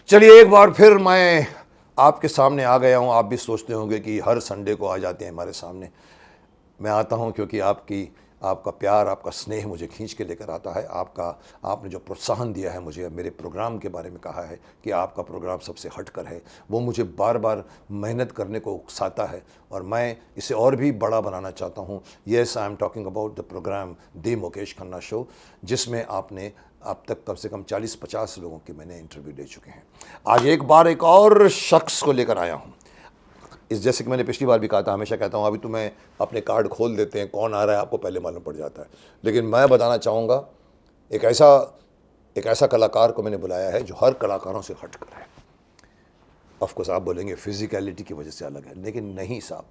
चलिए एक बार फिर मैं आपके सामने आ गया हूँ। आप भी सोचते होंगे कि हर संडे को आ जाते हैं हमारे सामने। मैं आता हूँ क्योंकि आपका प्यार, आपका स्नेह मुझे खींच के लेकर आता है। आपने जो प्रोत्साहन दिया है मुझे, मेरे प्रोग्राम के बारे में कहा है कि आपका प्रोग्राम सबसे हटकर है, वो मुझे बार बार मेहनत करने को उकसाता है और मैं इसे और भी बड़ा बनाना चाहता हूँ। Yes, I am talking about the program the Mukesh Khanna show, जिसमें आपने अब तक कम से कम 40-50 लोगों की मैंने इंटरव्यू ले चुके हैं। आज एक बार एक और शख्स को लेकर आया हूँ। इस जैसे कि मैंने पिछली बार भी कहा था, हमेशा कहता हूँ अभी तुम्हें अपने कार्ड खोल देते हैं, कौन आ रहा है आपको पहले मालूम पड़ जाता है। लेकिन मैं बताना चाहूँगा, एक ऐसा कलाकार को मैंने बुलाया है जो हर कलाकारों से हटकर है। ऑफकोर्स आप बोलेंगे फिज़िकलिटी की वजह से अलग है, लेकिन नहीं साहब,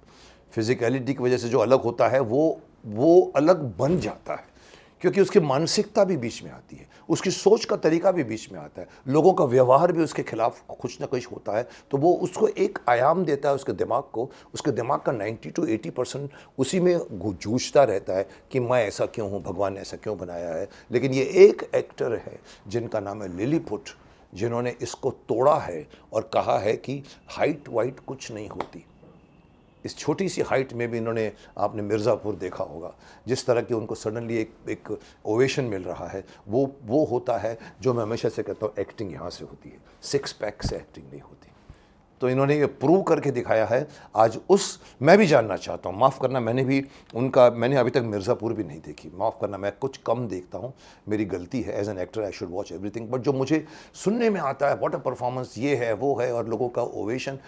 फिज़िकलिटी की वजह से जो अलग होता है वो अलग बन जाता है, क्योंकि उसकी मानसिकता भी बीच में आती है, उसकी सोच का तरीका भी बीच में आता है, लोगों का व्यवहार भी उसके खिलाफ कुछ ना कुछ होता है। तो वो उसको एक आयाम देता है उसके दिमाग को। उसके दिमाग का 90 to 80% उसी में जूझता रहता है कि मैं ऐसा क्यों हूँ, भगवान ने ऐसा क्यों बनाया है। लेकिन ये एक एक्टर है जिनका नाम है लिलीपुट, जिन्होंने इसको तोड़ा है और कहा है कि हाइट वाइट कुछ नहीं होती। इस छोटी सी हाइट में भी इन्होंने, आपने मिर्ज़ापुर देखा होगा, जिस तरह की उनको सडनली एक ओवेशन मिल रहा है, वो होता है जो मैं हमेशा से कहता हूँ, एक्टिंग यहाँ से होती है, 6 पैक से एक्टिंग नहीं होती। तो इन्होंने ये प्रूव करके दिखाया है। आज मैं भी जानना चाहता हूँ, माफ़ करना, मैंने अभी तक मिर्ज़ापुर भी नहीं देखी, माफ़ करना, मैं कुछ कम देखता हूँ, मेरी गलती है। As an actor I should watch everything, but जो मुझे सुनने में आता है, व्हाट अ परफॉर्मेंस, ये है वो है, और लोगों का ओवेशन,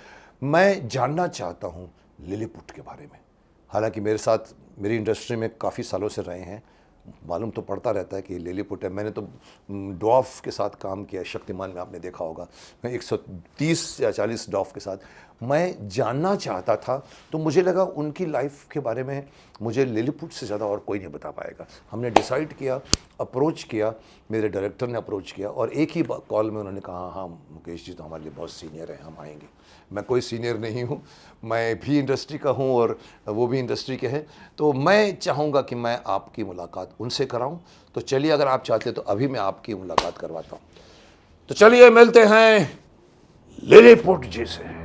मैं जानना चाहता हूँ लिलीपुट के बारे में। हालांकि मेरे साथ मेरी इंडस्ट्री में काफ़ी सालों से रहे हैं, मालूम तो पड़ता रहता है कि लिलीपुट है। मैंने तो डॉफ के साथ काम किया, शक्तिमान में आपने देखा होगा, मैं 130 या 40 डॉफ के साथ मैं जानना चाहता था। तो मुझे लगा उनकी लाइफ के बारे में मुझे लिलीपुट से ज़्यादा और कोई नहीं बता पाएगा। हमने डिसाइड किया, अप्रोच किया, मेरे डायरेक्टर ने अप्रोच किया, और एक ही कॉल में उन्होंने कहा, हाँ मुकेश जी तो हमारे लिए बहुत सीनियर हैं, हम आएंगे। मैं कोई सीनियर नहीं हूँ, मैं भी इंडस्ट्री का हूँ और वो भी इंडस्ट्री के हैं। तो मैं चाहूँगा कि मैं आपकी मुलाकात उनसे कराऊँ। तो चलिए, अगर आप चाहते तो अभी मैं आपकी मुलाकात करवाता हूँ। तो चलिए मिलते हैं लिलीपुट जी से।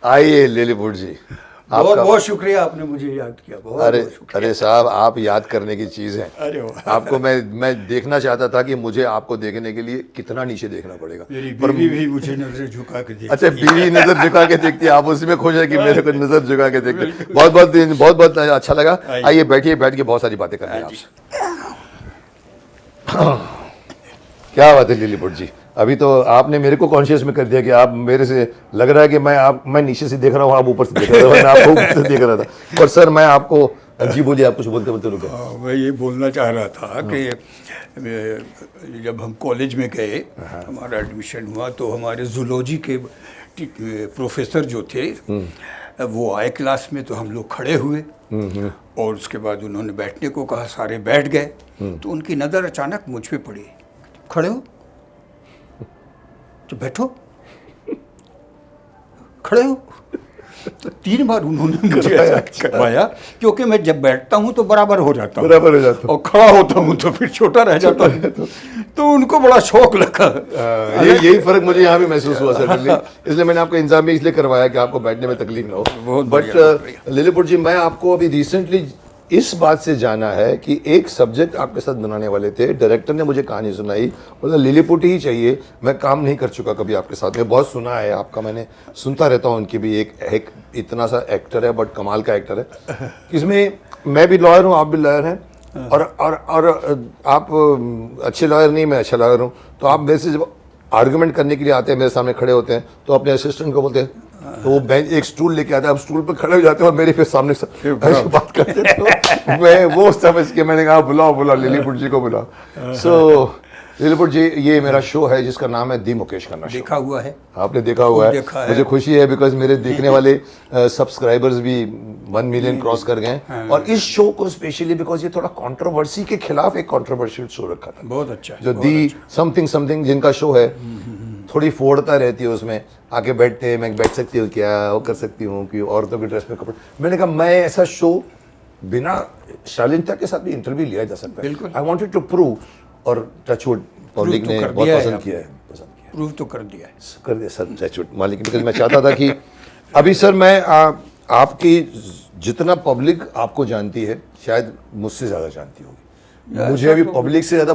आइए लिलीपुट जी, बहुत बहुत शुक्रिया, आपने मुझे याद किया। बहुत अरे साहब, आप याद करने की चीज़ है। अरे आपको मैं देखना चाहता था कि मुझे आपको देखने के लिए कितना नीचे देखना पड़ेगा। मेरी बीवी भी मुझे नजर झुका के देखती। अच्छा, बीवी नजर झुका के देखती है, आप उसी में खुश है कि मेरे को नजर झुका के देखते। बहुत बहुत अच्छा लगा। आइए बैठिए, बैठ के बहुत सारी बातें करनी है आपसे। क्या बात है लिलीपुट जी, अभी तो आपने मेरे को कॉन्शियस में कर दिया कि आप मेरे से, लग रहा है कि मैं नीचे से देख रहा हूँ, आप ऊपर से देख रहे हो, मैं आपको ऊपर से देख रहा था। और सर, मैं आपको, जी बोलिए, आप कुछ बोलते रुके। मैं ये बोलना चाह रहा था कि जब हम कॉलेज में गए, हमारा एडमिशन हुआ, तो हमारे जूलॉजी के प्रोफेसर जो थे वो आए क्लास में, तो हम लोग खड़े हुए और उसके बाद उन्होंने बैठने को कहा, सारे बैठ गए। तो उनकी नज़र अचानक मुझ पे पड़ी, खड़े हो तो बैठो, खड़े हो। तो 3 बार उन्होंने मुझे ऐसा करवाया, क्योंकि मैं जब बैठता हूँ तो बराबर हो जाता हूँ, और खड़ा होता हूँ तो फिर छोटा रह जाता हूँ। तो उनको बड़ा शौक लगा। यही फर्क मुझे यहाँ भी महसूस हुआ सर, इसलिए मैंने आपको इंतजाम इसलिए करवाया कि आपको बैठने में तकलीफ ना हो। बट लिलीपुट जी, मैं आपको अभी रिसेंटली इस बात से जाना है कि एक सब्जेक्ट आपके साथ बनाने वाले थे, डायरेक्टर ने मुझे कहानी सुनाई, बोला लिलीपुट ही चाहिए। मैं काम नहीं कर चुका कभी आपके साथ में, बहुत सुना है आपका, मैंने सुनता रहता हूँ। उनकी भी एक इतना सा एक्टर है, बट कमाल का एक्टर है। इसमें मैं भी लॉयर हूँ, आप भी लॉयर हैं, और आप अच्छे लॉयर नहीं, मैं अच्छा लॉयर हूँ, तो आप मेरे से जब आर्गुमेंट करने के लिए आते हैं, मेरे सामने खड़े होते हैं, तो अपने असिस्टेंट को बोलते हैं, तो वो बेंच एक स्टूल लेके आता है, आप स्टूल पर खड़े हो जाते हैं और मेरे फिर सामने ऐसे बात करते हैं, तो मैं वो समझ के मैंने कहा बुलाओ लिलीपुट जी को बुलाओ। सो लिलीपुट जी, ये मेरा शो है जिसका नाम है दी मुकेश खन्ना शो। देखा हुआ है, आपने देखा हुआ है। मुझे खुशी है बिकॉज मेरे देखने वाले सब्सक्राइबर्स भी 1 मिलियन क्रॉस कर गए हैं। और इस शो को स्पेशली बिकॉज ये थोड़ा कंट्रोवर्सी के खिलाफ एक कंट्रोवर्शियल शो रखा था। बहुत अच्छा, जो दी समथिंग जिनका शो है, थोड़ी फोड़ता रहती है उसमें, आके बैठते हैं, मैं बैठ सकती हूँ क्या, वो कर सकती हूँ कि औरतों की ड्रेस में कपड़े। मैंने कहा मैं ऐसा शो बिना शालीनता के साथ भी इंटरव्यू लिया जा सकता है। बिल्कुल। आई वांटेड टू प्रूव, और टचवुड पब्लिक ने बहुत पसंद किया है। प्रूव तो कर दिया है। कर दिया सर, टचवुड मालिक, बिकॉज मैं चाहता था कि अभी सर मैं आपकी जितना पब्लिक आपको जानती है शायद मुझसे ज़्यादा जानती होगी। मुझे अभी पब्लिक से ज़्यादा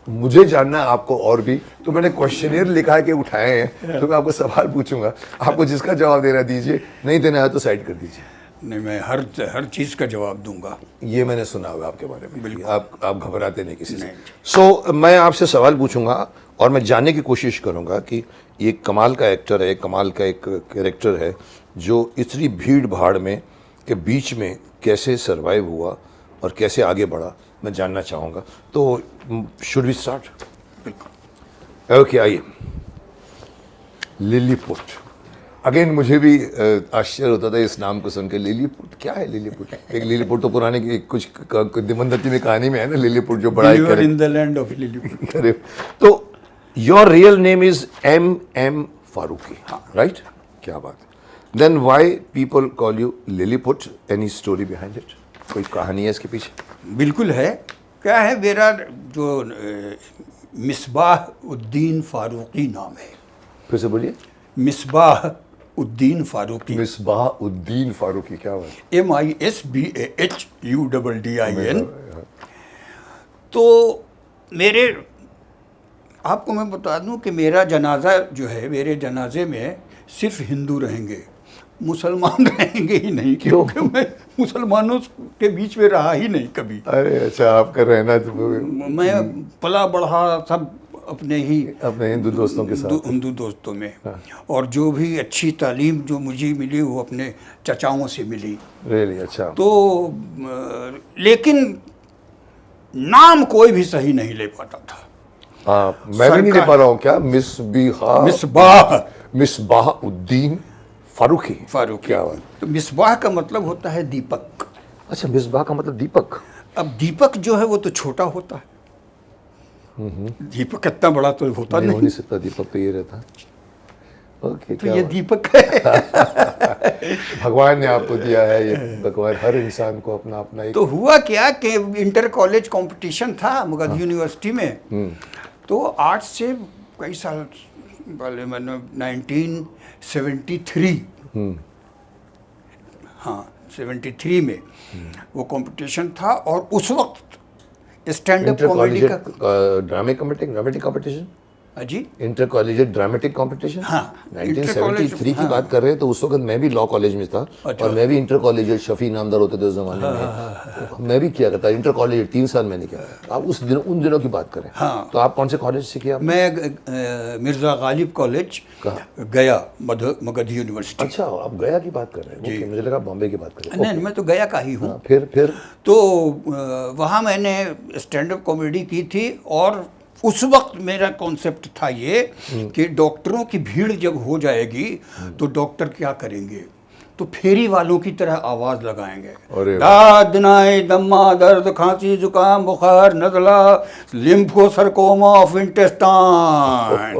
मुझे जानना है आपको और भी, तो मैंने क्वेश्चनियर लिखा के उठाए हैं, तो मैं आपको सवाल पूछूंगा, आपको जिसका जवाब देना दीजिए, नहीं देना है तो साइड कर दीजिए। नहीं, मैं हर चीज़ का जवाब दूंगा। ये मैंने सुना हुआ आपके बारे में, बिल्कुल आप घबराते नहीं किसी से। सो मैं आपसे सवाल पूछूंगा और मैं जानने की कोशिश करूंगा कि ये कमाल का एक्टर है, कमाल का एक कैरेक्टर है जो इतनी भीड़ भाड़ में के बीच में कैसे सरवाइव हुआ और कैसे आगे बढ़ा, मैं जानना चाहूँगा। तो शुड वी स्टार्ट? बिल्कुल। ओके, आइए। लिलीपुट, अगेन मुझे भी आश्चर्य होता था इस नाम को सुन के। लिलीपुट क्या है? लिलीपुट एक लिलीपुट तो पुराने की कुछ दिमंदती में कहानी में है ना, लिलीपुट जो बड़ा करे in the land of Lilliput. करे। तो your real name is M Farooqui, right? क्या बात है। Then why people call you Lilliput? Any story behind it? कोई कहानी है इसके पीछे? बिल्कुल है। क्या है, मेरा जो मिसबाह उद्दीन फारूकी नाम है। फिर से बोलिए। मिसबाह उद्दीन फारूकी। मिसबाह उद्दीन फारूकी, क्या बात? MISBAHUDDIN। तो आपको मैं बता दूं कि मेरा जनाजा जो है, मेरे जनाजे में सिर्फ हिंदू रहेंगे, मुसलमान रहेंगे ही नहीं, क्योंकि मैं मुसलमानों के बीच में रहा ही नहीं कभी। अरे अच्छा, आपका रहना तो मैं पला बढ़ा सब अपने हिंदू दोस्तों के साथ, हिंदू दोस्तों में। और जो भी अच्छी तालीम जो मुझे मिली वो अपने चचाओं से मिली। रियली? अच्छा। तो लेकिन नाम कोई भी सही नहीं ले पाता था। मैं भी नहीं ले पा रहा हूँ। क्या? मिसबाह उद्दीन फारूकी। क्या बात? तो मिसबाह का मतलब होता है दीपक। अच्छा, मिसबाह का मतलब दीपक। अब दीपक जो है वो तो छोटा होता है, दीपक इतना बड़ा तो होता नहीं हो नहीं सकता। दीपक तो ये रहता। ओके, तो ये दीपक है। भगवान ने आपको दिया है ये। भगवान हर इंसान को अपना अपना एक। तो हुआ क्या कि इंटर कॉलेज कंपटीशन था मगध यूनिवर्सिटी में। तो आर्ट्स से कई साल पहले, मैंने 1973, हाँ 73 में वो कंपटीशन था। और उस वक्त स्टैंड अप कॉमेडी का ड्रामेटिक कंपटीशन। जी, इंटर कॉलेज ड्रामेटिक कंपटीशन। हाँ, 1973 की बात कर रहे हैं। तो उस वक्त मैं भी लॉ कॉलेज में था। अच्छा। और मैं भी इंटर कॉलेज शफी नामदार होते थे उस जमाने में। मैं भी किया करता इंटर कॉलेज 3 साल मैंने किया। आप उन दिनों की बात करें। हाँ। तो आप कौन से कॉलेज से किया? मैं मिर्जा गालिब कॉलेज गया, मगध यूनिवर्सिटी। अच्छा, आप गया की बात कर रहे हैं? मुझे लगा बॉम्बे की बात कर रहे हैं। नहीं, मैं तो गया का ही हूँ। फिर तो वहाँ मैंने स्टैंड अप कॉमेडी की थी। और उस वक्त मेरा कॉन्सेप्ट था ये कि डॉक्टरों की भीड़ जब हो जाएगी तो डॉक्टर क्या करेंगे, तो फेरी वालों की तरह आवाज लगाएंगे। दाद दिनाई, दम्मा, दर्द, खांसी, जुकाम, बुखार, नज़ला, लिम्फोसरकोमा ऑफ इंटेस्टाइन।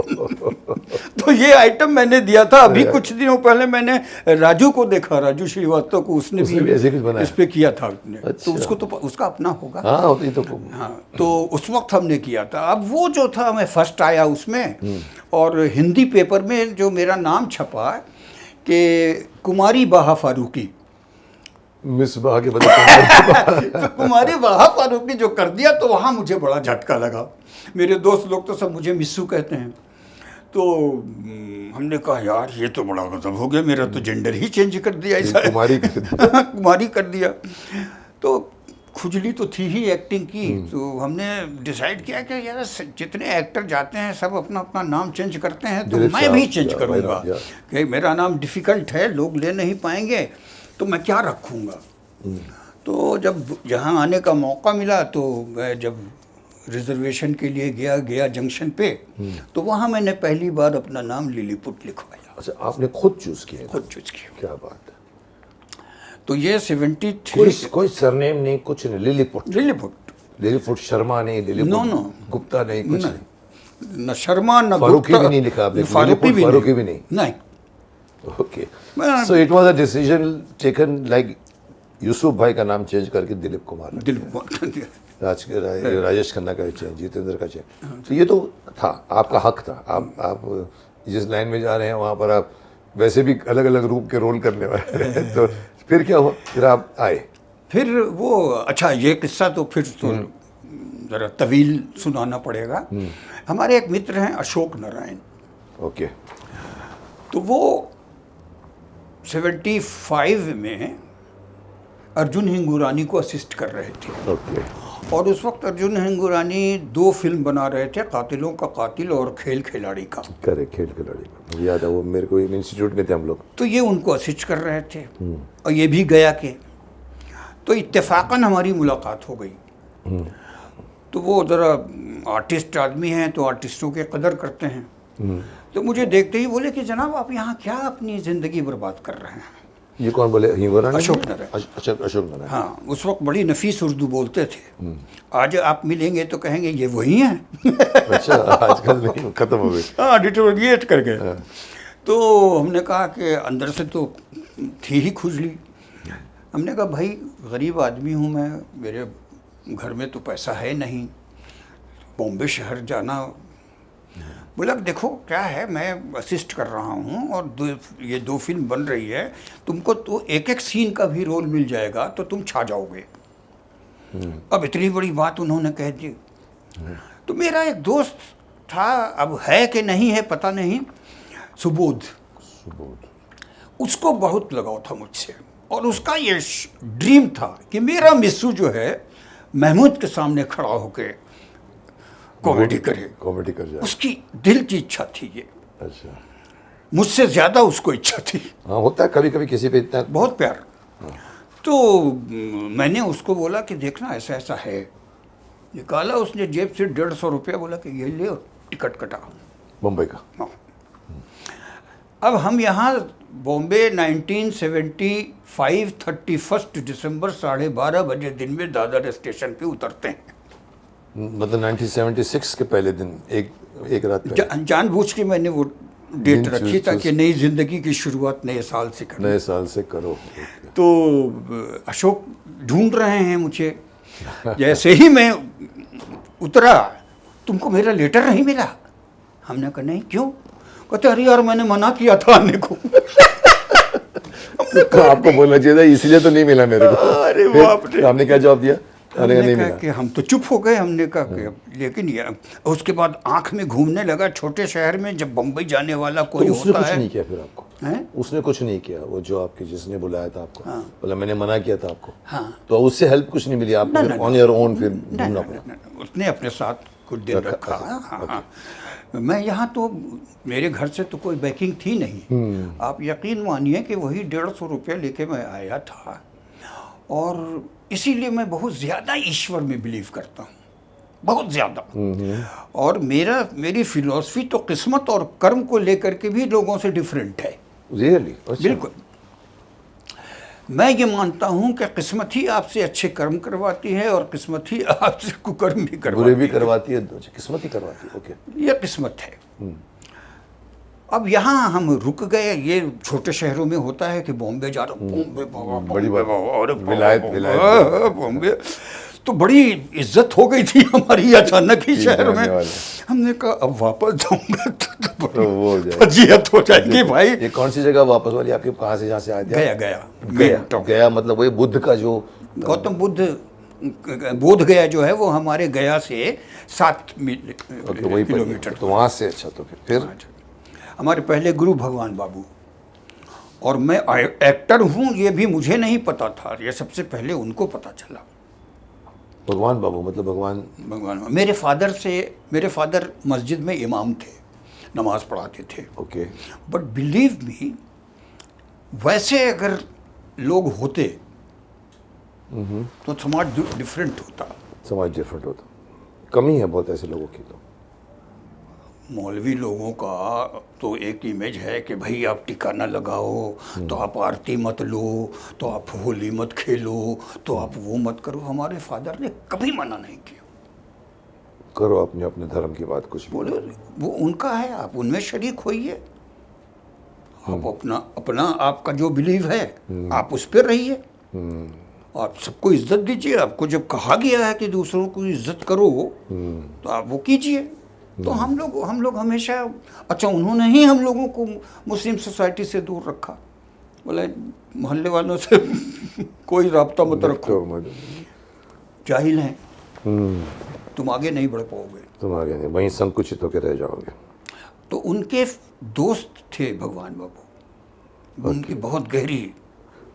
तो ये आइटम मैंने दिया था। अभी कुछ दिनों पहले मैंने राजू को देखा, राजू श्रीवास्तव को, उसने भी इस पे किया था। अच्छा। तो उसको तो उसका अपना होगा। हाँ, तो उस वक्त हमने किया था। अब वो जो था, मैं फर्स्ट आया उसमें। और हिंदी पेपर में जो मेरा नाम छपा कि कुमारी बाहा फारूकी, मिसबाह के बदले तो कुमारी बाहा फारूकी जो कर दिया, तो वहाँ मुझे बड़ा झटका लगा। मेरे दोस्त लोग तो सब मुझे मिस्सू कहते हैं। तो हमने कहा यार ये तो बड़ा गजब हो गया, मेरा तो जेंडर ही चेंज कर दिया ऐसा। कुमारी कुमारी कर दिया। तो खुजली तो थी ही एक्टिंग की, तो हमने डिसाइड किया कि यार जितने एक्टर जाते हैं सब अपना अपना नाम चेंज करते हैं, तो दिलीप मैं भी साहब, चेंज या, करूँगा या। कि मेरा नाम डिफ़िकल्ट है, लोग ले नहीं पाएंगे, तो मैं क्या रखूँगा। तो जब यहाँ आने का मौका मिला तो मैं जब रिजर्वेशन के लिए गया जंक्शन पे, तो वहाँ मैंने पहली बार अपना नाम लिलीपुट लिखवाया। अच्छा, आपने खुद चूज किया? खुद चूज किया। क्या बात है। तो ये 73 कोई सरनेम नहीं, कुछ नहीं, लिलीपुट। लिलीपुट शर्मा नहीं, लिलीपुट नो गुप्ता नहीं, कुछ नहीं। न शर्मा न फारूकी गुप्ता, भी नहीं लिखा आपने? फारूकी भी नहीं। नहीं। Okay, so it was a decision taken like Yusuf भाई का नाम चेंज करके दिलीप कुमार, राजेश खन्ना का चेंज, जितेंद्र का चेंज। तो ये तो था, आपका हक था। आप जिस लाइन में जा रहे हैं वहाँ पर आप वैसे भी अलग अलग रूप के रोल करने वाले हैं। तो फिर क्या हुआ? फिर आप आए? फिर वो, अच्छा ये किस्सा तो फिर तो ज़रा तवील सुनाना पड़ेगा। हमारे एक मित्र हैं अशोक नारायण। ओके। तो वो 75 में अर्जुन हिंगुरानी को असिस्ट कर रहे थे। ओके। और उस वक्त अर्जुन हिंगुरानी 2 फिल्म बना रहे थे, कातिलों का कातिल और खेल खिलाड़ी का। करे खेल खिलाड़ी का, मुझे याद है, वो मेरे को इंस्टीट्यूट में थे हम लोग। तो ये उनको असिस्ट कर रहे थे और ये भी गया के। तो इत्तेफाकन हमारी मुलाकात हो गई। तो वो ज़रा आर्टिस्ट आदमी हैं, तो आर्टिस्टों की कदर करते हैं। तो मुझे देखते ही बोले कि जनाब आप यहाँ क्या अपनी ज़िंदगी बर्बाद कर रहे हैं। ये कौन बोले? हिंगुरानी? अशोक नारायण। अशोक नारायण। हाँ, उस वक्त बड़ी नफीस उर्दू बोलते थे। आज आप मिलेंगे तो कहेंगे ये वही हैं। अच्छा, आजकल नहीं, खत्म हो गई। हाँ, डिटोरिएट कर गए। तो हमने कहा कि अंदर से तो थी ही खुजली। हमने कहा भाई गरीब आदमी हूँ मैं, मेरे घर में तो पैसा है नहीं, बॉम्बे शहर जाना। बोला देखो क्या है, मैं असिस्ट कर रहा हूँ और ये 2 फिल्म बन रही है, तुमको तो एक एक सीन का भी रोल मिल जाएगा तो तुम छा जाओगे। अब इतनी बड़ी बात उन्होंने कह दी। तो मेरा एक दोस्त था, अब है कि नहीं है पता नहीं, सुबोध। उसको बहुत लगाव था मुझसे और उसका ये ड्रीम था कि मेरा मिस्सू जो है महमूद के सामने खड़ा होकर कॉमेडी कर जाए। उसकी दिल की इच्छा थी ये। अच्छा। मुझसे ज़्यादा उसको इच्छा थी। हाँ, होता है कभी कभी किसी पे इतना बहुत प्यार। तो मैंने उसको बोला कि देखना ऐसा ऐसा है। निकाला उसने जेब से 150 रुपया, बोला कि ये ले और टिकट कटा मुंबई का। हाँ। अब हम यहाँ बॉम्बे 1975 31 दिसंबर 12:30 बजे दिन में दादर स्टेशन पे उतरते हैं। मतलब 1976 के पहले दिन, एक रात पहले। जानबूझ के मैंने वो डेट रखी ताकि नई जिंदगी की शुरुआत नए साल से करो। तो अशोक ढूंढ रहे हैं मुझे। जैसे ही मैं उतरा, तुमको मेरा लेटर नहीं मिला? हमने कहा नहीं, क्यों? कहते अरे यार मैंने मना किया था आने को। तो आपको बोलना चाहिए था, इसलिए तो नहीं मिला मेरे को। अरे बाप रे। हमने क्या जवाब दिया? हमने कहा कि हम तो चुप हो गए। हमने कहा कि लेकिन ये, उसके बाद आंख में घूमने लगा। छोटे शहर में जब बम्बई जाने वाला कोई तो होता है। उसने कुछ नहीं किया फिर आपको? उसने कुछ नहीं किया, वो जो आपके जिसने बुलाया था आपको? हाँ। बोला मैंने मना किया था आपको। हाँ। तो उससे हेल्प कुछ नहीं मिली आपको? ऑन योर ओन फिर ढूंढना पड़ा? उसने अपने साथ कुछ दिन रखा। हाँ। मैं यहाँ तो मेरे घर से तो कोई बैकिंग थी नहीं। आप यकीन मानिए कि वही 150 रुपया लेके मैं आया था। और इसीलिए मैं बहुत ज़्यादा ईश्वर में बिलीव करता हूँ, बहुत ज़्यादा। और मेरी फिलॉसफी तो किस्मत और कर्म को लेकर के भी लोगों से डिफरेंट है। रियली? बिल्कुल। मैं ये मानता हूँ कि किस्मत ही आपसे अच्छे कर्म करवाती है और किस्मत ही आपसे कुकर्म भी करवाती है। बुरे भी करवाती है, किस्मत ही करवाती है। ओके, ये किस्मत है। अब यहाँ हम रुक गए। ये छोटे शहरों में होता है कि बॉम्बे जा रहा हूँ, बॉम्बे बड़ी बात, और विलायत बॉम्बे। तो बड़ी इज्जत हो गई थी हमारी अचानक ही शहर में। हमने कहा अब वापस जाऊंगा तो वो फजीहत हो जाएगी भाई। ये कौन सी जगह वापस वाली आपके? कहाँ से, जहाँ से आए थे? गया मतलब वही बुद्ध का जो गौतम बुद्ध बोध गया जो है वो हमारे गया से 7 किलोमीटर। तो वहाँ से। अच्छा, तो फिर हमारे पहले गुरु भगवान बाबू। और मैं एक्टर हूँ ये भी मुझे नहीं पता था, ये सबसे पहले उनको पता चला। भगवान बाबू मतलब भगवान। भगवान मेरे फादर मस्जिद में इमाम थे, नमाज पढ़ाते थे। ओके। बट बिलीव मी, वैसे अगर लोग होते तो समाज डिफरेंट होता। समाज डिफरेंट होता, कमी है बहुत ऐसे लोगों की। तो मौलवी लोगों का तो एक इमेज है कि भाई आप टिका ना लगाओ, तो आप आरती मत लो, तो आप होली मत खेलो, तो आप वो मत करो। हमारे फादर ने कभी मना नहीं किया। करो अपने अपने धर्म की बात, कुछ भी बोले वो उनका है, आप उनमें शरीक होइए, आप अपना आपका जो बिलीव है आप उस पर रहिए, आप सबको इज्जत दीजिए। आपको जब कहा गया है कि दूसरों को इज्जत करो तो आप वो कीजिए। तो हम लोग हमेशा, अच्छा उन्होंने ही हम लोगों को मुस्लिम सोसाइटी से दूर रखा। बोले मोहल्ले वालों से कोई राब्ता मत रखो, जाहिल हैं, तुम आगे नहीं बढ़ पाओगे, तुम आगे नहीं, वहीं संकुचित होकर रह जाओगे। तो उनके दोस्त थे भगवान बाबू, उनकी बहुत गहरी।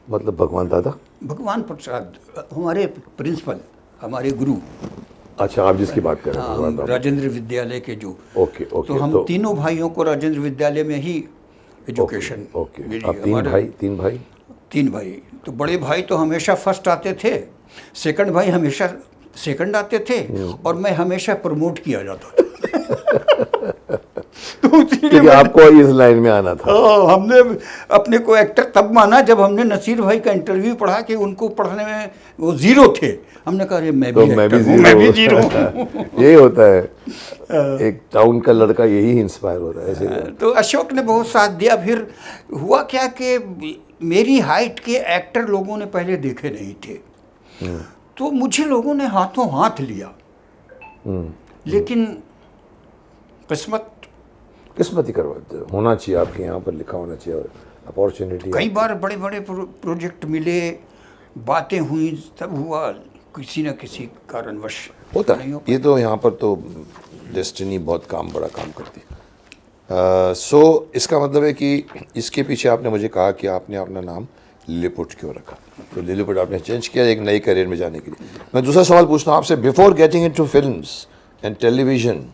मतलब भगवान दादा, भगवान प्रसाद हमारे प्रिंसिपल, हमारे गुरु। अच्छा, आप जिसकी बात कर रहे हैं भगवान बाबा। राजेंद्र विद्यालय के जो। Okay okay. तो हम तीनों भाइयों को राजेंद्र विद्यालय में ही एजुकेशन ओके। मिली। आप तीन भाई। तीन भाई। तो बड़े भाई तो हमेशा फर्स्ट आते थे, सेकंड भाई हमेशा सेकंड आते थे, और मैं हमेशा प्रमोट किया जाता था। तो क्योंकि आपको इस लाइन में आना था। हमने अपने को एक्टर तब माना जब हमने नसीर भाई का इंटरव्यू पढ़ा कि उनको पढ़ने में वो जीरो थे। हमने कहा मैं भी जीरो यही होता है, एक टाउन का लड़का यही इंस्पायर होता है ऐसे। तो अशोक ने बहुत साथ दिया। फिर हुआ क्या कि मेरी हाइट के एक्टर लोगों ने पहले देखे नहीं थे, तो मुझे लोगों ने हाथों हाथ लिया। लेकिन किस्मत ही करवा होना चाहिए, आपके यहाँ पर लिखा होना चाहिए, और अपॉर्चुनिटी। कई बार बड़े बड़े प्रोजेक्ट मिले, बातें हुई, तब हुआ, किसी न किसी कारणवश होता है। ये तो यहाँ पर तो डेस्टिनी बहुत बड़ा काम करती है। सो इसका मतलब है कि इसके पीछे आपने मुझे कहा कि आपने अपना नाम लिलीपुट क्यों रखा, तो लिलीपुट आपने चेंज किया एक नई करियर में जाने के लिए। मैं दूसरा सवाल पूछता हूँ आपसे, before getting into films and television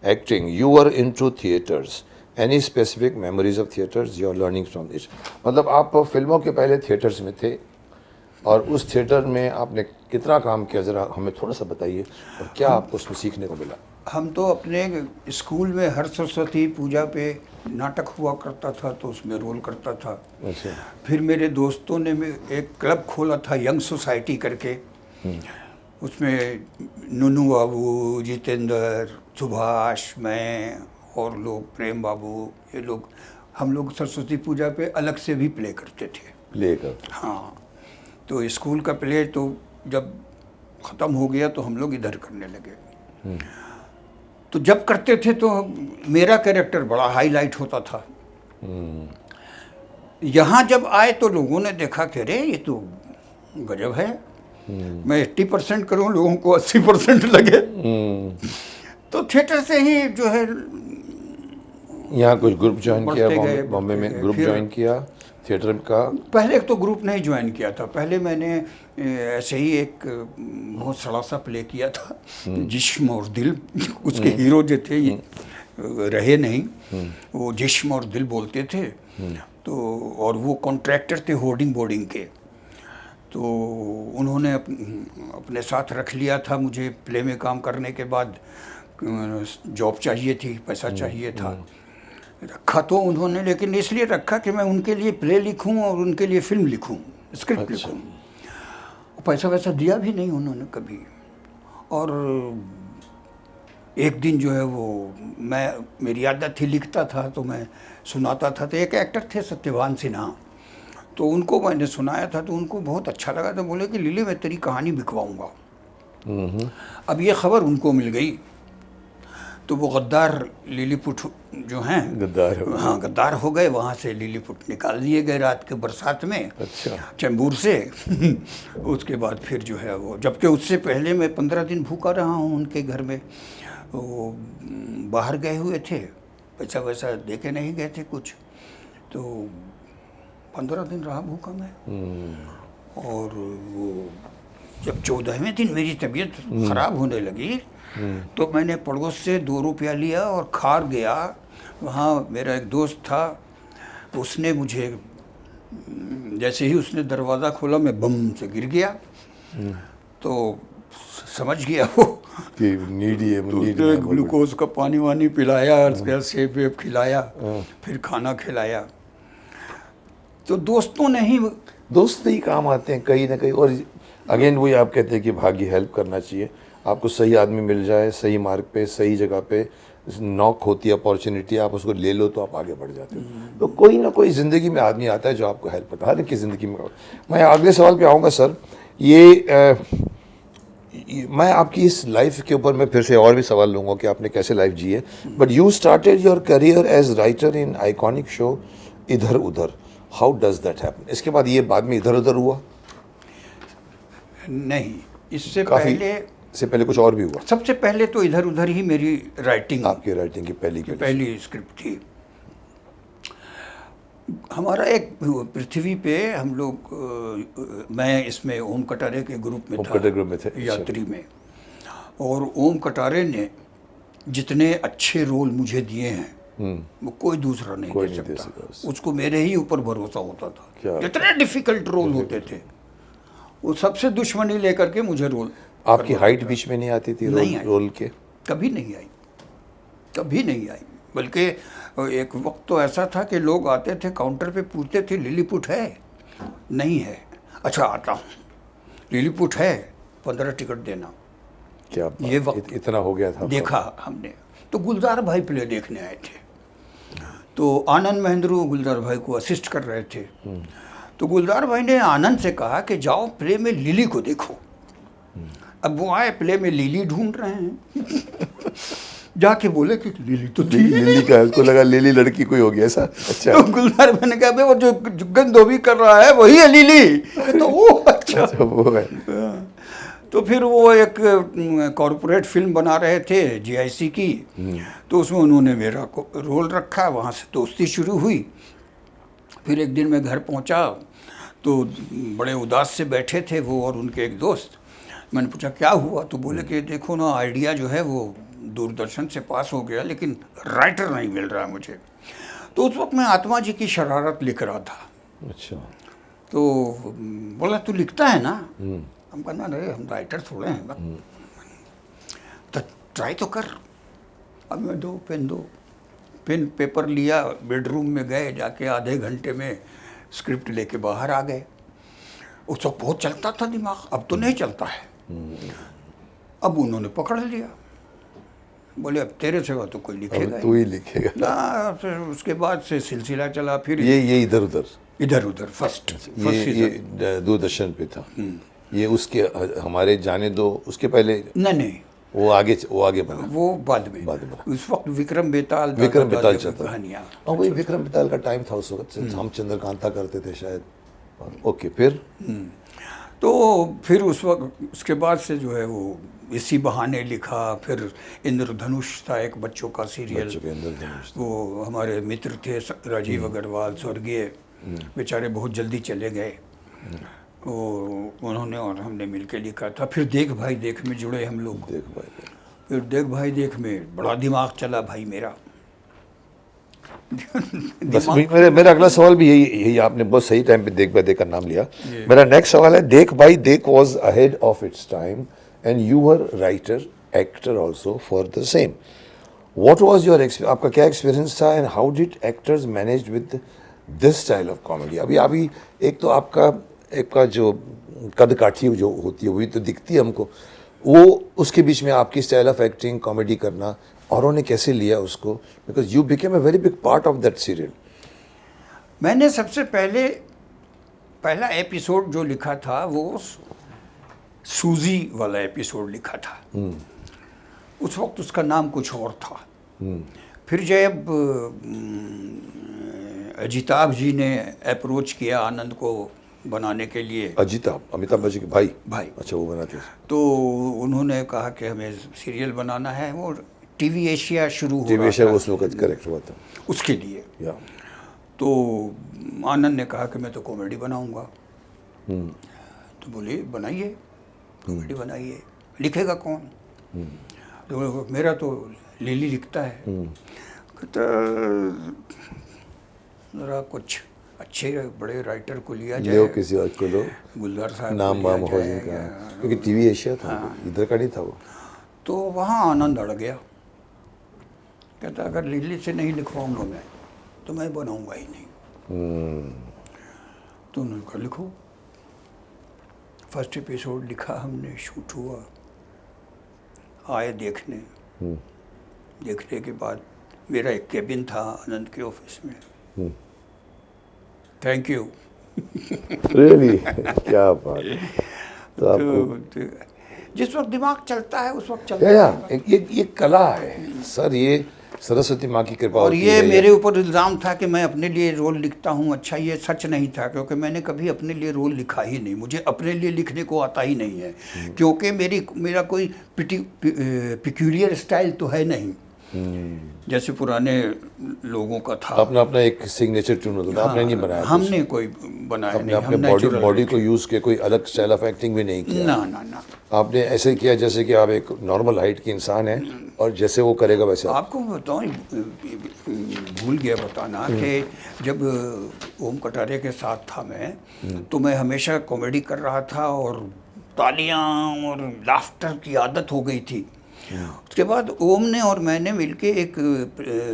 acting you were into theatres, any specific memories of theatres you are learning from this? मतलब आप फिल्मों के पहले थिएटर्स में थे, और उस थिएटर में आपने कितना काम किया, ज़रा हमें थोड़ा सा बताइए, और क्या आपको उसमें सीखने को मिला? हम तो अपने स्कूल में हर सरस्वती पूजा पे नाटक हुआ करता था, तो उसमें रोल करता था। अच्छा। फिर मेरे दोस्तों ने एक क्लब खोला था यंग सोसाइटी करके, उसमें नूनू बाबू, जितेंद्र, सुभाष, मैं और लोग, प्रेम बाबू, ये लोग, हम लोग सरस्वती पूजा पे अलग से भी प्ले करते थे। प्ले कर? हाँ। तो स्कूल का प्ले तो जब ख़त्म हो गया तो हम लोग इधर करने लगे। तो जब करते थे तो मेरा कैरेक्टर बड़ा हाईलाइट होता था। यहाँ जब आए तो लोगों ने देखा कि अरे ये तो गजब है। मैं 80% करूँ, लोगों को 80% लगे। तो थिएटर से ही जो है, यहाँ कुछ ग्रुप ज्वाइन किया बॉम्बे में, ग्रुप ज्वाइन किया थिएटर का? पहले तो ग्रुप नहीं ज्वाइन किया था, पहले मैंने ऐसे ही एक बहुत सड़ा सा प्ले किया था, जिस्म और दिल। उसके हीरो जो थे ये रहे नहीं, वो जिस्म और दिल बोलते थे। तो और वो कॉन्ट्रैक्टर थे होर्डिंग बोर्डिंग के, तो उन्होंने अपने साथ रख लिया था मुझे। प्ले में काम करने के बाद जॉब चाहिए थी, पैसा चाहिए था, रखा तो उन्होंने, लेकिन इसलिए रखा कि मैं उनके लिए प्ले लिखूं और उनके लिए फिल्म लिखूं, स्क्रिप्ट लिखूं। पैसा वैसा दिया भी नहीं उन्होंने कभी। और एक दिन जो है वो मेरी आदत थी, लिखता था तो मैं सुनाता था। तो एक एक्टर थे सत्यवान सिन्हा, तो उनको मैंने सुनाया था, तो उनको बहुत अच्छा लगा। तो बोले कि लिली मैं तेरी कहानी बिकवाऊँगा। अब ये खबर उनको मिल गई, तो वो गद्दार लिलीपुट जो हैं, गद्दार, हाँ गद्दार हो गए। वहाँ से लिलीपुट निकाल दिए गए रात के बरसात में। अच्छा। चैम्बूर से। उसके बाद फिर जो है वो, जबकि उससे पहले मैं 15 दिन भूखा रहा हूँ उनके घर में। वो बाहर गए हुए थे, पैसा वैसा दे के नहीं गए थे कुछ, तो 15 दिन रहा भूखा मैं। और वो जब 14वें दिन मेरी तबीयत खराब होने लगी तो मैंने पड़ोस से 2 रुपया लिया और खार गया। वहाँ मेरा एक दोस्त था, उसने मुझे, जैसे ही उसने दरवाज़ा खोला मैं बम से गिर गया। तो समझ गया वो कि नीडी है, तो उसने ग्लूकोज का पानी वानी पिलाया, सेब वेब खिलाया, फिर खाना खिलाया। तो दोस्तों ने ही, दोस्त ही काम आते हैं कहीं ना कहीं। और अगेन वही आप कहते हैं कि भाग्य हेल्प करना चाहिए, आपको सही आदमी मिल जाए, सही मार्ग पे, सही जगह पे नॉक होती है अपॉर्चुनिटी, आप उसको ले लो तो आप आगे बढ़ जाते हो। तो कोई ना कोई ज़िंदगी में आदमी आता है जो आपको हेल्प करता है, हर एक की ज़िंदगी में। मैं अगले सवाल पे आऊँगा सर। मैं आपकी इस लाइफ के ऊपर मैं फिर से और भी सवाल लूँगा कि आपने कैसे लाइफ जी है। But you started your career as writer in iconic show Idhar Udhar, how does that happen? इसके बाद ये बाद में इधर उधर हुआ? नहीं, इससे पहले कुछ और भी हुआ? सबसे पहले तो इधर उधर ही मेरी राइटिंग, आपकी राइटिंग की पहली स्क्रिप्ट थी। हमारा एक पृथ्वी पे हम लोग, मैं इसमें ओम कटारे के ग्रुप में था, ग्रुप में थे, यात्री में। और ओम कटारे ने जितने अच्छे रोल मुझे दिए हैं वो कोई दूसरा नहीं दे सकता। उसको मेरे ही ऊपर भरोसा होता था। इतने डिफिकल्ट रोल होते थे, वो सबसे दुश्मनी लेकर के मुझे रोल। आपकी हाइट बीच में नहीं आती थी रोल के? कभी नहीं आई, कभी नहीं आई। बल्कि एक वक्त तो ऐसा था कि लोग आते थे काउंटर पे, पूछते थे लिलीपुट है? नहीं है। अच्छा आता हूँ, लिलीपुट है, 15 टिकट देना। क्या ये वक्त इतना हो गया था? देखा हमने। तो गुलजार भाई प्ले देखने आए थे, तो आनंद महेंद्रू गुलजार भाई को असिस्ट कर रहे थे। तो गुलजार भाई ने आनंद से कहा कि जाओ प्ले में लिली को देखो। अब वो आए, प्ले में लिली ढूंढ रहे हैं जाके बोले कि लिली तो थी। लिली का, उसको लगा लिली लड़की कोई होगी ऐसा। अच्छा। तो गुलजार भाई ने कहा वो जो जुग्गन धोबी कर रहा है वही है लिली। तो वो अच्छा वो है। तो फिर वो एक कॉरपोरेट फिल्म बना रहे थे GIC की, तो उसमें उन्होंने मेरा रोल रखा। वहाँ से दोस्ती शुरू हुई। फिर एक दिन मैं घर पहुँचा तो बड़े उदास से बैठे थे वो और उनके एक दोस्त। मैंने पूछा क्या हुआ? तो बोले कि देखो ना, आइडिया जो है वो दूरदर्शन से पास हो गया लेकिन राइटर नहीं मिल रहा मुझे। तो उस वक्त मैं आत्मा जी की शरारत लिख रहा था। अच्छा। तो बोला तू लिखता है ना? हम कहना रहे हम राइटर थोड़े हैं। तो ट्राई तो कर। अब मैं दो पेन पेपर लिया, बेडरूम में गए, जाके आधे घंटे में स्क्रिप्ट लेके बाहर आ गए। उस वक्त बहुत चलता था दिमाग, अब तो नहीं चलता है। अब उन्होंने पकड़ लिया, बोले अब तेरे सिवा तो कोई लिखेगा, तू ही लिखेगा ना। फिर उसके बाद से सिलसिला चला। फिर ये इधर उधर फर्स्ट ये दूरदर्शन पे था। ये उसके हमारे जाने दो, उसके पहले नहीं, वो आगे बना, वो बाद में उस वक्त विक्रम बेताल चलता कहानियाँ। और वही विक्रम बेताल का टाइम था उस वक्त। हम चंद्रकांता करते थे शायद। ओके, फिर तो फिर उस वक्त उसके बाद से जो है वो इसी बहाने लिखा। फिर इंद्रधनुष था एक बच्चों का सीरियल, वो हमारे मित्र थे राजीव अग्रवाल स्वर्गीय, बेचारे बहुत जल्दी चले गए। वो उन्होंने और हमने मिलके लिखा था। फिर देख भाई देख में जुड़े हम लोग। फिर देख भाई देख में बड़ा दिमाग चला भाई मेरा। बस मेरा अगला सवाल भी यही आपने बहुत सही टाइम पे देख भाई देख का नाम लिया। मेरा नेक्स्ट सवाल है, देख भाई देख was ahead of its time and you were writer actor also for the same. What was your आपका क्या एक्सपीरियंस था and how did actors manage with this style of comedy? अभी एक तो आपका जो कद काठी जो होती है वही तो दिखती है हमको, वो उसके बीच में आपकी स्टाइल ऑफ एक्टिंग कॉमेडी करना, औरों ने कैसे लिया उसको? Because you became a very big part of that serial. मैंने सबसे पहला एपिसोड जो लिखा था वो सूजी वाला एपिसोड लिखा था। उस वक्त उसका नाम कुछ और था। फिर जब अजिताभ जी ने अप्रोच किया आनंद को बनाने के लिए, अमिताभ बच्चन के भाई। अच्छा, वो बनाते थे। तो उन्होंने कहा कि हमें सीरियल बनाना है। वो टीवी एशिया शुरू हुआ था उस वक्त, करेक्ट हुआ था उसके लिए। तो आनंद ने कहा कि मैं तो कॉमेडी बनाऊंगा। तो बोले बनाइए। कॉमेडी बनाइए, लिखेगा कौन? तो मेरा तो लिली लिखता है। कहता ज़रा कुछ अच्छे बड़े राइटर को लिया जाए, लो किसी और को लो, गुलजार साहब नाम को वाम लिया हो जाए। जिनका, क्योंकि टीवी एशिया था, इधर का नहीं था वो। तो वहाँ आनंद अड़ गया। कहता अगर लिली से नहीं लिखवाऊंगा मैं तो मैं बनाऊंगा ही नहीं। तो उन्होंने कहा लिखो। फर्स्ट एपिसोड लिखा हमने, शूट हुआ, आए देखने। देखने के बाद मेरा एक केबिन था आनंद के ऑफिस में। Thank you. रियली क्या बात है। तो आपको तो जिस वक्त दिमाग चलता है उस वक्त चलता या है। ये कला है सर, ये सरस्वती माँ की कृपा और होती ये है। मेरे ऊपर इल्ज़ाम था कि मैं अपने लिए रोल लिखता हूँ। अच्छा, ये सच नहीं था, क्योंकि मैंने कभी अपने लिए रोल लिखा ही नहीं। मुझे अपने लिए लिखने को आता ही नहीं है, क्योंकि मेरा कोई पिक्यूलियर स्टाइल तो है नहीं जैसे पुराने लोगों का था। अपना अपना एक सिग्नेचर ट्यून होता था, आपने नहीं बनाया कुछ? हमने कोई बनाया नहीं, अपने हम बॉडी natural बॉडी को यूज किया, कोई अलग स्टाइल ऑफ एक्टिंग भी नहीं किया? ना ना ना। आपने ऐसे किया जैसे कि आप एक नॉर्मल हाइट के इंसान हैं और जैसे वो करेगा वैसे आप। आपको बताऊँ, भूल गया बताना कि जब ओम कटारे के साथ था मैं, तो मैं हमेशा कॉमेडी कर रहा था और तालियां और लाफ्टर की आदत हो गई थी। उसके बाद ओम ने और मैंने मिलके एक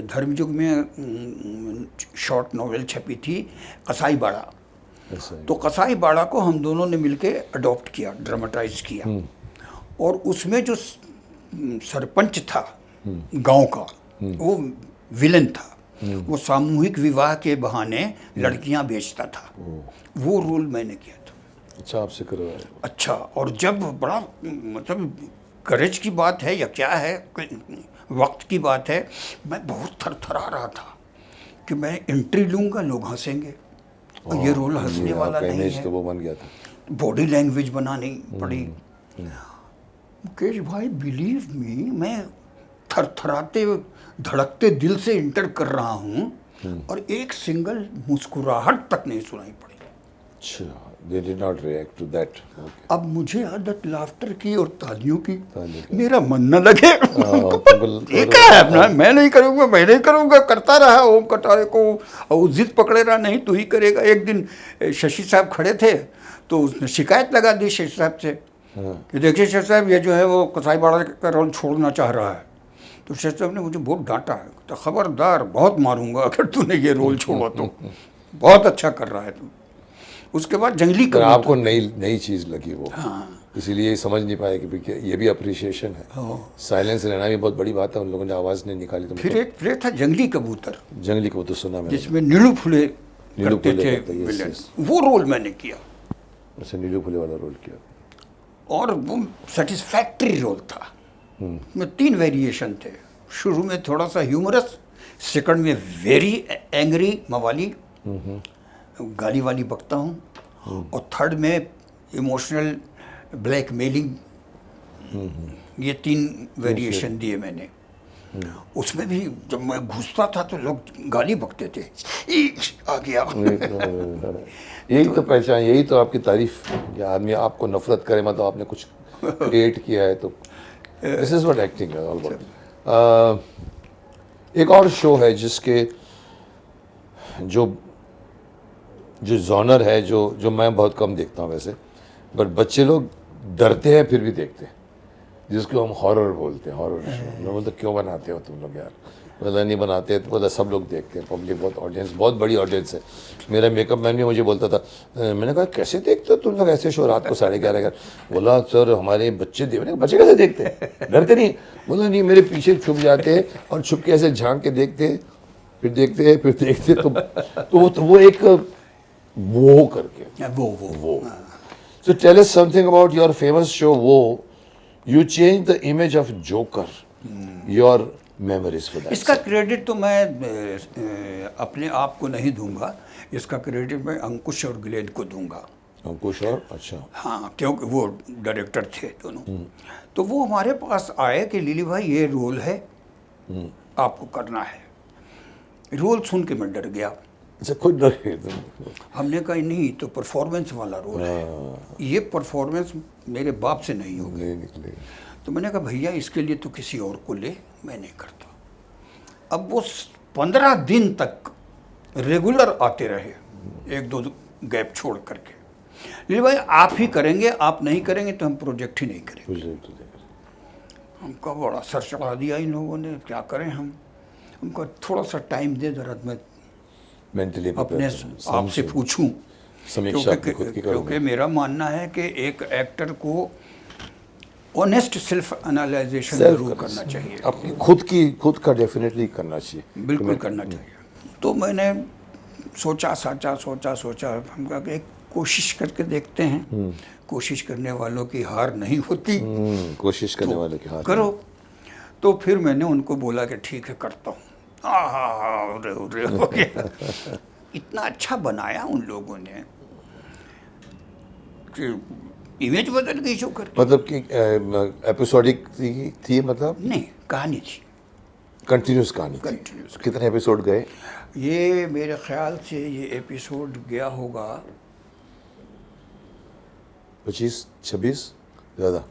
धर्मयुग में शॉर्ट नॉवेल छपी थी, कसाई बाड़ा। ऐसा है। तो कसाई बाड़ा को हम दोनों ने मिलके अडॉप्ट किया, ड्रामेटाइज किया। और उसमें जो सरपंच था गांव का, वो विलन था। वो सामूहिक विवाह के बहाने लड़कियां बेचता था। वो रोल मैंने किया था। अच्छा, आपसे करवाया। अच्छा, और जब बड़ा मतलब करेज की बात है या क्या है, वक्त की बात है, मैं बहुत थरथरा रहा था कि मैं एंट्री लूँगा, लोग हंसेंगे, और ये रोल हंसने वाला आपका नहीं इमेज है। तो वो बन गया था। बॉडी लैंग्वेज बनानी पड़ी। मुकेश भाई, बिलीव मी, मैं थरथराते धड़कते दिल से इंटर कर रहा हूँ और एक सिंगल मुस्कुराहट तक नहीं सुनाई पड़ी। अच्छा, they did not react to that. Okay. अब मुझे आदत लाफ्टर की और तालियों की, तालियों की। मेरा मन न लगे। तो ये क्या है अपना, मैं नहीं करूँगा, मैं नहीं करूँगा, करता रहा ओम कटारे को, और वो जिद पकड़े रहा, नहीं तू ही करेगा। एक दिन शशि साहब खड़े थे तो उसने शिकायत लगा दी शशि साहब से कि देखिए शशि साहब, ये जो है वो कसाई बाड़ा का रोल छोड़ना चाह रहा है। तो शशि साहब ने मुझे बहुत डांटा है, तो खबरदार, बहुत मारूंगा अगर तूने ये रोल छोड़ा तो। बहुत अच्छा कर रहा है तू। उसके बाद जंगली पर कबूतर। आपको नई चीज लगी वो, इसीलिए समझ नहीं पाए कि ये भी अप्रिशिएशन है। साइलेंस रहना भी बहुत बड़ी बात है, उन लोगों ने आवाज नहीं निकाली। तो फिर एक प्ले था जंगली कबूतर, जंगली को तो सुना मैंने। जिसमें नीलू फुले नीलू करते फुले थे करते, yes, विलेन। yes। वो रोल मैंने किया अच्छा, नीलू फुले वाला रोल किया। और वो सेटिस्फैक्ट्री रोल था। में 3 वेरिएशन थे। शुरू में थोड़ा सा ह्यूमरस, सेकंड में वेरी एंग्री मवाली, गाली वाली बकता हूँ, और थर्ड में इमोशनल ब्लैकमेलिंग। ये 3 वेरिएशन दिए मैंने। उसमें भी जब मैं घुसता था तो लोग गाली बकते थे, आ गया। यही तो पहचान, यही तो आपकी तारीफ कि आदमी आपको नफरत करे, मतलब आपने कुछ क्रिएट किया है। तो दिस इज व्हाट एक्टिंग है ऑल अबाउट। एक और शो है जिसके जो जॉनर है, जो मैं बहुत कम देखता हूँ वैसे, बट बच्चे लोग डरते हैं फिर भी देखते हैं, जिसको हम हॉरर बोलते हैं। हॉरर शो मैं बोलता क्यों बनाते हो तुम लोग यार? बोला नहीं बनाते, तो बोला सब लोग देखते हैं, पब्लिक बहुत ऑडियंस, बहुत बड़ी ऑडियंस है। मेरा मेकअप मैन भी मुझे बोलता था, मैंने कहा कैसे देखते हो तुम लोग ऐसे शो रात को 11:30? बोला सर हमारे बच्चे बच्चे कैसे देखते हैं, डरते नहीं? बोला नहीं, मेरे पीछे छुप जाते हैं और छुप के ऐसे झांक के देखते हैं, फिर देखते तो वो एक वो करके वो। So tell us something about your famous show वो. You changed the image of Joker. Your memories for that. इसका क्रेडिट तो मैं अपने आप को नहीं दूंगा, इसका क्रेडिट मैं अंकुश और ग्लेन को दूंगा। अंकुश और, अच्छा। हाँ, क्योंकि वो डायरेक्टर थे दोनों। तो वो हमारे पास आए कि लिली भाई ये रोल है, आपको करना है। रोल सुन के मैं डर गया। अच्छा, खुद डरे हमने कहा नहीं तो परफॉर्मेंस वाला रोल है, ये परफॉर्मेंस मेरे बाप से नहीं होगी। नहीं निकले। तो मैंने कहा भैया इसके लिए तो किसी और को ले, मैं नहीं करता। अब वो 15 दिन तक रेगुलर आते रहे, एक दो गैप छोड़ करके। लेकिन भाई आप ही करेंगे, आप नहीं करेंगे तो हम प्रोजेक्ट ही नहीं करेंगे। हमको बड़ा सर चढ़ा दिया इन लोगों ने, क्या करें हम। उनको थोड़ा सा टाइम दे, जरा मैं मेंटली अपने आपसे पूछूं, समीक्षा अपनी खुद की करूंगा। क्योंकि मेरा मानना है कि एक एक्टर को ऑनेस्ट सेल्फ एनालाइजेशन जरूर करना चाहिए, अपनी खुद का डेफिनेटली करना चाहिए, बिल्कुल करना चाहिए। तो मैंने सोचा हम कहा कि एक कोशिश करके देखते हैं, कोशिश करने वालों की हार नहीं होती, कोशिश करने वाले की हार करो। तो फिर मैंने उनको बोला कि ठीक है करता हूँ। उरे हो गया। इतना अच्छा बनाया उन लोगों ने कि इमेज बदल गई शो करके। मतलब कि एपिसोडिक थी मतलब नहीं, कहानी थी, कंटिन्यूस कहानी थी। कंटिन्यूस। कितने एपिसोड गए? ये मेरे ख्याल से ये एपिसोड गया होगा 25-26 ज़्यादा,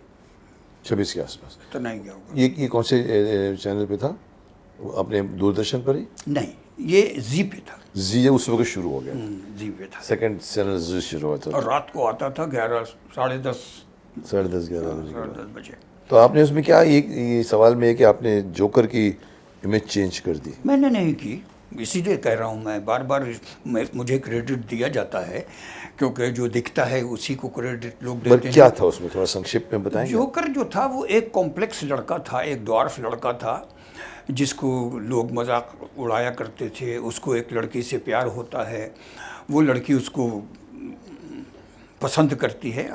26 के आसपास। तो नहीं गया होगा। ये कौन से चैनल पे था? अपने दूरदर्शन पर ही? नहीं, ये जी पे था। जी उस वक्त शुरू हो गया, जी पे था। सेकंड चैनल जी शुरू हुआ था और रात को आता था 11, साढ़े 10, 10:30-11 बजे। 10:30 बजे। तो आपने उसमें क्या, ये सवाल में है कि आपने जोकर की इमेज चेंज कर दी? मैंने नहीं की, इसीलिए कह रहा हूँ मैं बार बार, मुझे क्रेडिट दिया जाता है क्योंकि जो दिखता है उसी को क्रेडिट लोग पर देते हैं। क्या था उसमें, थोड़ा संक्षिप्त में बताएंगे? जोकर जो था वो एक कॉम्प्लेक्स लड़का था, एक ड्वार्फ लड़का था जिसको लोग मजाक उड़ाया करते थे। उसको एक लड़की से प्यार होता है, वो लड़की उसको पसंद करती है,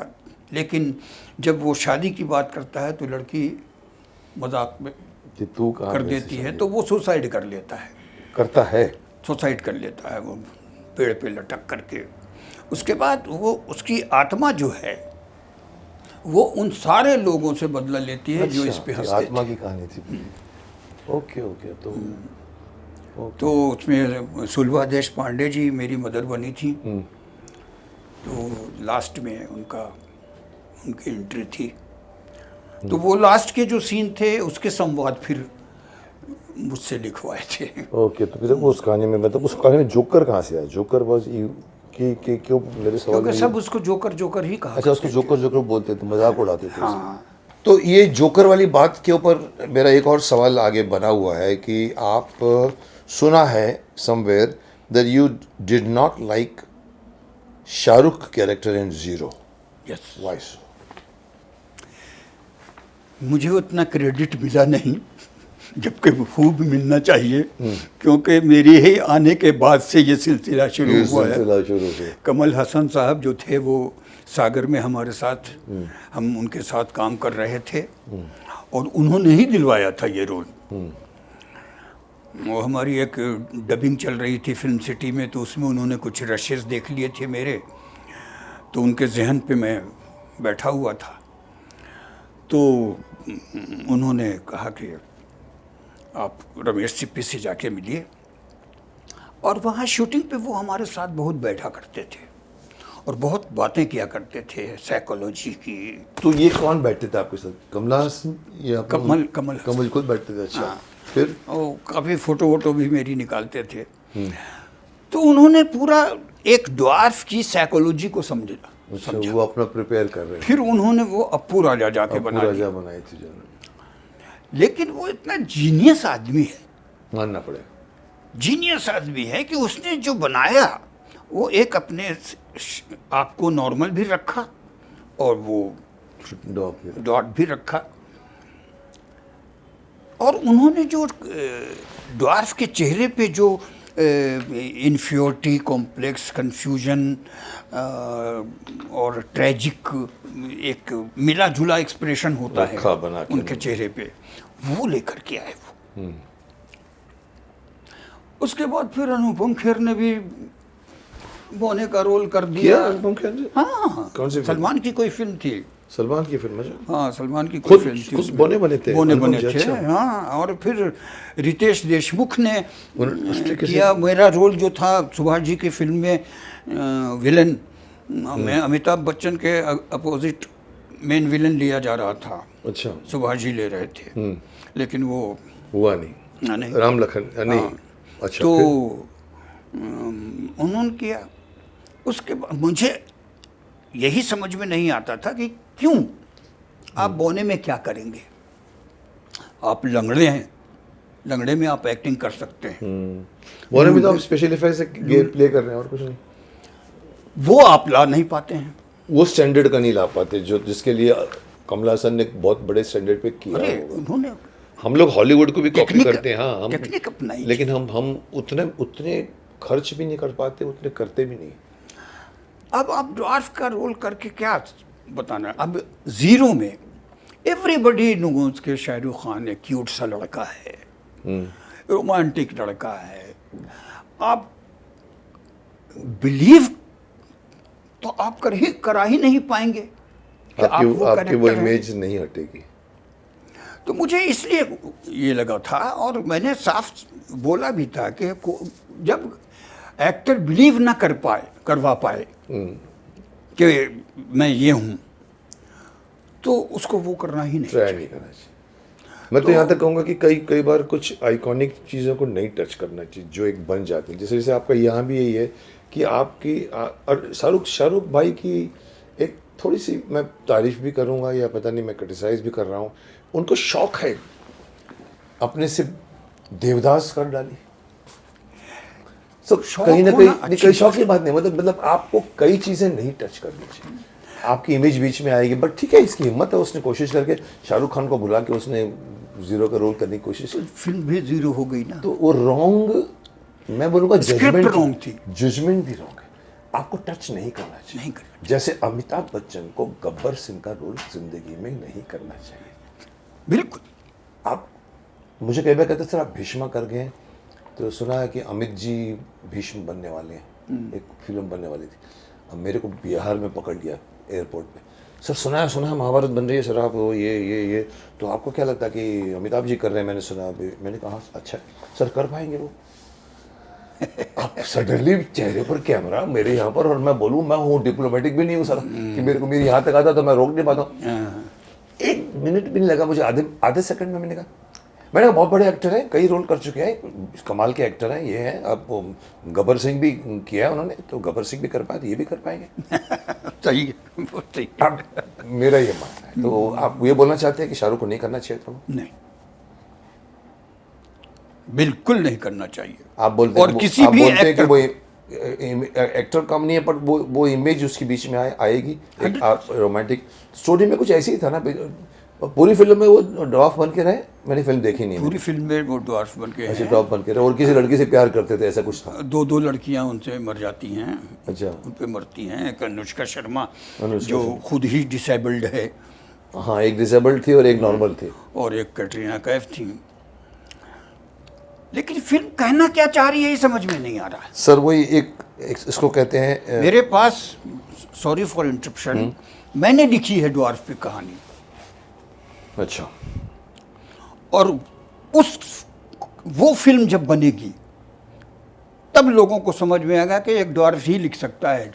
लेकिन जब वो शादी की बात करता है तो लड़की मजाक में कि तू कहाँ कर मेरे से देती है, शादी तो वो सुसाइड कर लेता है, करता है? सुसाइड कर लेता है वो पेड़ पे लटक करके। उसके बाद वो उसकी आत्मा जो है वो उन सारे लोगों से बदला लेती है जो इस पे अच्छा, हंसते आत्मा थे। की कहानी थी। Okay okay. तो उसमें सुलभा देश पांडे जी मेरी मदर बनी थी। तो लास्ट में उनकी एंट्री थी। तो वो लास्ट के जो सीन थे उसके संवाद फिर मुझसे लिखवाए थे। ओके। तो फिर उस कहानी में, मतलब उस कहानी में जोकर कहाँ से आया? जोकर बस कि क्यों, मेरे सवाल क्योंकि में सब उसको जोकर जोकर ही कहा। अच्छा, उसको जोकर जोकर बोलते थे, मजाक उड़ाते थे। हाँ। तो ये जोकर वाली बात के ऊपर मेरा एक और सवाल आगे बना हुआ है कि आप सुना है somewhere that you did not like Shahrukh character in zero. Yes. Why so? मुझे उतना क्रेडिट मिला नहीं जबकि खूब मिलना चाहिए, क्योंकि मेरे ही आने के बाद से ये सिलसिला शुरू हुआ है। कमल हसन साहब जो थे वो सागर में हमारे साथ, हम उनके साथ काम कर रहे थे और उन्होंने ही दिलवाया था ये रोल। वो हमारी एक डबिंग चल रही थी फिल्म सिटी में, तो उसमें उन्होंने कुछ रशेस देख लिए थे मेरे, तो उनके जहन पे मैं बैठा हुआ था। तो उन्होंने कहा कि आप रमेश सिप्पी से जाके मिलिए, और वहाँ शूटिंग पे वो हमारे साथ बहुत बैठा करते थे और बहुत बातें किया करते थे साइकोलॉजी की। तो ये कौन बैठते थे आपके साथ? कमला हसन या कमल खुद बैठते थे? अच्छा। हाँ। फिर वो काफ़ी फ़ोटो वोटो भी मेरी निकालते थे। तो उन्होंने पूरा एक ड्वार्फ की साइकोलॉजी को समझा। अच्छा, वो अपना प्रिपेयर कर रहे हैं। फिर उन्होंने वो अप्पू राजा जाके अप्पू बना राजा दिया। बनाई थी जाना, लेकिन वो इतना जीनियस आदमी है, मानना पड़ेगा। जीनियस आदमी है कि उसने जो बनाया वो एक अपने आप को नॉर्मल भी रखा और वो डॉट भी रखा, और उन्होंने जो ड्वार्फ के चेहरे पे जो इन्फ्योरिटी कॉम्प्लेक्स, कंफ्यूजन और ट्रेजिक एक मिला जुला एक्सप्रेशन होता है उनके चेहरे पे, वो लेकर के आए वो। उसके बाद फिर अनुपम खेर ने भी बोने का रोल कर दिया। अनुपम खेर ने? हाँ, कौन सी सलमान की कोई फिल्म थी, सलमान की फिल्म है? हाँ, सलमान की कोई खुद फिल्म थी कुछ उसमें। बने बने थे, बने अनुपम बने जी, थे, अच्छा। हाँ। और फिर रितेश देशमुख ने उसने कैसे- किया। मेरा रोल जो था सुभाष जी की फिल्म में विलन, मैं अमिताभ बच्चन के अपोजिट मेन विलन लिया जा रहा था, अच्छा, सुभाष जी ले रहे थे, लेकिन वो हुआ नहीं। नहीं। राम लखन नहीं। हाँ। अच्छा, तो फिर? उन्होंने किया। उसके बाद मुझे यही समझ में नहीं आता था कि क्यों आप बौने में क्या करेंगे। आप लंगड़े हैं, लंगड़े में आप एक्टिंग कर सकते हैं, बोले में तो आप स्पेशल इफेक्ट्स से गेम प्ले कर रहे हैं और कुछ नहीं। वो आप ला नहीं पाते हैं। वो स्टैंडर्ड का नहीं ला पाते जो जिसके लिए कमल हासन ने बहुत बड़े स्टैंडर्ड पे किया अरे होगा। उन्होंने हम लोग हॉलीवुड को भी कॉपी टेक्निक- करते हैं, हाँ, हम टेक्निक अपनाई। लेकिन हम उतने खर्च भी नहीं कर पाते, उतने करते भी नहीं। अब आप ड्वार्फ का रोल करके क्या बताना। अब जीरो में एवरीबडी नोस के शाहरुख खान एक क्यूट सा लड़का है, रोमांटिक लड़का है। आप बिलीव तो आप करा ही नहीं पाएंगे कि आप आपकी वो आपकी वो कैरेक्टर हैं। इमेज नहीं हटेगी। तो मुझे इसलिए ये लगा था, और मैंने साफ बोला भी था कि जब एक्टर बिलीव ना करवा पाए कि मैं ये हूँ, तो उसको वो करना ही नहीं ट्राई नहीं करना चाहिए। मैं तो यहाँ तक कहूँगा कि कई बार कुछ आइकॉनिक चीज़ों को नहीं टच करना चाहिए जो एक बन जाती है। जैसे आपका यहाँ भी यही है कि आपकी और शाहरुख भाई की एक थोड़ी सी मैं तारीफ भी करूँगा या पता नहीं मैं क्रिटिसाइज भी कर रहा हूँ। उनको शौक है, अपने से देवदास कर डाली। सब शौक कहीं ना होना कहीं अच्छी कई शौक की बात नहीं, मतलब आपको कई चीज़ें नहीं टच करनी चाहिए। आपकी इमेज बीच में आएगी, बट ठीक है, इसकी हिम्मत है, उसने कोशिश करके शाहरुख खान को बुला के उसने जीरो का रोल करने की कोशिश की, फिल्म भी जीरो हो गई ना। तो वो रॉन्ग, मैं बोलूँगा स्क्रिप्ट रॉन्ग थी, जजमेंट भी रॉन्ग है। आपको टच नहीं करना चाहिए, नहीं करना। जैसे अमिताभ बच्चन को गब्बर सिंह का रोल जिंदगी में नहीं करना चाहिए। बिल्कुल। आप मुझे कई बार कहते सर आप भीष्मा कर गए, तो सुना है कि अमित जी भीष्म बनने वाले हैं, एक फिल्म बनने वाली थी। अब मेरे को बिहार में पकड़ लिया एयरपोर्ट पे, सर सुना है महाभारत बन रही है सर, आप ये तो आपको क्या लगता है कि अमिताभ जी कर रहे हैं? मैंने सुना अभी, मैंने कहा अच्छा सर कर पाएंगे वो? अब सडनली चेहरे पर कैमरा मेरे यहाँ पर, और मैं बोलूँ मैं हूँ डिप्लोमेटिक भी नहीं हूँ सर कि मेरे को मेरी यहाँ तक आता तो मैं रोक नहीं पाता हूँ। एक मिनट भी नहीं लगा मुझे, आधे सेकंड में मैंने कहा बहुत बड़े एक्टर हैं, कई रोल कर चुके हैं, कमाल के एक्टर हैं ये हैं। अब गब्बर सिंह भी किया है उन्होंने, तो गब्बर सिंह भी कर पाए तो ये भी कर पाएंगे। सही है, वो सही। अब मेरा ये मानना है। तो आप ये बोलना चाहते हैं कि शाहरुख को नहीं करना चाहिए था? नहीं, बिल्कुल नहीं करना चाहिए। आप बोलते और हैं किसी आप भी बोलते हैं कि एक्टर वो एक्टर कम नहीं है, पर वो इमेज उसके बीच में आएगी। एक रोमांटिक स्टोरी में कुछ ऐसे ही था ना, पूरी फिल्म में वो ड्वार्फ बन के रहे। मैंने फिल्म देखी नहीं है। पूरी फिल्म में वो ड्वार्फ बन के ऐसे हैं। ड्वार्फ बन के रहे और किसी लड़की से प्यार करते थे, ऐसा कुछ था। दो लड़कियां उनसे मर जाती हैं। अच्छा, उन पे मरती हैं। एक अनुष्का शर्मा अनुष्का जो खुद ही डिसेबल्ड है, हाँ, एक डिसेबल्ड थी और एक नॉर्मल थी, और एक कैटरीना कैफ थी। लेकिन फिल्म कहना क्या चाह रही है ये समझ में नहीं आ रहा है। सर वही एक इसको कहते हैं मेरे पास, सॉरी फॉर इंटरप्शन, मैंने लिखी है ड्वार्फ पे कहानी, अच्छा, और वो फिल्म जब बनेगी तब लोगों को समझ में आएगा कि एक ड्वार्फ ही लिख सकता है।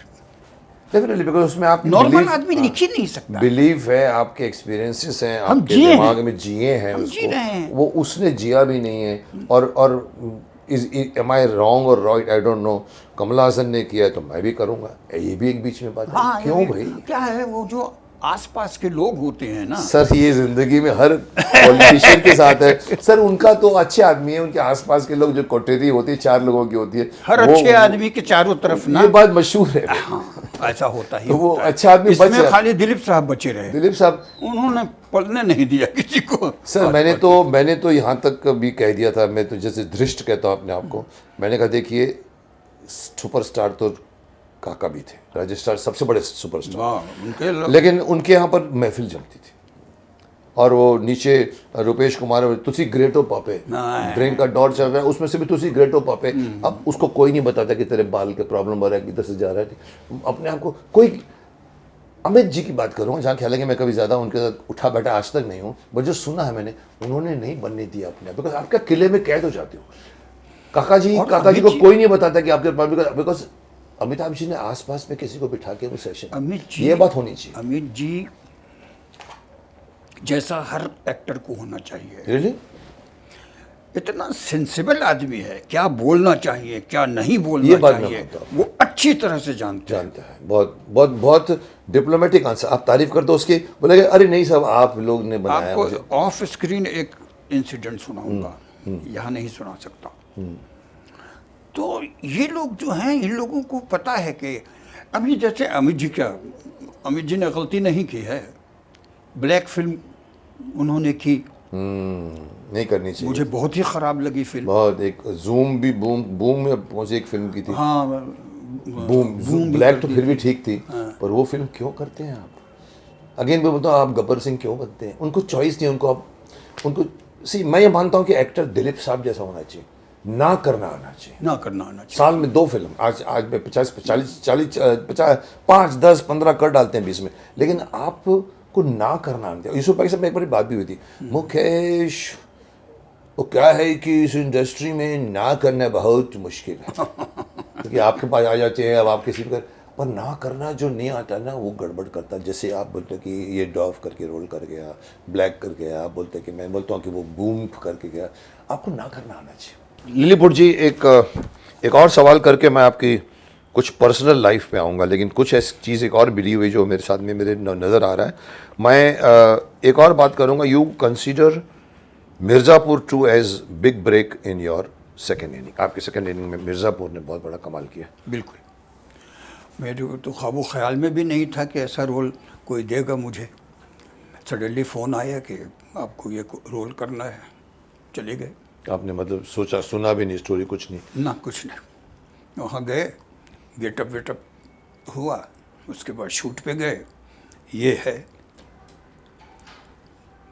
डेफिनेटली, बिकॉज उसमें आप नॉर्मल आदमी लिख ही नहीं सकता। बिलीव है, आपके एक्सपीरियंसेस हैं, हम आपके जिए दिमाग हैं। में जिए हैं, हम जी उसको रहे हैं। वो उसने जिया भी नहीं है। और एम आई रॉन्ग और right, I don't know. Kamal Haasan ने किया है तो मैं भी करूंगा, ये भी एक बीच में बात है। हाँ, क्यों भाई? क्या है, वो जो आसपास के लोग होते हैं ना, सर ये जिंदगी में हर पॉलिटिशियन के साथ है सर। उनका तो अच्छे आदमी है, उनके आसपास के लोग जो कोटेरी होती है 4 लोगों की होती है, हर वो- अच्छे आदमी के चारों तरफ ना, ये बात मशहूर है। हाँ, ऐसा होता ही तो वो होता है। अच्छा आदमी बच इसमें जाए। खाली दिलीप साहब बचे रहे, दिलीप साहब, उन्होंने पढ़ने नहीं दिया किसी को। सर मैंने तो यहाँ तक भी कह दिया था, मैं तो जैसे धृष्ट कहता हूँ अपने आप को। मैंने कहा देखिए सुपरस्टार तो काका भी थे, राजस्टार सबसे बड़े सुपरस्टार, वाह, उनके लेकिन उनके यहाँ पर महफिल जमती थी और वो नीचे रूपेश कुमार तुसी ग्रेटो पापे ड्रिंक का दौर चल रहा है, उसमें से भी तुसी ग्रेटो पापे। अब उसको कोई नहीं बताता कि तेरे बाल के प्रॉब्लम हो रहा है, किधर से जा रहा है, अपने आप को कोई अमित जी की बात करूँगा, जहाँ हालांकि मैं कभी ज़्यादा उनके साथ उठा बैठा आज तक नहीं हूँ, बट जो सुना है मैंने, उन्होंने नहीं बनने दिया अपने, बिकॉज आपका किले में कैद हो जाते हो। काका जी और को अमित जी- कोई नहीं बताता कि आपके पास, बिकॉज अमिताभ जी ने आसपास में किसी को बिठा के वो सेशन, अमित जी ये बात होनी चाहिए। अमित जी जैसा हर एक्टर को होना चाहिए। रियली इतना सेंसिबल आदमी है, क्या बोलना चाहिए क्या नहीं ये बोलना बात मैं चाहिए मानता हूँ। वो अच्छी तरह से जानते हैं। जानता है, बहुत बहुत बहुत डिप्लोमेटिक आंसर। आप तारीफ कर दो उसकी, बोलेगे अरे नहीं साहब आप लोग ने बनाया मुझे। आपको ऑफ स्क्रीन एक इंसिडेंट सुनाऊंगा, यहाँ नहीं सुना सकता। तो ये लोग जो हैं, इन लोगों को पता है कि अभी जैसे अमित जी ने गलती नहीं की है। ब्लैक फिल्म उन्होंने की, नहीं करनी चाहिए। मुझे बहुत ही खराब लगी फिल्म। बहुत, एक जूम भी बूम में पहुंची एक फिल्म की थी। हाँ, बूम ब्लैक तो फिर भी ठीक थी, पर वो फिल्म क्यों करते हैं आप? अगेन मैं बोलता हूँ, आप गब्बर सिंह क्यों बनते हैं? उनको चॉइस नहीं, उनको सी, मैं ये मानता हूँ कि एक्टर दिलीप साहब जैसा होना चाहिए, ना करना आना चाहिए। ना करना आना चाहिए। साल में 2 फिल्म, आज में 50-10-15 कर डालते हैं 20 में, लेकिन आपको ना करना आना चाहिए। यूसुफ भाई साहब में एक बार बात भी हुई थी, मुकेश वो क्या है कि इस इंडस्ट्री में ना करना बहुत मुश्किल है क्योंकि आपके पास आ जाते हैं, अब आप किसी पर ना करना जो नहीं आता ना वो गड़बड़ करता है। जैसे आप बोलते हैं कि ये डॉफ करके रोल कर गया, ब्लैक कर गया, आप बोलते हैं कि मैं बोलता हूँ कि वो बूम करके गया, आपको ना करना आना चाहिए। लिलीपुट जी, एक और सवाल करके मैं आपकी कुछ पर्सनल लाइफ पे आऊँगा, लेकिन कुछ ऐसी चीज़ एक और मिली हुई जो मेरे साथ में मेरे नज़र आ रहा है। मैं एक और बात करूँगा, you consider Mirzapur 2 as big break in your second inning. आपके सेकेंड इनिंग में मिर्ज़ापुर ने बहुत बड़ा कमाल किया। बिल्कुल, मेरे को तो ख्वाबो ख्याल में भी नहीं था कि ऐसा रोल कोई देगा मुझे। सडनली फ़ोन आया कि आपको ये रोल करना है, चले गए। आपने मतलब सोचा, सुना भी नहीं, स्टोरी कुछ नहीं? ना कुछ नहीं, वहाँ गए, गेटअप वेटअप हुआ, उसके बाद शूट पे गए, ये है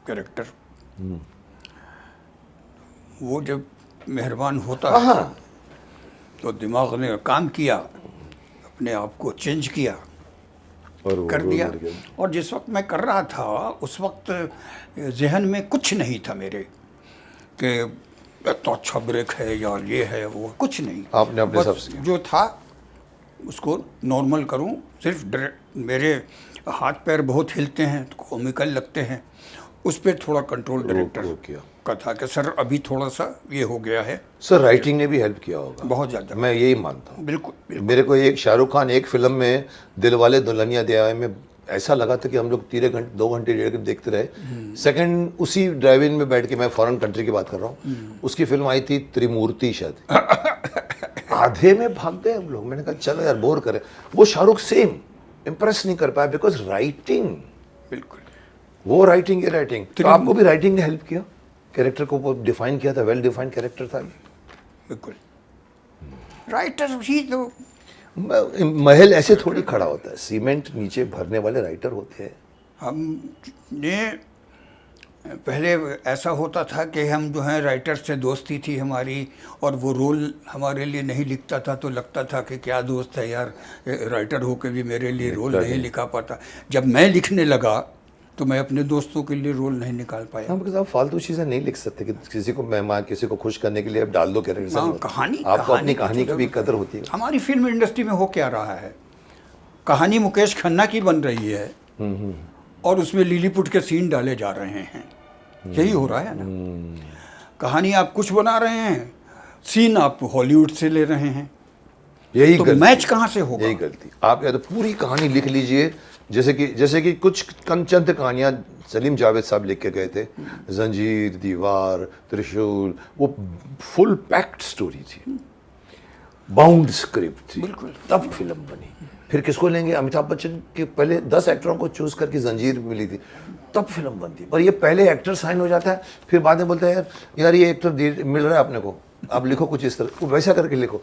कैरेक्टर। वो जब मेहरबान होता है हाँ, तो दिमाग ने काम किया, अपने आप को चेंज किया, और वो कर रोल दिया। कर गया। और जिस वक्त मैं कर रहा था उस वक्त जहन में कुछ नहीं था मेरे कि तो अच्छा ब्रेक है यार, ये है वो, कुछ नहीं। आपने अपने बस हिसाब से किया। जो था उसको नॉर्मल करूं, सिर्फ मेरे हाथ पैर बहुत हिलते हैं तो कॉमिकल लगते हैं, उस पर थोड़ा कंट्रोल डायरेक्टर रोक किया। का था कि सर अभी थोड़ा सा ये हो गया है। सर राइटिंग ने भी हेल्प किया होगा बहुत ज़्यादा, मैं यही मानता हूँ। बिल्कुल बिल्कुल। मेरे को एक शाहरुख खान एक फिल्म में दिलवाले दुल्हनिया दे आए में ऐसा लगा था कि हम लोग 2 घंटे 1.5 घंटे देखते रहे। सेकंड उसी ड्राइव इन में बैठ के, मैं फॉरेन कंट्री की बात कर रहा हूँ, उसकी फिल्म आई थी त्रिमूर्ति शायद आधे में भाग गए हम लोग। मैंने कहा चलो यार बोर करे। वो शाहरुख सेम इम्प्रेस नहीं कर पाया बिकॉज राइटिंग, बिल्कुल वो राइटिंग ये राइटिंग। तो आपको भी राइटिंग ने हेल्प किया, कैरेक्टर को डिफाइन किया था, वेल डिफाइंड कैरेक्टर था। बिल्कुल, राइटर भी तो महल ऐसे थोड़ी खड़ा होता है, सीमेंट नीचे भरने वाले राइटर होते हैं। हमने पहले ऐसा होता था कि हम जो है राइटर से दोस्ती थी हमारी, और वो रोल हमारे लिए नहीं लिखता था तो लगता था कि क्या दोस्त है यार, राइटर होकर भी मेरे लिए रोल नहीं लिखा पाता। जब मैं लिखने लगा तो मैं अपने दोस्तों के लिए रोल नहीं निकाल पाया। हम साहब फालतू चीज़ें नहीं लिख सकते कि किसी को मेहमान, किसी को खुश करने के लिए आप डाल दो कैरेक्टर। हाँ, कहानी, आपको अपनी कहानी की की भी कदर होती है। हमारी फिल्म इंडस्ट्री में हो क्या रहा है, कहानी मुकेश खन्ना की बन रही है और उसमें लिलीपुट के सीन डाले जा रहे हैं, यही हो रहा है ना। कहानी आप कुछ बना रहे हैं, सीन आप हॉलीवुड से ले रहे हैं, यही तो गलती, मैच कहाँ से होगा? यही गलती। आप या तो पूरी कहानी लिख लीजिए, जैसे कि कुछ चंद कहानियाँ सलीम जावेद साहब लिख के गए थे, जंजीर, दीवार, त्रिशूल, वो फुल पैक्ड स्टोरी थी, बाउंड स्क्रिप्ट थी, बिल्कुल। तब फिल्म बनी। फिर किसको लेंगे? अमिताभ बच्चन के पहले 10 एक्टरों को चूज करके जंजीर मिली थी, तब फिल्म बनती। पर ये पहले एक्टर साइन हो जाता है, फिर बाद में बोलते हैं यार ये एक्टर मिल रहा है अपने को, आप लिखो कुछ इस तरह, वैसा करके लिखो।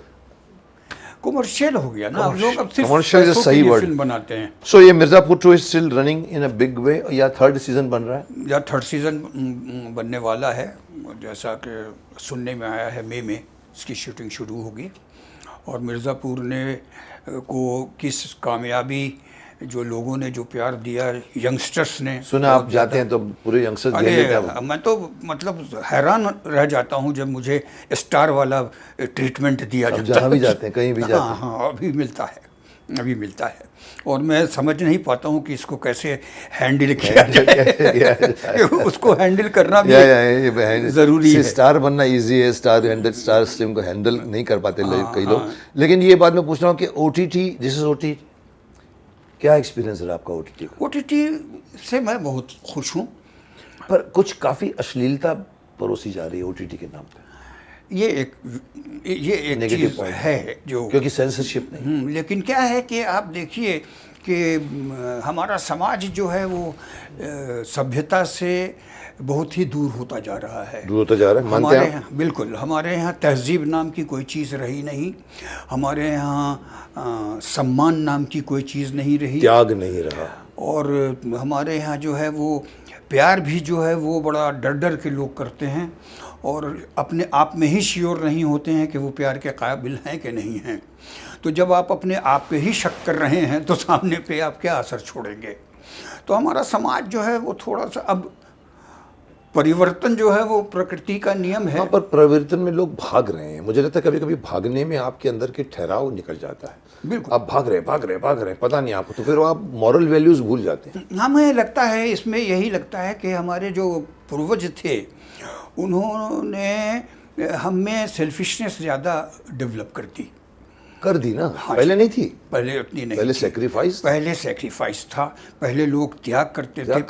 कमर्शियल हो गया ना, अब लोग अब सिर्फ Commercial is a पैसों के सही लिए word. फिल्म बनाते हैं। सो ये Mirzapur 2 is still running in a big way, या 3rd सीजन बन रहा है? या 3rd सीज़न बनने वाला है, जैसा कि सुनने में आया है मई में इसकी शूटिंग शुरू होगी। और मिर्ज़ापुर ने को किस कामयाबी जो लोगों ने जो प्यार दिया, यंगस्टर्स ने। सुना आप जाते हैं तो पूरे यंगस्टर्स दे लेते हैं। अरे मैं तो मतलब हैरान रह जाता हूँ जब मुझे स्टार वाला ट्रीटमेंट दिया अब जाता जहाँ भी जाते हैं, कहीं भी जाते हैं। हाँ, अभी मिलता है, अभी मिलता है। और मैं समझ नहीं पाता हूँ कि इसको कैसे हैंडल किया जाए। कि उसको हैंडल करना भी ज़रूरी है। स्टार बनना इजी है, स्टार स्ट्रीम को हैंडल नहीं कर पाते कई लोग। लेकिन ये बात मैं पूछ रहा हूँ कि ओटीटी, दिस इज ओटीटी, क्या एक्सपीरियंस रहा आपका ओटीटी का? ओटीटी से मैं बहुत खुश हूँ। पर कुछ काफ़ी अश्लीलता परोसी जा रही है ओटीटी के नाम पे। ये एक Negative चीज़ point है जो, क्योंकि सेंसरशिप नहीं। लेकिन क्या है कि आप देखिए कि हमारा समाज जो है वो सभ्यता से बहुत ही दूर होता जा रहा है। दूर होता जा रहा है, मानते हमारे हैं आप? यहाँ बिल्कुल, हमारे यहाँ तहजीब नाम की कोई चीज़ रही नहीं, हमारे यहाँ सम्मान नाम की कोई चीज़ नहीं रही, त्याग नहीं रहा। और हमारे यहाँ जो है वो प्यार भी जो है वो बड़ा डर डर के लोग करते हैं, और अपने आप में ही श्योर नहीं होते हैं कि वो प्यार के काबिल हैं कि नहीं हैं। तो जब आप अपने आप पे ही शक कर रहे हैं तो सामने पे आप क्या असर छोड़ेंगे। तो हमारा समाज जो है वो थोड़ा सा अब परिवर्तन जो है वो प्रकृति का नियम है। हाँ, पर परिवर्तन में लोग भाग रहे हैं। मुझे लगता है कभी कभी भागने में आपके अंदर के ठहराव निकल जाता है। बिल्कुल, आप भाग रहे हैं, पता नहीं आपको, तो फिर आप मॉरल वैल्यूज भूल जाते हैं। हमें लगता है, इसमें यही लगता है कि हमारे जो पूर्वज थे उन्होंने हम में सेल्फिशनेस ज़्यादा डेवलप कर दी ना। हाँ, पहले नहीं थी, पहले उतनी नहीं पहले थी। सेक्रीफाइस, पहले सेक्रीफाइस था, पहले लोग त्याग करते थे।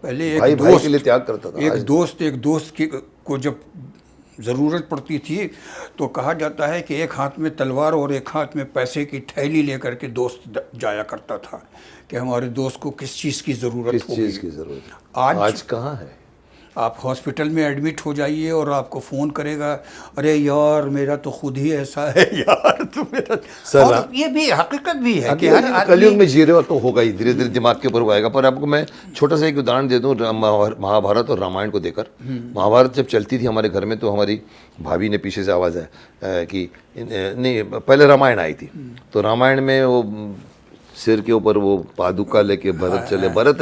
पहले भाई एक भाई दोस्त के लिए त्याग करता था। एक दोस्त को जब ज़रूरत पड़ती थी तो कहा जाता है कि एक हाथ में तलवार और एक हाथ में पैसे की थैली लेकर के दोस्त जाया करता था कि हमारे दोस्त को किस चीज़ की ज़रूरत होगी। किस चीज़ की ज़रूरत? आज कहाँ है? आप हॉस्पिटल में एडमिट हो जाइए और आपको फ़ोन करेगा, अरे यार मेरा तो खुद ही ऐसा है यार, तो मेरा सर, और ये भी हकीकत भी है कि हर कलयुग में जी रहे हो तो होगा ही, धीरे धीरे दिमाग के ऊपर वो आएगा। पर आपको मैं छोटा सा एक उदाहरण दे दूं महाभारत और रामायण को देकर। महाभारत जब चलती थी हमारे घर में तो हमारी भाभी ने पीछे से आवाज़ है कि नहीं, पहले रामायण आई थी तो रामायण में वो सिर के ऊपर वो पादुका लेके भरत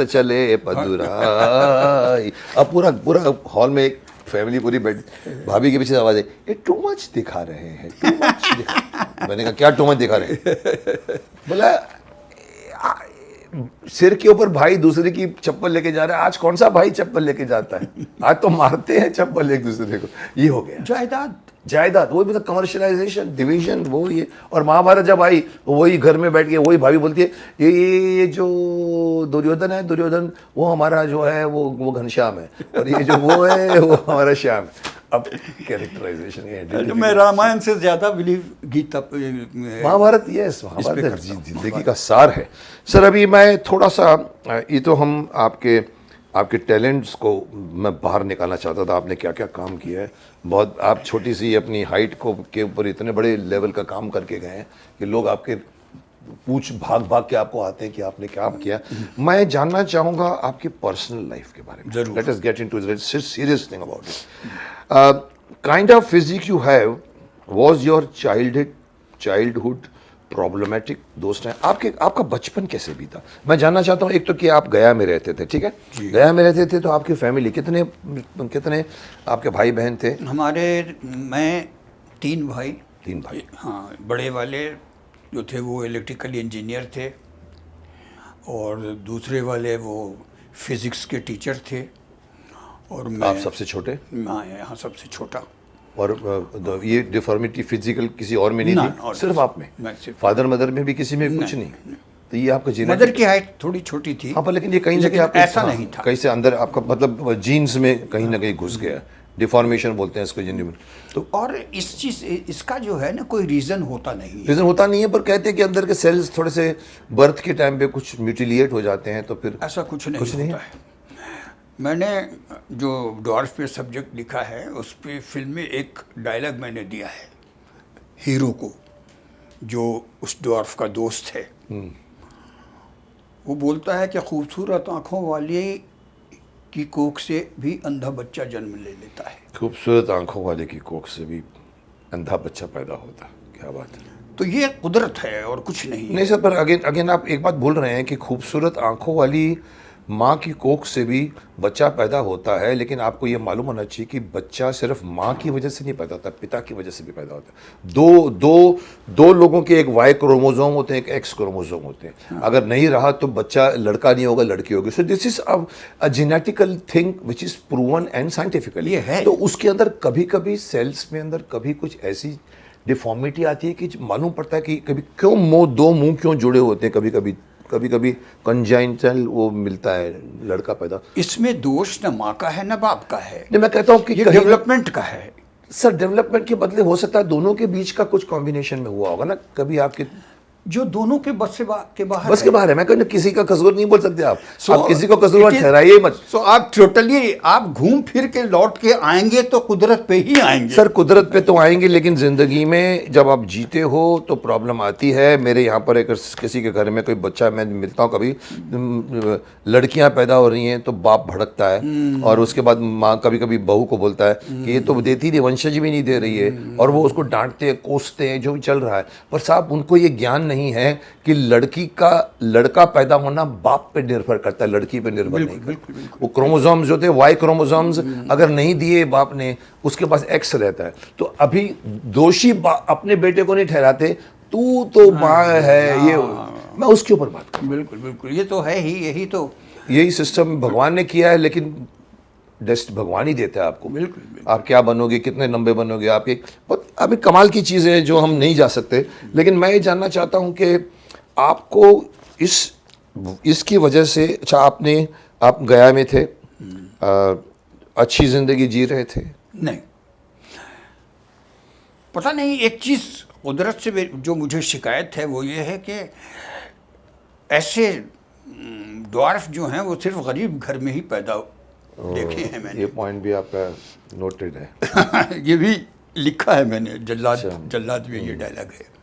चले पदुराई। अब पूरा हॉल में एक फैमिली पूरी बैठ, भाभी के पीछे आवाज है, ये टू मच दिखा रहे हैं, टू मच। मैंने कहा क्या टू मच दिखा रहे हैं? बोला सिर के ऊपर भाई दूसरे की चप्पल लेके जा रहा है। आज कौन सा भाई चप्पल लेके जाता है? आज तो मारते हैं चप्पल एक दूसरे को। ये हो गया जायदाद, वही मतलब कमर्शलाइजेशन, डिवीजन, वो ये। और महाभारत जब आई वही घर में बैठ के वही भाभी बोलती है, ये जो दुर्योधन है, दुर्योधन वो हमारा जो है वो घनश्याम है, और ये जो वो है वो हमारा श्याम है। अब कैरेक्टराइजेशन है। मैं रामायण से ज़्यादा बिलीव गीता, महाभारत, यस, महाभारत जिंदगी का सार है। सर अभी मैं थोड़ा सा, ये तो हम आपके टैलेंट्स को मैं बाहर निकालना चाहता था। आपने क्या क्या काम किया है, बहुत, आप छोटी सी अपनी हाइट के ऊपर इतने बड़े लेवल का काम करके गए हैं कि लोग आपके भाग के आपको आते हैं कि आपने क्या किया। मैं जानना चाहूँगा आपकी पर्सनल लाइफ के बारे में। जरूर। Let us get into the serious thing about it. Kind of physique you have, was your childhood problematic? दोस्त हैं आपका बचपन कैसे बीता? मैं जानना चाहता हूँ। एक तो कि आप गया में रहते थे, ठीक है, गया में रहते थे, तो आपकी फैमिली कितने आपके भाई बहन थे? मैं तीन भाई। हाँ, बड़े वाले जो थे वो इलेक्ट्रिकल इंजीनियर थे, और दूसरे वाले वो फिज़िक्स के टीचर थे, और मैं, आप सबसे छोटे? मैं यहाँ सबसे छोटा। और ये डिफॉर्मिटी फिजिकल किसी और में नहीं थी, सिर्फ आप में? फादर मदर में भी किसी में कुछ नहीं? तो ये आपका जीन, मदर की हाइट थोड़ी छोटी थी। हाँ, पर लेकिन ये कहीं जगह आप ऐसा नहीं था, कहीं से अंदर आपका मतलब जीन्स में कहीं ना कहीं घुस गया। डिफॉर्मेशन बोलते हैं इसको जिंदगी में। तो और इसका जो है ना कोई रीज़न होता नहीं है, पर कहते हैं कि अंदर के सेल्स थोड़े से बर्थ के टाइम पे कुछ म्यूटिलिएट हो जाते हैं, तो फिर ऐसा कुछ नहीं होता है। मैंने जो ड्वार्फ पे सब्जेक्ट लिखा है उस पे फिल्म में एक डायलॉग मैंने दिया है हीरो को, जो उस ड्वार्फ का दोस्त है। वो बोलता है कि खूबसूरत आँखों वाले की कोख से भी अंधा बच्चा जन्म ले लेता है। खूबसूरत आंखों वाले की कोख से भी अंधा बच्चा पैदा होता। क्या बात है। तो ये कुदरत है और कुछ नहीं। नहीं सर, पर अगेन अगेन आप एक बात बोल रहे हैं कि खूबसूरत आंखों वाली माँ की कोख से भी बच्चा पैदा होता है, लेकिन आपको ये मालूम होना चाहिए कि बच्चा सिर्फ माँ की वजह से नहीं पैदा होता, पिता की वजह से भी पैदा होता है। दो लोगों के एक वाई क्रोमोसोम होते हैं, एक एक्स क्रोमोसोम होते हैं। अगर नहीं रहा तो बच्चा लड़का नहीं होगा, लड़की होगी। So this is a genetical thing which is proven and scientifically. ये है। तो उसके अंदर कभी कभी सेल्स में अंदर कभी कुछ ऐसी डिफॉर्मिटी आती है कि मालूम पड़ता है कि कभी क्यों दो मुंह क्यों जुड़े होते हैं, कभी कभी कंजाइनल वो मिलता है लड़का पैदा। इसमें दोष न माँ का है न बाप का है, नहीं, मैं कहता हूँ कि ये डेवलपमेंट का है। सर डेवलपमेंट के बदले हो सकता है दोनों के बीच का कुछ कॉम्बिनेशन में हुआ होगा ना, कभी आपके जो दोनों के बस के बाहर बस के बाहर है। मैं कहूँ किसी का कसूर नहीं बोल सकते आप। So, आप किसी को कसूरवार ठहराइए मत। सो आप टोटली आप घूम फिर के लौट के आएंगे तो कुदरत पे ही आएंगे। सर कुदरत पे तो आएंगे, लेकिन ज़िंदगी में जब आप जीते हो तो प्रॉब्लम आती है। मेरे यहाँ पर एक किसी के घर में कोई बच्चा, मैं मिलता हूँ कभी, लड़कियाँ पैदा हो रही हैं तो बाप भड़कता है, और उसके बाद माँ कभी कभी बहू को बोलता है कि ये तो देती नहीं, वंशज भी नहीं दे रही है, और वो उसको डांटते हैं, कोसते हैं, जो भी चल रहा है। पर साहब उनको ये ज्ञान नहीं है कि लड़का पैदा होना बाप पे निर्भर करता है, लड़की पे निर्भर नहीं करता। वो क्रोमोसोम्स जो थे, वाई क्रोमोसोम्स अगर नहीं दिए बाप ने, उसके पास एक्स रहता है। तो अभी दोषी अपने बेटे को नहीं ठहराते, तू तो माँ है, ये मैं उसके ऊपर बात कर। बिल्कुल बिल्कुल, ये तो है ही, यही सिस्टम भगवान ने किया है, लेकिन डेस्ट भगवान ही देता है आपको। बिल्कुल। आप क्या बनोगे, कितने लंबे बनोगे, आपके अभी कमाल की चीज़ें हैं जो हम नहीं जा सकते। लेकिन मैं ये जानना चाहता हूँ कि आपको इसकी वजह से, अच्छा आप गया में थे, अच्छी ज़िंदगी जी रहे थे? नहीं, पता नहीं, एक चीज़ कुदरत से जो मुझे शिकायत है वो ये है कि ऐसे ड्वार्फ जो हैं वो सिर्फ गरीब घर में ही पैदा देखे हैं मैंने। ये पॉइंट भी आपका नोटेड है। ये भी लिखा है मैंने, जल्लाद में ये डायलॉग है।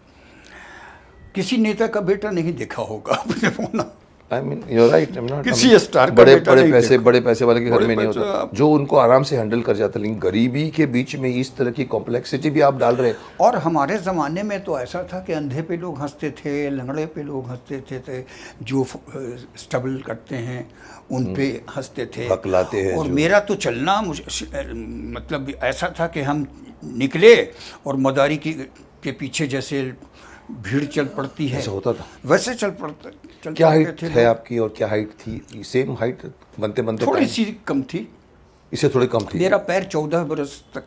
किसी नेता का बेटा नहीं देखा होगा आपने होना। I mean, you're right, I'm not, किसी स्टार का बड़े बेटा नहीं देखा। बड़े पैसे वाले के घर में नहीं बड़े होता, पैसे जो उनको आराम से हैंडल कर जाता। लेकिन गरीबी के बीच में इस तरह की कॉम्प्लेक्सिटी भी आप डाल रहे हैं। और हमारे ज़माने में तो ऐसा था कि अंधे पे लोग हंसते थे, लंगड़े पे लोग हंसते थे, जो स्टबल करते हैं उन पे हंसते थे, हकलाते हैं। और मेरा तो चलना मतलब ऐसा था कि हम निकले और मदारी के पीछे जैसे भीड़ चल पड़ती है, ऐसा होता था, वैसे चल पड़ते। क्या हाइट है आपकी और क्या हाइट थी? सेम हाइट बनते थोड़ी सी कम थी, इससे थोड़ी कम थी। मेरा पैर 14 बरस तक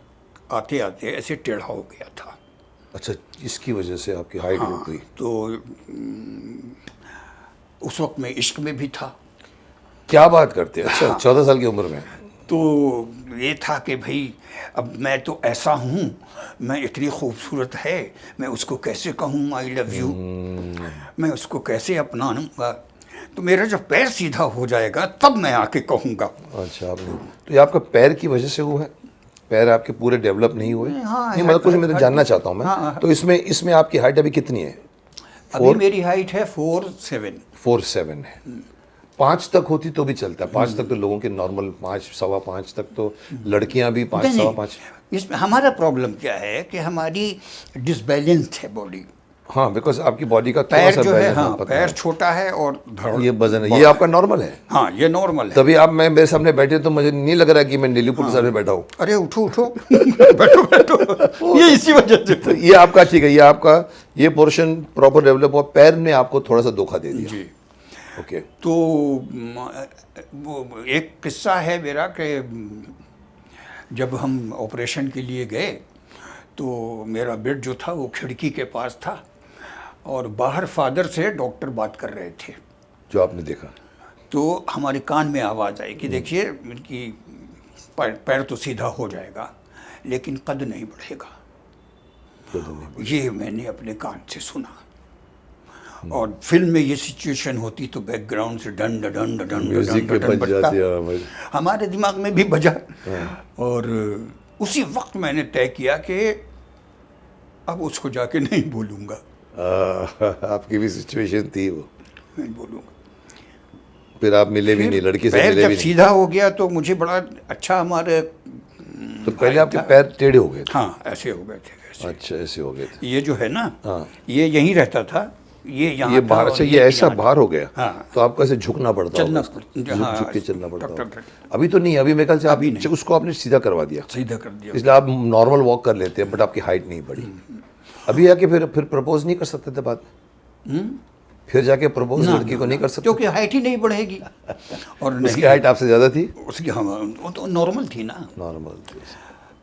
आते आते ऐसे टेढ़ा हो गया था। अच्छा, इसकी वजह से आपकी हाइट रुक गई। तो उस वक्त मैं इश्क में भी था। क्या बात करते हैं? अच्छा, 14 साल की उम्र में। तो ये था कि भाई अब मैं तो ऐसा हूँ, मैं इतनी खूबसूरत है, मैं उसको कैसे कहूँ आई लव यू, मैं उसको कैसे अपनाऊँगा। तो मेरा जब पैर सीधा हो जाएगा तब मैं आके कहूँगा। अच्छा, आपने तो ये आपका पैर की वजह से हुआ है? पैर आपके पूरे डेवलप नहीं हुए? हाँ, नहीं, मतलब कुछ मैं जानना चाहता हूँ मैं। हाँ, तो इसमें आपकी हाइट अभी कितनी है? अभी मेरी हाइट है 4'7" है। 5 तक होती तो भी चलता है। 5 तक तो लोगों के नॉर्मल, 5 सवा 5 तक तो लड़कियां भी 5 सवा 5। इसमें हमारा प्रॉब्लम क्या है कि हमारी डिसबैलेंस्ड है बॉडी। हाँ, बिकॉज आपकी बॉडी का थोड़ा पैर सा जो है, बैलेंस हाँ, पैर छोटा है और धड़ ये वजन है, ये आपका नॉर्मल है। हाँ, ये नॉर्मल है। तभी आप मैं मेरे सामने बैठे तो मुझे नहीं लग रहा कि मैं नीलीपुर सर में बैठा हूँ। अरे उठो उठो बैठो ये इसी वजह से। तो ये आपका ठीक है, ये आपका ये पोर्शन प्रॉपर डेवलप हुआ, पैर ने आपको थोड़ा सा धोखा दे दिया। जी। ओके। तो वो एक किस्सा है मेरा कि जब हम ऑपरेशन के लिए गए तो मेरा बेड जो था वो खिड़की के पास था और बाहर फादर से डॉक्टर बात कर रहे थे। जो आपने देखा तो हमारे कान में आवाज़ आई कि देखिए इनकी पैर तो सीधा हो जाएगा लेकिन कद नहीं बढ़ेगा। ये मैंने अपने कान से सुना। और फिल्म में ये सिचुएशन होती तो बैकग्राउंड से डन डन डन म्यूजिक पे बज जाती है, हमारे दिमाग में भी बजा। और उसी वक्त मैंने तय किया कि अब उसको जाके नहीं बोलूँगा। आपकी भी सिचुएशन थी वो, नहीं बोलूँगा। फिर आप मिले भी नहीं, लड़की से पैर मिले जब भी नहीं। सीधा हो गया तो मुझे बड़ा अच्छा हमारे तो पहले आपके पैर टेढ़े हो गए थे? हाँ, ऐसे हो गए थे। से। अच्छा, ऐसे हो गए थे। ये जो है ना, हाँ। ये यहीं रहता था, ये यहाँ ये था बाहर, और अच्छा ये ऐसा यहाँ था। बाहर हो गया। हाँ। तो आपको ऐसे झुकना पड़ता चलना होगा इसको। पड़- हाँ, झुक के चलना पड़ता टक- होगा। टक- अभी तो नहीं, अभी मेरे ख्याल से आप अभी नहीं। उसको आपने सीधा करवा दिया, सीधा कर दिया। इसलिए आप नॉर्मल वॉक कर लेते हैं, बट आपकी हाइट नहीं बढ़ी। अभी आके फिर प्रपोज नहीं कर सकते थे बाद में? फिर जाके प्रपोज ना, लड़की ना, को नहीं ना, कर सकते? क्योंकि हाइट ही नहीं बढ़ेगी। और उसकी नहीं, हाइट आपसे ज़्यादा थी? उसकी हम वो तो नॉर्मल थी ना, नॉर्मल थी।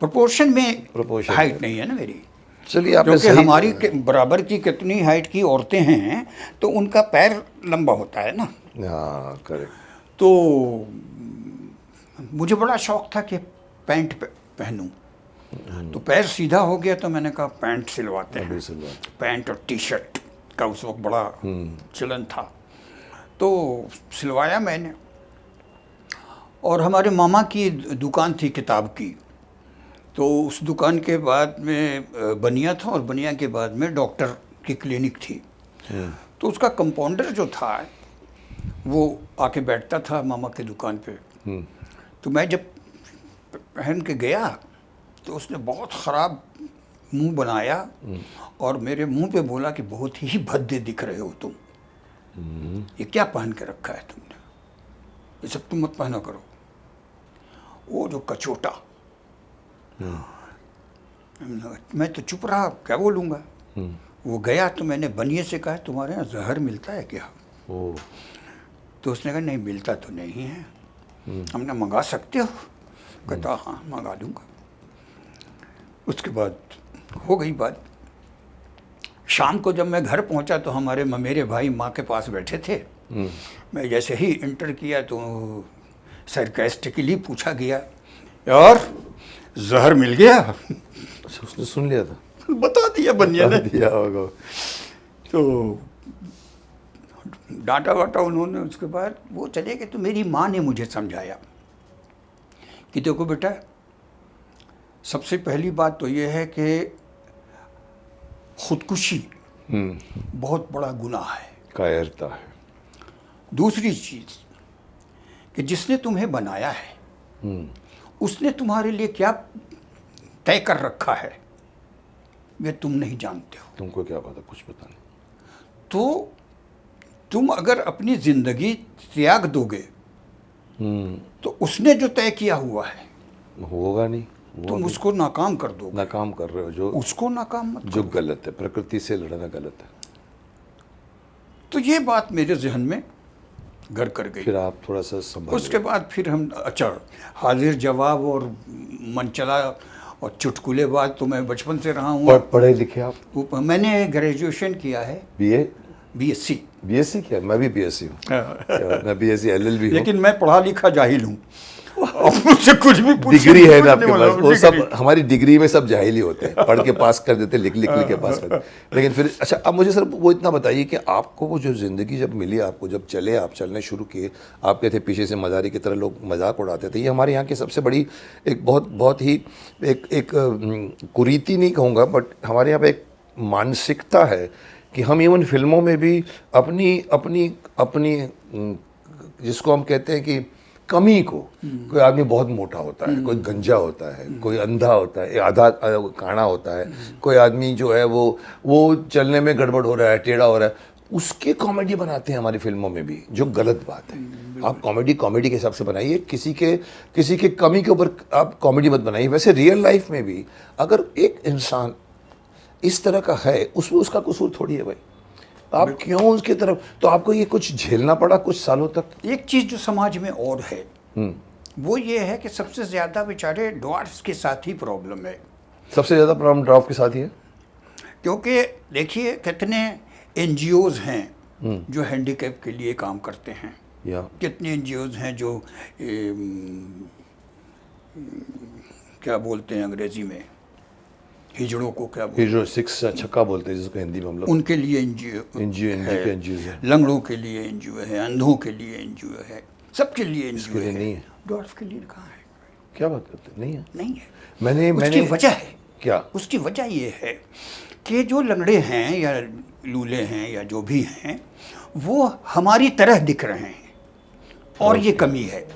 प्रोपोर्शन में Proportion हाइट में। नहीं है ना मेरी। चलिए आपने क्योंकि सही। हमारी बराबर की कितनी हाइट की औरतें हैं तो उनका पैर लंबा होता है ना। हाँ, करेक्ट। तो मुझे बड़ा शौक था कि पैंट पहनूं, तो पैर सीधा हो गया तो मैंने कहा पैंट सिलवाते हैं। अभी सिलवाते। पैंट और टी शर्ट का उस वक्त बड़ा चलन था, तो सिलवाया मैंने। और हमारे मामा की दुकान थी किताब की, तो उस दुकान के बाद में बनिया था, और बनिया के बाद में डॉक्टर की क्लिनिक थी। तो उसका कंपाउंडर जो था वो आके बैठता था मामा की दुकान पे। तो मैं जब पहन के गया तो उसने बहुत ख़राब मुंह बनाया और मेरे मुंह पे बोला कि बहुत ही भद्दे दिख रहे हो तुम, ये क्या पहन के रखा है तुमने, ये सब तुम मत पहना करो। वो जो कचोटा, मैं तो चुप रहा, क्या बोलूँगा। वो गया तो मैंने बनिए से कहा तुम्हारे यहाँ जहर मिलता है क्या? ओह। तो उसने कहा नहीं मिलता तो नहीं है। हमने मंगा सकते हो? कहता हाँ मंगा दूंगा। उसके बाद हो गई बात। शाम को जब मैं घर पहुंचा तो मेरे भाई माँ के पास बैठे थे। मैं जैसे ही इंटर किया तो सरकास्टिकली पूछा गया, यार जहर मिल गया? अच्छा, उसने सुन लिया था? बता दिया बनिया ने। दिया होगा। तो डांटा वाटा उन्होंने। उसके बाद वो चले गए। तो मेरी माँ ने मुझे समझाया कि देखो बेटा, सबसे पहली बात तो ये है कि खुदकुशी बहुत बड़ा गुनाह है। कायरता है। दूसरी चीज़ कि जिसने तुम्हें बनाया है उसने तुम्हारे लिए क्या तय कर रखा है ये तुम नहीं जानते हो। तुमको क्या पता, कुछ पता नहीं। तो तुम अगर अपनी जिंदगी त्याग दोगे तो उसने जो तय किया हुआ है होगा नहीं, तुम उसको नाकाम कर दोगे। नाकाम कर रहे हो जो, उसको नाकाम मत जो करो। गलत है। प्रकृति से लड़ना गलत है। तो ये बात मेरे जहन में घर कर गई। फिर आप थोड़ा सा संभल उसके बाद फिर हम, अच्छा, हाजिर जवाब और मनचला और चुटकुलेबाज तो मैं बचपन से रहा हूँ। पढ़े लिखे आप? मैंने ग्रेजुएशन किया है, बीए, बीएससी। बीएससी किया? मैं भी बीएससी हूँ। मैं बीएससी एलएलबी हूँ। लेकिन मैं पढ़ा लिखा जाहिल हूँ। अब मुझसे कुछ भी पूछे, डिग्री है कुछ ना आपके नहीं पास? बोला, वो सब डिग्री। हमारी डिग्री में सब जाहिल ही होते हैं, पढ़ के पास कर देते, लिख के पास कर देते। लेकिन फिर अच्छा, अब मुझे सर वो इतना बताइए कि आपको वो जो ज़िंदगी जब मिली आपको, जब चले आप चलने शुरू किए, आप कहते पीछे से मजारी की तरह लोग मजाक उड़ाते थे, ये हमारे यहाँ की सबसे बड़ी एक बहुत ही एक कुरीति नहीं कहूँगा, बट हमारे यहाँ पे एक मानसिकता है कि हम इवन फिल्मों में भी अपनी अपनी अपनी जिसको हम कहते हैं कि कमी को, कोई आदमी बहुत मोटा होता है, कोई गंजा होता है, कोई अंधा होता है, आधा काना होता है, कोई आदमी जो है वो चलने में गड़बड़ हो रहा है, टेढ़ा हो रहा है, उसके कॉमेडी बनाते हैं हमारी फिल्मों में भी, जो गलत बात है। आप कॉमेडी के हिसाब से बनाइए, किसी के कमी के ऊपर आप कॉमेडी मत बनाइए। वैसे रियल लाइफ में भी अगर एक इंसान इस तरह का है, उसमें उसका कसूर थोड़ी है भाई, आप क्यों उसकी तरफ? तो आपको ये कुछ झेलना पड़ा कुछ सालों तक? एक चीज़ जो समाज में और है वो ये है कि सबसे ज़्यादा बेचारे ड्वार्फ्स के साथ ही प्रॉब्लम है। सबसे ज़्यादा प्रॉब्लम ड्राफ्ट के साथ ही है, क्योंकि देखिए कितने एनजीओज़ हैं जो हैंडीकैप के लिए काम करते हैं, या कितने एनजीओज़ हैं जो क्या बोलते हैं अंग्रेज़ी में, हिजड़ों को क्या बोलते हैं, जो 6 छक्का बोलते हैं जिसको हिंदी में हम लोग, उनके लिए एनजीओ है, लंगड़ों के लिए एनजीओ है, अंधों के लिए एनजीओ है, सबके लिए एनजीओ लिए है। नहीं है। ड्वार्फ के लिए कहाँ है? क्या बात करते हैं? नहीं है, नहीं है। मैंने उसकी वजह है क्या? उसकी वजह ये है कि जो लंगड़े हैं या लूले हैं या जो भी हैं वो हमारी तरह दिख रहे हैं और ये कमी है,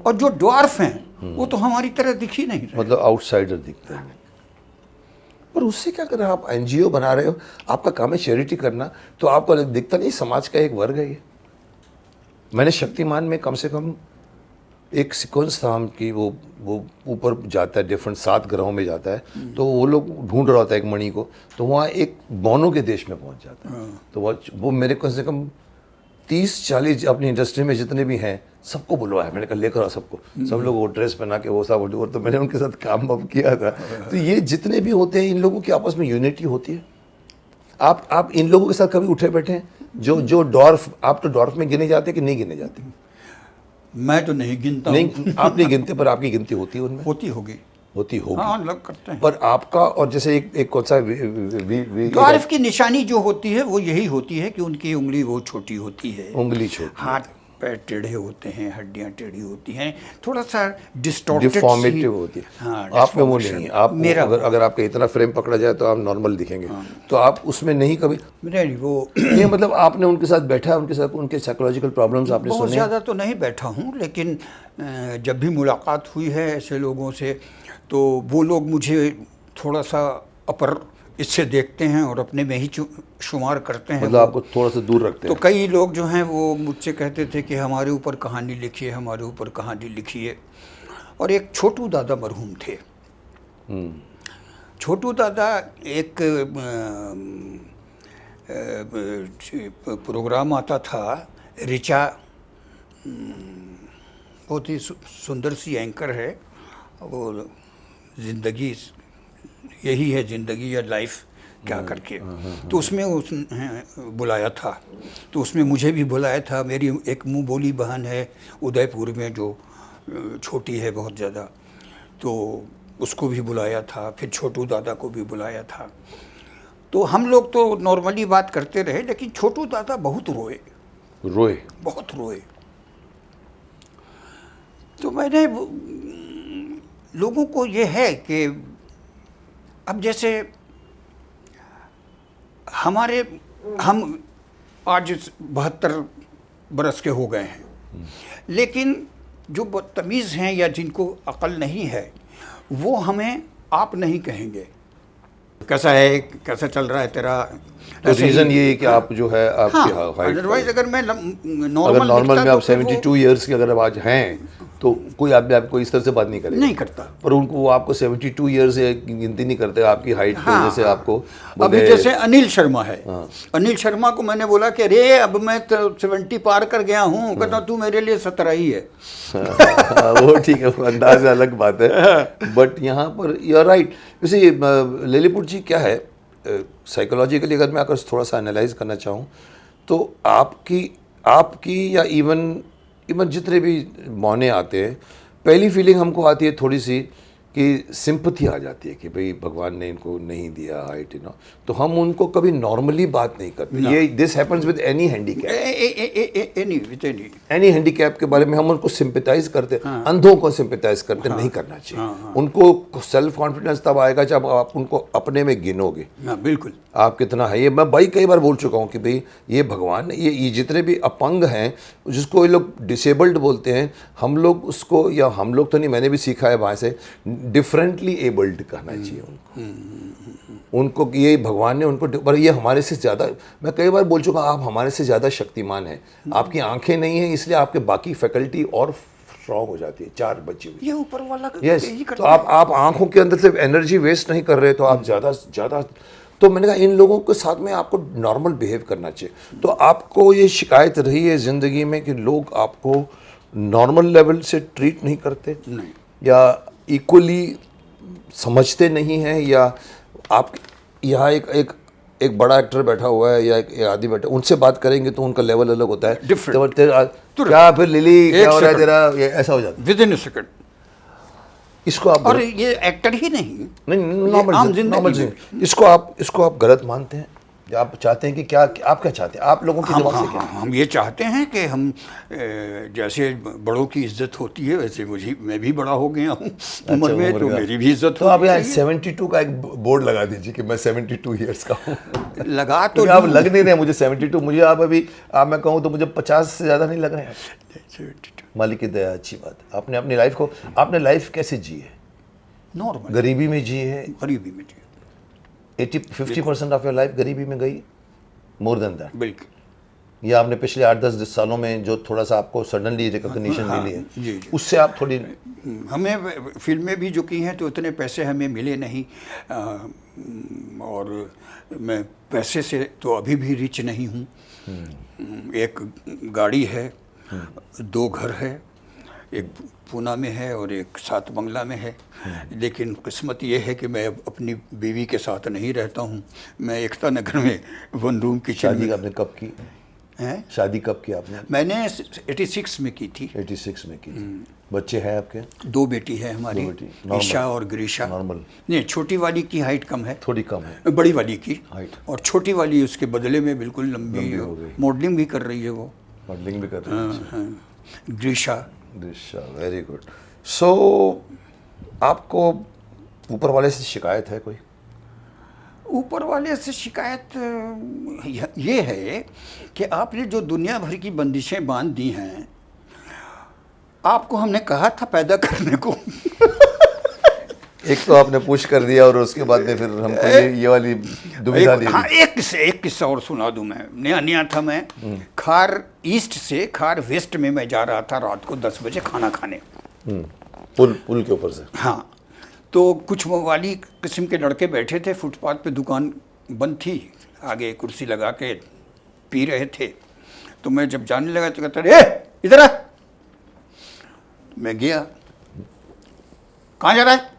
और जो ड्वार्फ हैं वो तो हमारी तरह दिख ही नहीं रहे। मतलब आउटसाइडर दिखते हैं। पर उससे क्या कर रहे हो आप? एनजीओ बना रहे हो, आपका काम है चैरिटी करना, तो आपको दिखता नहीं समाज का एक वर्ग है ये? मैंने शक्तिमान में कम से कम एक सीक्वेंस था हम कि वो ऊपर जाता है, डिफरेंट 7 ग्रहों में जाता है, तो वो लोग ढूंढ रहा होता है एक मणि को, तो वहाँ एक मोनो के देश में पहुँच जाता है। तो वो मेरे कम से कम 30-40 अपनी इंडस्ट्री में जितने भी हैं सबको बुलवाया, मैंने कहा लेकर आओ सबको। सब लोग वो ड्रेस पहना के वो सब, और तो मैंने उनके साथ काम वाम किया था। तो ये जितने भी होते हैं इन लोगों की आपस में यूनिटी होती है। आप इन लोगों के साथ कभी उठे बैठे हैं? जो डॉर्फ, आप तो डॉर्फ में गिने जाते कि नहीं गिने जाते? मैं तो नहीं गिनता हूँ। नहीं, आप नहीं गिनते, पर आपकी गिनती होती है उनमें? होती होगी। हाँ, लग करते हैं। पर आपका, और जैसे एक कौन सा द्वारफ की निशानी जो होती है वो यही होती है कि उनकी उंगली वो छोटी होती है, उंगली छोटी, हाथ पैर टेढ़े होते हैं, हड्डियां टेढ़ी होती हैं, थोड़ा सा डिस्टॉर्टेड डिफॉर्मेटिव होती है। हाँ, आप में वो नहीं है। आप मेरा अगर आपका इतना फ्रेम पकड़ा जाए तो आप नॉर्मल दिखेंगे। तो आप उसमें नहीं कभी नहीं वो ये मतलब आपने उनके साथ बैठा, उनके साथ उनके साइकोलॉजिकल प्रॉब्लम्स आपने बहुत सुने? ज़्यादा तो नहीं बैठा हूँ, लेकिन जब भी मुलाकात हुई है ऐसे लोगों से तो वो लोग मुझे थोड़ा सा अपर इससे देखते हैं और अपने में ही शुमार करते हैं। मतलब आपको थोड़ा सा दूर रखते तो हैं। कई लोग जो हैं वो मुझसे कहते थे कि हमारे ऊपर कहानी लिखिए, हमारे ऊपर कहानी लिखिए। और एक छोटू दादा मरहूम थे। छोटू दादा एक प्रोग्राम आता था ऋचा, बहुत ही सुंदर सी एंकर है वो, ज़िंदगी यही है ज़िंदगी या लाइफ क्या करके, तो उसमें उसने बुलाया था। तो उसमें मुझे भी बुलाया था। मेरी एक मुँह बोली बहन है उदयपुर में जो छोटी है बहुत ज़्यादा, तो उसको भी बुलाया था, फिर छोटू दादा को भी बुलाया था। तो हम लोग तो नॉर्मली बात करते रहे, लेकिन छोटू दादा बहुत रोए, बहुत रोए। तो मैंने लोगों को ये है कि अब जैसे हम आज 72 बरस के हो गए हैं, लेकिन जो बदतमीज़ हैं या जिनको अकल नहीं है वो हमें आप नहीं कहेंगे। कैसा है, कैसा चल रहा है तेरा? तो रीज़न ये है कि आप जो है आपकी हाइट, अदरवाइज अगर मैं नॉर्मल में आप 72 इयर्स के अगर आज हैं तो कोई आपको इस तरह से बात नहीं करेगा, नहीं करता। पर उनको वो आपको 72 इयर्स से गिनती नहीं करते आपकी हाइट को। जैसे आपको अभी जैसे अनिल शर्मा है, अनिल शर्मा को मैंने बोला कि अरे अब मैं तो 70 पार कर गया हूँ, कहता तू मेरे लिए 17 ही है। वो ठीक है, वो अंदाज अलग बात है। बट यहाँ पर यू आर राइट। वैसे लिलीपुट जी क्या है साइकोलॉजिकली, अगर मैं अगर थोड़ा सा एनालाइज करना चाहूँ तो आपकी या इवन जितने भी मौने आते हैं, पहली फीलिंग हमको आती है थोड़ी सी कि सिंपथी आ जाती है कि भाई भगवान ने इनको नहीं दिया हाइट, तो हम उनको कभी नॉर्मली बात नहीं करते। ये this happens with any handicap, any handicap के बारे में हम उनको सिंपैथाइज करते, अंधों को सिंपैथाइज करते नहीं करना चाहिए। उनको सेल्फ कॉन्फिडेंस तब आएगा जब आप उनको अपने में गिनोगे। बिल्कुल, आप कितना है। ये मैं भाई कई बार बोल चुका हूँ कि भाई ये भगवान, ये जितने भी अपंग हैं, जिसको ये लोग डिसेबल्ड बोलते हैं, हम लोग उसको, या हम लोग तो नहीं, मैंने भी सीखा है वहाँ से, डिफरेंटली एबल्ड कहना चाहिए उनको कि ये भगवान ने उनको, पर ये हमारे से ज़्यादा, मैं कई बार बोल चुका आप हमारे से ज़्यादा शक्तिमान हैं। आपकी आंखें नहीं हैं इसलिए आपके बाकी फैकल्टी और स्ट्रॉन्ग हो जाती है, 4 बची हुई। ये ऊपर वाला यस, तो आप आंखों के अंदर से एनर्जी वेस्ट नहीं कर रहे, तो आप ज़्यादा तो मैंने कहा इन लोगों के साथ में आपको नॉर्मल बिहेव करना चाहिए। तो आपको ये शिकायत रही है ज़िंदगी में कि लोग आपको नॉर्मल लेवल से ट्रीट नहीं करते, नहीं, या इक्वली समझते नहीं हैं, या आप यहाँ एक बड़ा एक्टर बैठा हुआ है या एक आदमी बैठा, उनसे बात करेंगे तो उनका लेवल अलग होता है, डिफरेंट। क्या फिर लिली क्या हो रहा है तेरा, ये ऐसा हो जाता है विद इन अ सेकंड। इसको आप, और ये एक्टर ही नहीं, नॉर्मल, इसको आप गलत मानते हैं, या आप चाहते हैं कि क्या, आप क्या चाहते हैं, आप लोगों की दिमाग से क्या? हम ये चाहते हैं कि हम जैसे बड़ों की इज्जत होती है वैसे मैं भी बड़ा हो गया हूँ उम्र में, तो मेरी भी इज्जत तो आप यहाँ 72 का एक बोर्ड लगा दीजिए कि मैं 72 इयर्स का हूँ। लगा तो आप लग नहीं रहे मुझे 72, मुझे आप अभी मैं कहूँ तो मुझे 50 से ज़्यादा नहीं लग रहे हैं। 72 मालिक की दया, अच्छी बात। आपने अपनी लाइफ को, आपने लाइफ कैसे जी है? नॉर्मल, गरीबी में जी है? गरीबी में जी। 50% ऑफ योर लाइफ गरीबी में गई, मोर देन दैट। बिल्कुल। ये आपने पिछले 8-10 सालों में जो थोड़ा सा आपको सडनली रिकॉग्निशन हाँ, मिली है, जी, जी। उससे आप थोड़ी हमें फिल्में भी जो की हैं तो उतने पैसे हमें मिले नहीं, और मैं पैसे से तो अभी भी रिच नहीं हूँ। एक गाड़ी है, 2 घर है, एक पूना में है और एक सात बंगला में है। लेकिन किस्मत ये है कि मैं अब अपनी बीवी के साथ नहीं रहता हूँ। मैं एकता नगर में 1 रूम किचन शादी में। आपने कब की? हैं? शादी कब की आपने? मैंने 86 में की थी। 86 में की थी। बच्चे हैं आपके? 2 बेटी है हमारी, 2 बेटी। नॉर्मल? ईशा और ग्रीशा। नॉर्मल? नहीं, छोटी वाली की हाइट कम है, थोड़ी कम है बड़ी वाली की हाइट। और छोटी वाली उसके बदले में बिल्कुल लंबी लंबी हो गई। मॉडलिंग भी कर रही है वो। मॉडलिंग भी कर रही है। हाँ, ग्रीशा। दिशा, वेरी गुड। सो आपको ऊपर वाले से शिकायत है कोई? ऊपर वाले से शिकायत ये है कि आपने जो दुनिया भर की बंदिशें बांध दी हैं, आपको हमने कहा था पैदा करने को। एक तो आपने पुश कर दिया और उसके बाद में फिर हमको ये वाली दुविधा दे हाँ, दी। एक किस्सा और सुना दूं। मैं नया नया था, मैं खार ईस्ट से खार वेस्ट में मैं जा रहा था रात को 10 बजे खाना खाने। पुल के ऊपर से। हाँ, तो कुछ वाली किस्म के लड़के बैठे थे फुटपाथ पे, दुकान बंद थी, आगे कुर्सी लगा के पी रहे थे। तो मैं जब जाने लगा तो कहता ए इधर आ। मैं गया, कहाँ जा रहा है?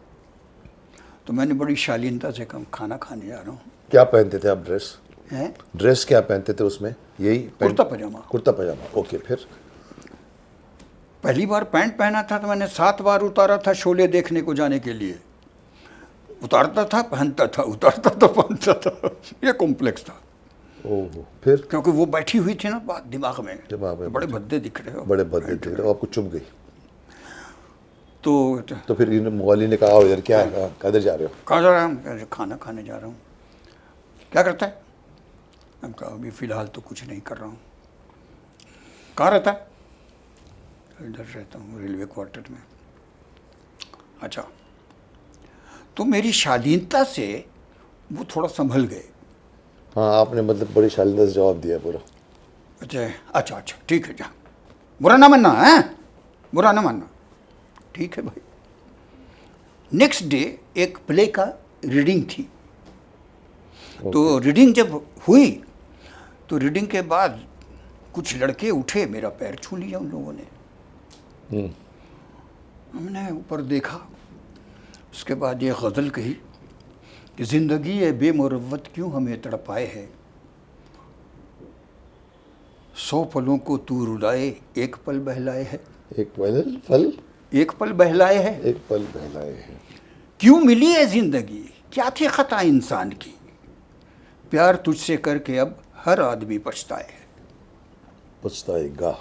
तो मैंने बड़ी शालीनता से कहा खाना खाने जा रहा हूँ। क्या पहनते थे आप ड्रेस? हैं? ड्रेस क्या पहनते थे उसमें? यही कुर्ता पजामा। कुर्ता पजामा, ओके। फिर पहली बार पैंट पहना था तो मैंने 7 बार उतारा था शोले देखने को जाने के लिए। उतारता था, पहनता था, उतारता था, पहनता था। ये कॉम्प्लेक्स था। ओहो, फिर? क्योंकि वो बैठी हुई थी ना बात दिमाग में, बड़े बैठी। भद्दे दिख रहे हो, बड़े भद्दे दिख रहे हो, आपको चुभ गई। तो फिर इन मौली ने कहा आओ इधर, क्या है, किधर जा रहे हो? कहाँ जा रहा हूँ? खाना खाने जा रहा हूँ। क्या करता है? हम कहा अभी फ़िलहाल तो कुछ नहीं कर रहा हूँ। कहाँ रहता है? इधर रहता हूँ, रेलवे क्वार्टर में। अच्छा, तो मेरी शालीनता से वो थोड़ा संभल गए। हाँ, आपने मतलब बड़ी शालीनता से जवाब दिया पूरा। अच्छा, ठीक है, जा, बुरा ना मानना है, बुरा ना मानना। ठीक है भाई। नेक्स्ट डे एक प्ले का रीडिंग थी। तो रीडिंग जब हुई तो रीडिंग के बाद कुछ लड़के उठे, मेरा पैर छू लिया उन लोगों ने। हमने ऊपर देखा, उसके बाद ये गज़ल कही कि ज़िंदगी ये बेमुरव्वत क्यों हमें तड़पाए है, 100 पलों को तू रुलाए एक पल बहलाए है। एक पल बहलाए है, एक पल बहलाए है। क्यों मिली है ज़िंदगी, क्या थी ख़ता इंसान की, प्यार तुझसे करके अब हर आदमी पछताए है। पछताएगा।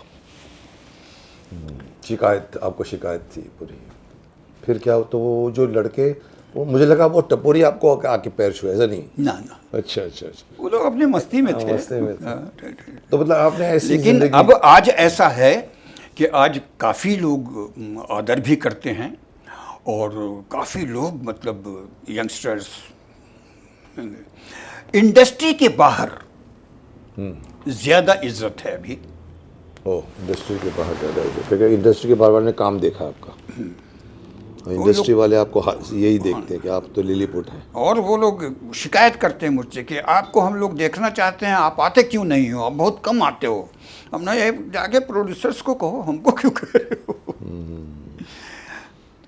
शिकायत, आपको शिकायत थी पूरी। फिर क्या हो, तो वो जो लड़के, वो मुझे लगा वो टपोरी आपको आके पैर छुए, ऐसा नहीं? ना। अच्छा। वो लोग अपनी मस्ती में थे। मस्ती में थे। हाँ, तो मतलब आपने ऐसी लेकिन जिंदगी... अब आज ऐसा है कि आज काफ़ी लोग आदर भी करते हैं और काफ़ी लोग मतलब यंगस्टर्स इंडस्ट्री के बाहर ज़्यादा इज्जत है अभी। इंडस्ट्री के बाहर ज़्यादा है, क्योंकि इंडस्ट्री के बाहर वाले ने काम देखा आपका। इंडस्ट्री वाले आपको यही देखते हैं कि आप तो लिलीपुट हैं। और वो लोग शिकायत करते हैं मुझसे कि आपको हम लोग देखना चाहते हैं, आप आते क्यों नहीं हो, आप बहुत कम आते हो। हमने ये जाके प्रोड्यूसर्स को कहो, हमको क्यों कह रहे हो।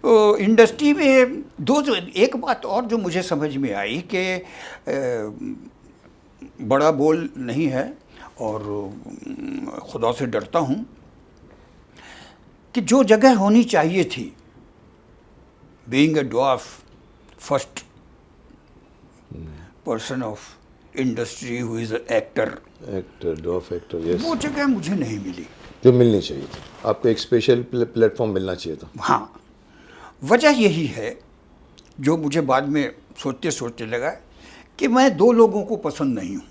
तो इंडस्ट्री में एक बात और जो मुझे समझ में आई कि बड़ा बोल नहीं है और खुदा से डरता हूँ कि जो जगह होनी चाहिए थी, being a dwarf, first person of industry who is actor, dwarf actor, yes, वो जगह मुझे नहीं मिली जो मिलनी चाहिए थी आपको। एक स्पेशल प्लेटफॉर्म मिलना चाहिए था। हाँ, वजह यही है जो मुझे बाद में सोचते सोचते लगा कि मैं 2 लोगों को पसंद नहीं हूँ,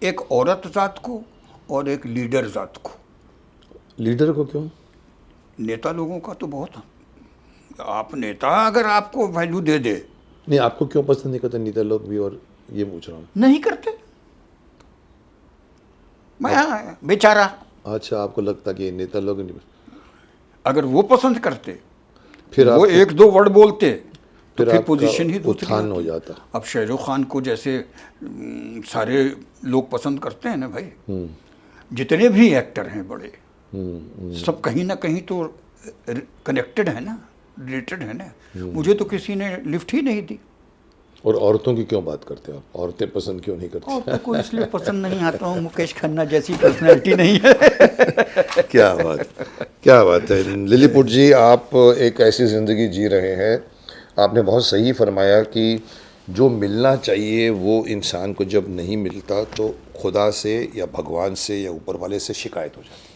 एक औरत ज़ात को और एक लीडर ज़ात को। लीडर को क्यों? नेता लोगों का तो बहुत, आप नेता अगर आपको वैल्यू दे दे नहीं, आपको क्यों पसंद नहीं करते नेता लोग भी, और ये पूछ रहा हूँ। नहीं करते, मैं बेचारा। अच्छा, आपको लगता कि नेता लोग नहीं, अगर वो पसंद करते, फिर वो एक दो वर्ड बोलते, तो फिर आपका पोजीशन ही दूसरी उत्थान हो आती। जाता। अब शाहरुख खान को जैसे सारे लोग पसंद करते हैं ना भाई, जितने भी एक्टर हैं बड़े, सब कहीं ना कहीं तो कनेक्टेड है ना, रिलेटेड है ना। मुझे तो किसी ने लिफ्ट ही नहीं दी। और औरतों की क्यों बात करते हैं आप, औरतें पसंद क्यों नहीं करती? और तो कोई इसलिए पसंद नहीं आता हूँ, मुकेश खन्ना जैसी पर्सनैलिटी नहीं है। क्या बात है लिलीपुट जी, आप एक ऐसी ज़िंदगी जी रहे हैं। आपने बहुत सही फरमाया कि जो मिलना चाहिए वो इंसान को जब नहीं मिलता तो खुदा से या भगवान से या ऊपर वाले से शिकायत हो जाती है।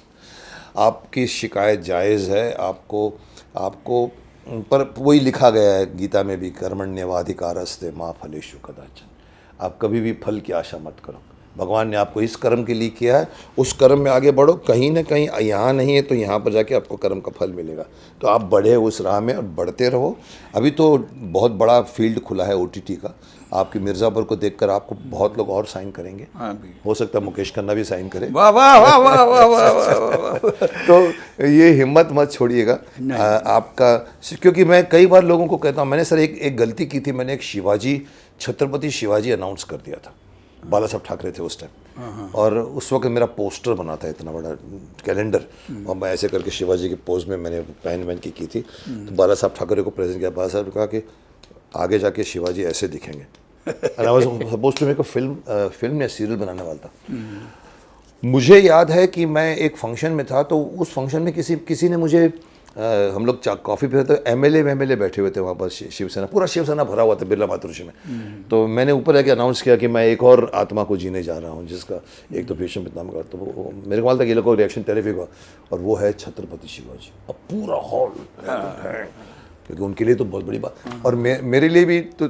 आपकी शिकायत जायज़ है, आपको पर वही लिखा गया है गीता में भी, कर्मण्येवाधिकारस्ते मा फलेषु कदाचन। आप कभी भी फल की आशा मत करो। भगवान ने आपको इस कर्म के लिए किया है, उस कर्म में आगे बढ़ो। कहीं ना कहीं यहाँ नहीं है तो यहाँ पर जाके आपको कर्म का फल मिलेगा। तो आप बढ़े उस राह में और बढ़ते रहो। अभी तो बहुत बड़ा फील्ड खुला है OTT का। आपकी मिर्ज़ापुर को देखकर आपको बहुत लोग और साइन करेंगे। हाँ भी। हो सकता है मुकेश खन्ना भी साइन करे। वाह वाह वाह वाह वाह वाह वाह वाह। तो ये हिम्मत मत छोड़िएगा आपका, क्योंकि मैं कई बार लोगों को कहता हूँ, मैंने सर एक गलती की थी। मैंने एक छत्रपति शिवाजी अनाउंस कर दिया था। बाला साहब ठाकरे थे उस टाइम, और उस वक्त मेरा पोस्टर बना था इतना बड़ा कैलेंडर, और मैं ऐसे करके शिवाजी की पोज में मैंने पैन की थी। तो बाला साहब ठाकरे को प्रेजेंट किया। बाला साहब ने कहा कि आगे जाके शिवाजी ऐसे दिखेंगे। And I was supposed to make a film या सीरियल बनाने वाला था। मुझे याद है कि मैं एक फंक्शन में था, तो उस फंक्शन में किसी ने मुझे हम लोग कॉफ़ी पी रहे थे, MLA बैठे हुए थे वहाँ पर, शिवसेना, पूरा शिवसेना भरा हुआ था बिरला मातृश्री में। तो मैंने ऊपर जाके अनाउंस किया कि मैं एक और आत्मा को जीने जा रहा हूँ, जिसका एक तो भीष्म पितामह का। तो वो मेरे को मालूम था कि ये लोगों का रिएक्शन टेरिफिक हुआ, और वो है छत्रपति शिवाजी। अब पूरा हॉल है, क्योंकि उनके लिए तो बहुत बड़ी बात, और मेरे लिए भी। तो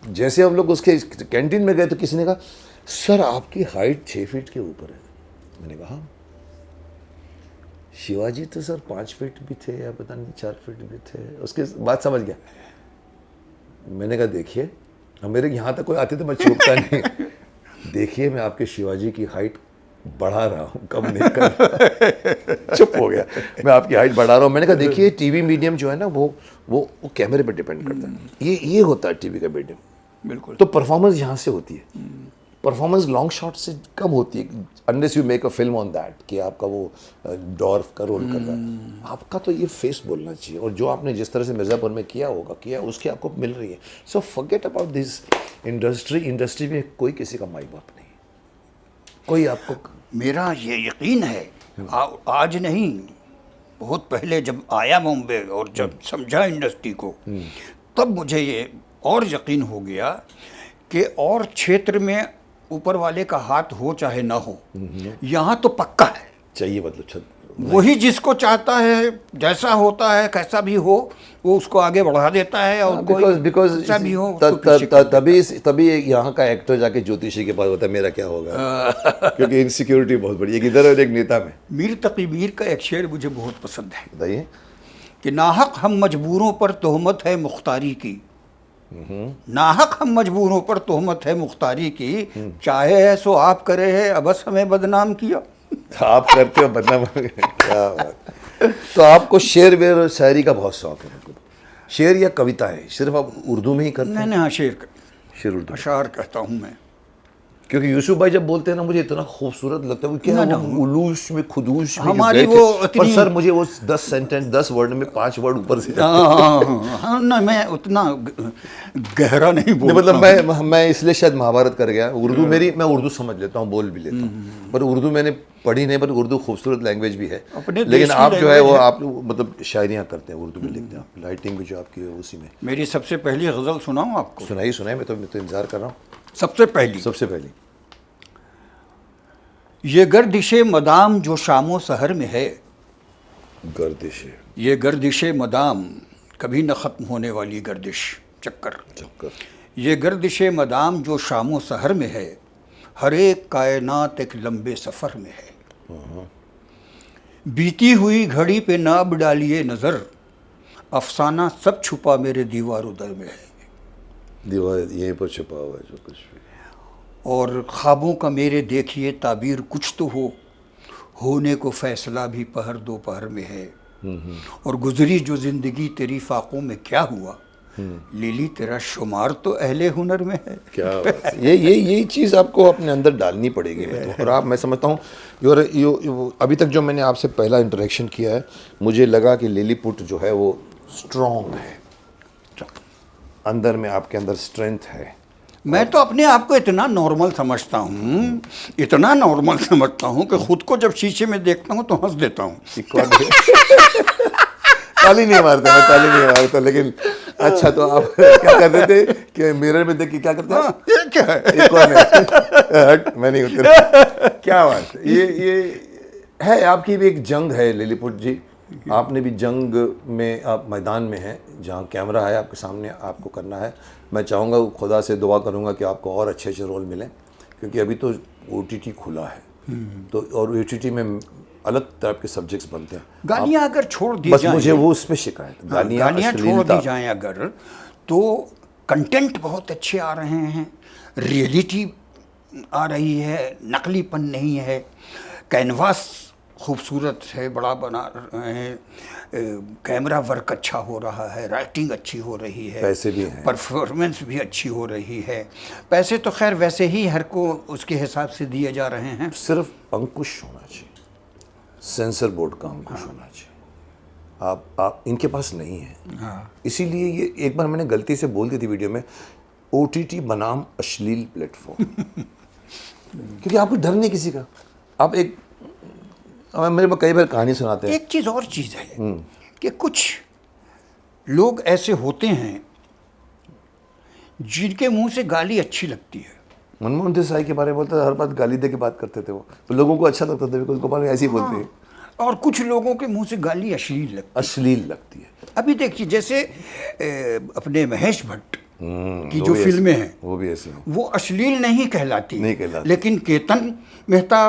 जैसे हम लोग उसके कैंटीन में गए तो किसी ने कहा, सर आपकी हाइट 6 फीट के ऊपर है। मैंने कहा शिवाजी तो सर 5 फीट भी थे, या पता नहीं 4 फीट भी थे। उसके बात समझ गया। मैंने कहा देखिए, मेरे यहाँ तक कोई आते तो मैं चूकता नहीं। देखिए मैं आपके शिवाजी की हाइट बढ़ा रहा हूँ, कम नहीं कर। चुप हो गया। मैं आपकी हाइट बढ़ा रहा हूँ। मैंने कहा देखिए, टीवी मीडियम जो है ना, वो कैमरे पे डिपेंड करता है। ये होता है टीवी का मीडियम। बिल्कुल। तो परफॉर्मेंस यहाँ से होती है। परफॉर्मेंस लॉन्ग शॉट से कम होती है, unless you make a film on that, कि आपका वो डॉर्फ का रोल कर रहा है। आपका तो ये फेस बोलना चाहिए, और जो आपने जिस तरह से मिर्ज़ापुर में किया उसकी आपको मिल रही है। So forget about this industry में कोई किसी का माई बाप नहीं, कोई आपको। मेरा ये यकीन है, आज नहीं, बहुत पहले जब आया मुंबई और जब समझा इंडस्ट्री को, तब मुझे ये और यकीन हो गया कि और क्षेत्र में ऊपर वाले का हाथ हो चाहे ना हो, यहाँ तो पक्का है चाहिए। मतलब वही जिसको चाहता है, जैसा होता है, कैसा भी हो, वो उसको आगे बढ़ा देता है। और बिकॉज कैसा भी हो, तभी यहाँ का एक्टर जाके ज्योतिषी के पास होता है मेरा क्या होगा। क्योंकि इनसिक्योरिटी बहुत बड़ी है, इधर और एक नेता में। मीर तकी मीर का एक शेर मुझे बहुत पसंद है। बताइए। कि नाहक हम मजबूरों पर तोहमत है मुख्तारी की, नाहक हम मजबूरों पर तोहमत है मुख्तारी की, चाहे है सो आप करे है, अबस हमें बदनाम किया। आप करते हो बदनाम। क्या बात। तो आपको शेर वेर और शायरी का बहुत शौक है, मतलब शेर या कविता है? सिर्फ आप उर्दू में ही करते हैं? नहीं, हाँ, शेर उर्दू, अशार कहता हूँ मैं। क्योंकि यूसुफ भाई जब बोलते हैं ना, मुझे इतना खूबसूरत लगता है। क्या उलूश में खुदूश में हमारी वो पर सर मुझे वो 10 वर्ड में 5 वर्ड ऊपर से हाँ, ना मैं उतना गहरा नहीं बोलता। मतलब मैं इसलिए शायद महाभारत कर गया। उर्दू मैं उर्दू समझ लेता हूँ, बोल भी लेता हूँ, पर उर्दू मैंने पढ़ी नहीं। पर उर्दू खूबसूरत लैंग्वेज भी है। लेकिन आप जो है वो आप मतलब शायरियाँ करते हैं, उर्दू में लिखते हैं, राइटिंग भी जो आपकी है उसी में। मेरी सबसे पहली गज़ल सुनाऊँ आपको? सुनाइए। मैं तो इंतजार कर रहा हूँ। सबसे पहली ये गर्दिशे मदाम जो शामो सहर में है, ये गर्दिशे मदाम, कभी न ख़त्म होने वाली गर्दिश, चक्कर। ये गर्दिशे मदाम जो शामो सहर में है, हर एक कायनात एक लंबे सफ़र में है। बीती हुई घड़ी पे ना अब डालिए नज़र, अफसाना सब छुपा मेरे दीवार उदर में है। दीवार यहीं पर छुपा हुआ है जो कुछ भी। और ख्वाबों का मेरे देखिए ताबीर कुछ तो हो, होने को फैसला भी पहर दोपहर में है। और गुजरी जो जिंदगी तेरी फाकों में क्या हुआ, लीली तेरा शुमार तो अहले हुनर में है। क्या बात है। यही चीज़ आपको अपने अंदर डालनी पड़ेगी। और आप, मैं समझता हूँ अभी तक जो मैंने आपसे पहला इंटरेक्शन किया है, मुझे लगा कि लिलीपुट जो है वो स्ट्रॉन्ग है, अंदर में आपके अंदर स्ट्रेंथ है। मैं तो अपने आप को इतना नॉर्मल समझता हूँ, इतना नॉर्मल समझता हूँ कि खुद को जब शीशे में देखता हूँ तो हंस देता हूँ। ताली नहीं मारते, मैं ताली नहीं मारता, लेकिन अच्छा, तो आप क्या करते थे कि मिरर में देख के क्या करते हैं? ये क्या है? ये कौन है? हट, मैं नहीं उतर। क्या बात है। ये है आपकी भी एक जंग है लिलीपुट जी। आपने भी जंग में, आप मैदान में हैं जहाँ कैमरा है आपके सामने, आपको करना है। मैं चाहूँगा, खुदा से दुआ करूँगा कि आपको और अच्छे अच्छे रोल मिलें, क्योंकि अभी तो OTT खुला है, तो और OTT में अलग टाइप के सब्जेक्ट्स बनते हैं। गालियाँ अगर छोड़ दी बस जाएं, मुझे वो उस पर शिकायत, गालियाँ छोड़ अश्लीलता। दी जाएं अगर, तो कंटेंट बहुत अच्छे आ रहे हैं, रियलिटी आ रही है, नकलीपन नहीं है, कैनवास खूबसूरत है, बड़ा बना रहे हैं, कैमरा वर्क अच्छा हो रहा है, राइटिंग अच्छी हो रही है, पैसे भी हैं, परफॉर्मेंस भी अच्छी हो रही है। पैसे तो खैर वैसे ही हर को उसके हिसाब से दिए जा रहे हैं। सिर्फ अंकुश होना चाहिए, सेंसर बोर्ड का अंकुश होना चाहिए। आप इनके पास नहीं है। इसीलिए ये एक बार मैंने गलती से बोल दी थी वीडियो में, OTT बनाम अश्लील प्लेटफॉर्म। क्योंकि आपको डर नहीं किसी का। आप एक, मेरे को कई बार कहानी सुनाते हैं। एक चीज़ और चीज़ है कि कुछ लोग ऐसे होते हैं जिनके मुंह से गाली अच्छी लगती है। मनमोहन देसाई के बारे में बोलते थे, हर बात गाली दे के बात करते थे वो, तो लोगों को अच्छा लगता था, बिकॉज उनको बारे में ऐसे ही बोलते हैं। और कुछ लोगों के मुंह से गाली अश्लील लगती है। अभी देखिए, जैसे अपने महेश भट्ट की वो जो भी फिल्में हैं, वो भी ऐसी हैं। वो अश्लील नहीं कहलाती, नहीं लेकिन केतन मेहता